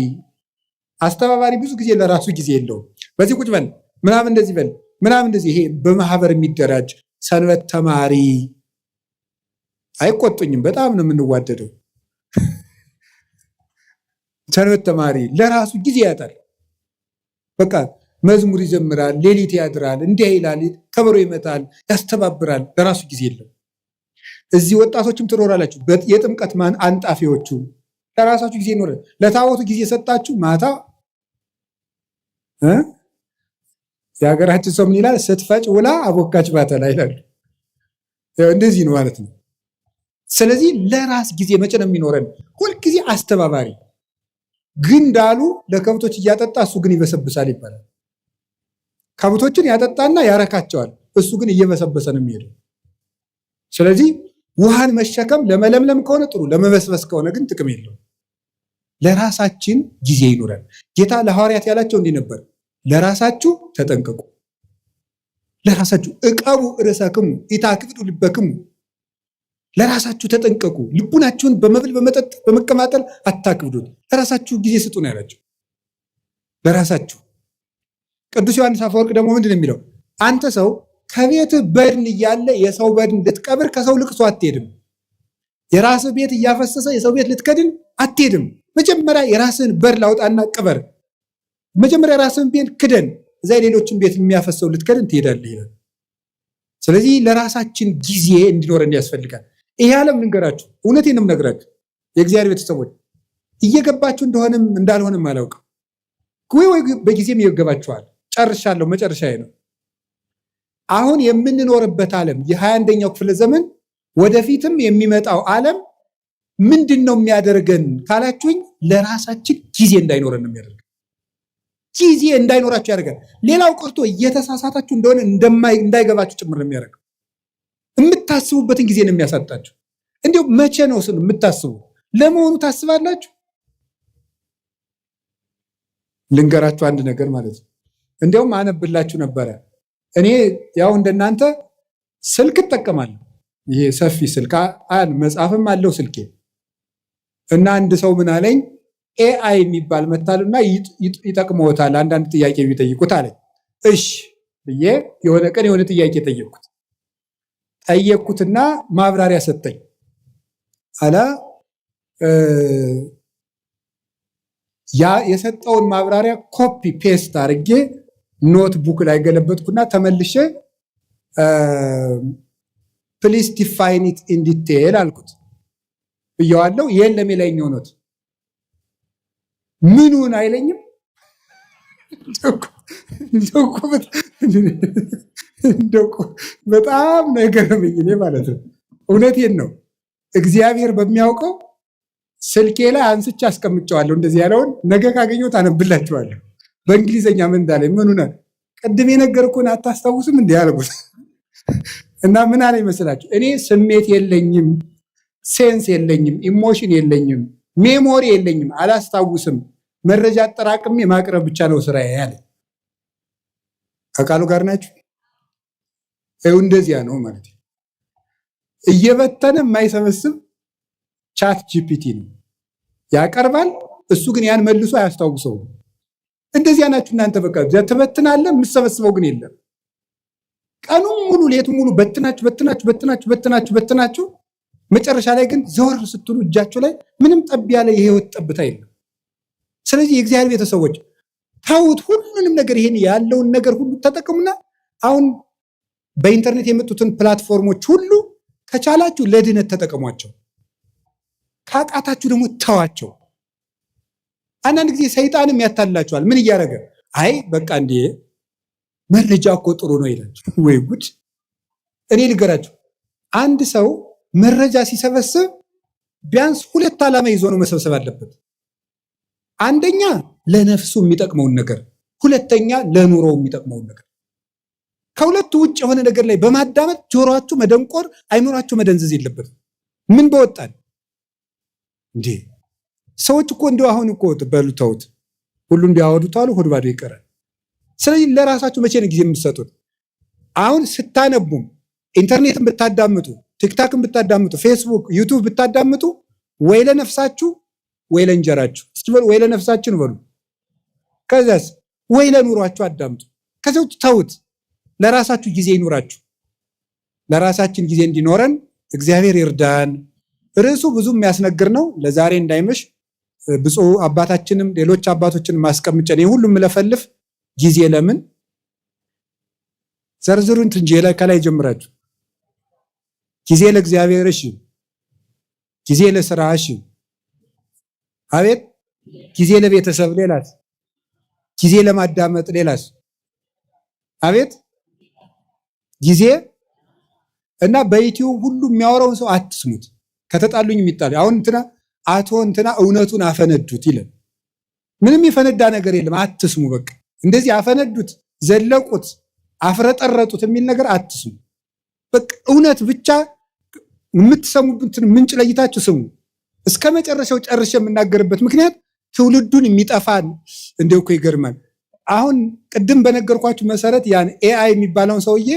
S1: አስተባባሪ ብዙ ጊዜ ለራሱ ጊዜ የለውም። በዚህ ቁጭ በል ምናምን እንደዚህ በል ምናምን እንደዚህ። ይሄ በማህበር የሚደራጅ ሰንበት ተማሪ አይቆጡኝም፣ በጣም ነው የምንዋደደው። ሰንበት ተማሪ ለራሱ ጊዜ ያጣል። በቃ መዝሙር ይዘምራል፣ ሌሊት ያድራል፣ እንዲህ ይላል፣ ከበሮ ይመታል፣ ያስተባብራል። ለራሱ ጊዜ የለም። እዚህ ወጣቶችም ትኖራላችሁ፣ የጥምቀት አንጣፊዎቹ ለራሳችሁ ጊዜ ይኖራል። ለታቦቱ ጊዜ ሰጣችሁ፣ ማታ የሀገራችን ሰው ምን ይላል? ስትፈጭ ውላ አቦካች ባተላ ይላሉ። እንደዚህ ነው ማለት ነው። ስለዚህ ለራስ ጊዜ መቼ ነው የሚኖረን? ሁልጊዜ አስተባባሪ። ግን እንዳሉ ለከብቶች እያጠጣ እሱ ግን ይበሰብሳል ይባላል። ከብቶችን ያጠጣና ያረካቸዋል፣ እሱ ግን እየበሰበሰ ነው የሚሄደው። ስለዚህ ውሃን መሸከም ለመለምለም ከሆነ ጥሩ፣ ለመበስበስ ከሆነ ግን ጥቅም የለውም። ለራሳችን ጊዜ ይኑረን። ጌታ ለሐዋርያት ያላቸው እንዲህ ነበር፣ ለራሳችሁ ተጠንቀቁ፣ ለራሳችሁ እቀቡ ርእሰክሙ ኢታክብዱ ልበክሙ፣ ለራሳችሁ ተጠንቀቁ፣ ልቡናችሁን በመብል በመጠጥ በመቀማጠል አታክብዱት፣ ለራሳችሁ ጊዜ ስጡ ነው ያላቸው። ለራሳችሁ። ቅዱስ ዮሐንስ አፈወርቅ ደግሞ ምንድን ነው የሚለው? አንተ ሰው ከቤት በድን እያለ የሰው በድን ልትቀብር ከሰው ልቅሶ አትሄድም። የራስህ ቤት እያፈሰሰ የሰው ቤት ልትከድን አትሄድም። መጀመሪያ የራስህን በድን አውጣና ቅበር። መጀመሪያ የራስህን ቤት ክደን፣ እዛ የሌሎችን ቤት የሚያፈሰው ልትከድን ትሄዳለህ ይላል። ስለዚህ ለራሳችን ጊዜ እንዲኖረን ያስፈልጋል። ይሄ ዓለም ልንገራችሁ፣ እውነቴን ነው የምነግራችሁ የእግዚአብሔር ቤተሰቦች፣ እየገባችሁ እንደሆነም እንዳልሆነም አላውቅም፣ ወይ በጊዜም ይገባችኋል። ጨርሻለሁ፣ መጨረሻዬ ነው። አሁን የምንኖርበት ዓለም የ21ኛው ክፍለ ዘመን ወደፊትም የሚመጣው ዓለም ምንድን ነው የሚያደርገን ካላችሁኝ፣ ለራሳችን ጊዜ እንዳይኖረን ነው የሚያደርገን። ጊዜ እንዳይኖራችሁ ያደርጋል። ሌላው ቀርቶ እየተሳሳታችሁ እንደሆነ እንዳይገባችሁ ጭምር ነው የሚያደርገው። የምታስቡበትን ጊዜ ነው የሚያሳጣችሁ። እንዲሁ መቼ ነው የምታስቡ? ለመሆኑ ታስባላችሁ? ልንገራችሁ አንድ ነገር ማለት ነው። እንዲያውም አነብላችሁ ነበረ። እኔ ያው እንደናንተ ስልክ እጠቀማለሁ። ይሄ ሰፊ ስልክ መጽሐፍም አለው ስልኬ። እና አንድ ሰው ምን አለኝ፣ ኤአይ የሚባል መታልና ይጠቅመዎታል አንዳንድ ጥያቄ ቢጠይቁት አለኝ። እሺ ብዬ የሆነ ቀን የሆነ ጥያቄ ጠየቅኩትና ማብራሪያ ሰጠኝ። አላ ያ የሰጠውን ማብራሪያ ኮፒ ፔስት አድርጌ ኖትቡክ ላይ ገለበጥኩና ተመልሼ ፕሊስ ዲፋይን ኢት ኢን ዲቴል አልኩት ብየዋለሁ። የለም የላይኛው ኖት ምኑን አይለኝም። በጣም ነው የገረመኝ እኔ ማለት ነው። እውነቴን ነው። እግዚአብሔር በሚያውቀው ስልኬ ላይ አንስቼ አስቀምጨዋለሁ። እንደዚህ ያለውን ነገ ካገኘሁት አነብላችኋለሁ። በእንግሊዘኛ ምን እንዳለ ምኑን ቅድም የነገርኩህን አታስታውስም እንዲህ ያልኩት እና ምን አለ ይመስላችሁ? እኔ ስሜት የለኝም፣ ሴንስ የለኝም፣ ኢሞሽን የለኝም፣ ሜሞሪ የለኝም፣ አላስታውስም፣ መረጃ አጠራቅሜ ማቅረብ ብቻ ነው ስራዬ ያለ። ከቃሉ ጋር ናችሁ? እንደዚያ ነው ማለት ነው። እየበተነ የማይሰበስብ ቻት ጂፒቲ ነው ያቀርባል። እሱ ግን ያን መልሶ አያስታውሰውም። እንደዚያ ናችሁ እናንተ። በቃ ትበትናለህ፣ የምትሰበስበው ግን የለም። ቀኑን ሙሉ ሌቱን ሙሉ በትናችሁ መጨረሻ ላይ ግን ዘወር ስትሉ እጃችሁ ላይ ምንም ጠብ ያለ የህይወት ጠብታ የለም። ስለዚህ የእግዚአብሔር ቤተሰቦች ታውት ሁሉንም ነገር ይሄን ያለውን ነገር ሁሉ ተጠቅሙና አሁን በኢንተርኔት የመጡትን ፕላትፎርሞች ሁሉ ከቻላችሁ ለድነት ተጠቀሟቸው፣ ካቃታችሁ ደግሞ ተዋቸው። አንዳንድ ጊዜ ሰይጣንም ያታልላችኋል። ምን እያደረገ አይ በቃ እንዴ መረጃ እኮ ጥሩ ነው ይላል። ወይ ጉድ! እኔ ልገራችሁ፣ አንድ ሰው መረጃ ሲሰበስብ ቢያንስ 2 ዓላማ ይዞ ነው መሰብሰብ አለበት። አንደኛ ለነፍሱ የሚጠቅመውን ነገር፣ ሁለተኛ ለኑሮው የሚጠቅመውን ነገር። ከሁለቱ ውጭ የሆነ ነገር ላይ በማዳመጥ ጆሮአችሁ መደንቆር፣ አይምሯችሁ መደንዘዝ የለበትም። ምን በወጣን እንዴ! ሰዎች እኮ እንደው አሁን እኮ በሉታውት ሁሉም ቢያወዱት አሉ ሆድ ባዶ ይቀራል። ስለዚህ ለራሳችሁ መቼ ነው ጊዜ የምትሰጡት? አሁን ስታነቡም ኢንተርኔትን ብታዳምጡ፣ ቲክታክን ብታዳምጡ፣ ፌስቡክ፣ ዩቱብ ብታዳምጡ ወይ ለነፍሳችሁ ወይ ለእንጀራችሁ። እስኪ በሉ ወይ ለነፍሳችን በሉ። ከዛስ ወይ ለኑሯችሁ አዳምጡ። ከዚያው ተውት። ለራሳችሁ ጊዜ ይኑራችሁ። ለራሳችን ጊዜ እንዲኖረን እግዚአብሔር ይርዳን። ርዕሱ ብዙ የሚያስነግር ነው። ለዛሬ እንዳይመሽ ብፁዕ አባታችንም ሌሎች አባቶችን ማስቀምጨን የሁሉም ለፈልፍ ጊዜ ለምን ዘርዝሩን እንጂ ከላይ ጀምራችሁ ጊዜ ለእግዚአብሔር፣ እሺ፣ ጊዜ ለስራ፣ እሺ፣ አቤት፣ ጊዜ ለቤተሰብ፣ ሌላስ? ጊዜ ለማዳመጥ፣ ሌላስ? አቤት፣ ጊዜ እና በዩቲዩብ ሁሉ የሚያወራውን ሰው አትስሙት። ከተጣሉኝ የሚጣሉ አሁን እንትና አቶ እንትና እውነቱን አፈነዱት ይላል። ምንም የፈነዳ ነገር የለም። አትስሙ። በቃ እንደዚህ አፈነዱት፣ ዘለቁት፣ አፍረጠረጡት የሚል ነገር አትስሙ። በቃ እውነት ብቻ የምትሰሙበትን ምንጭ ለይታችሁ ስሙ። እስከ መጨረሻው ጨርሼ የምናገርበት ምክንያት ትውልዱን የሚጠፋን እንደው እኮ ይገርማል። አሁን ቅድም በነገርኳችሁ መሰረት ያን ኤአይ የሚባለውን ሰውዬ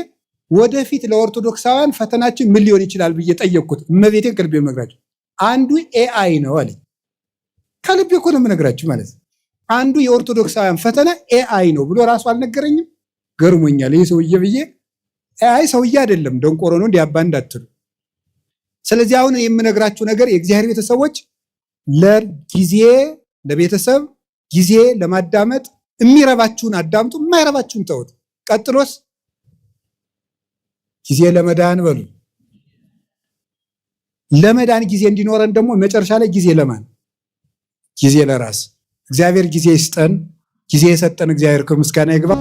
S1: ወደፊት ለኦርቶዶክሳውያን ፈተናችን ምን ሊሆን ይችላል ብዬ ጠየቅኩት። እመቤቴን ከልቤ የምነግራችሁ አንዱ ኤአይ ነው አለኝ። ከልቤ እኮ ነው የምነግራችሁ ማለት ነው። አንዱ የኦርቶዶክሳውያን ፈተና ኤአይ ነው ብሎ ራሱ አልነገረኝም። ገርሞኛል ይህ ሰውዬ ብዬ። ኤአይ ሰውዬ አይደለም ደንቆሮ ነው እንዲያባ እንዳትሉ። ስለዚህ አሁን የምነግራችሁ ነገር የእግዚአብሔር ቤተሰቦች ለጊዜ ለቤተሰብ ጊዜ ለማዳመጥ የሚረባችሁን አዳምጡ፣ የማይረባችሁን ተውት። ቀጥሎስ ጊዜ ለመዳን በሉ። ለመዳን ጊዜ እንዲኖረን ደግሞ መጨረሻ ላይ ጊዜ ለማን? ጊዜ ለራስ። እግዚአብሔር ጊዜ ይስጠን። ጊዜ የሰጠን እግዚአብሔር ከምስጋና ይግባ።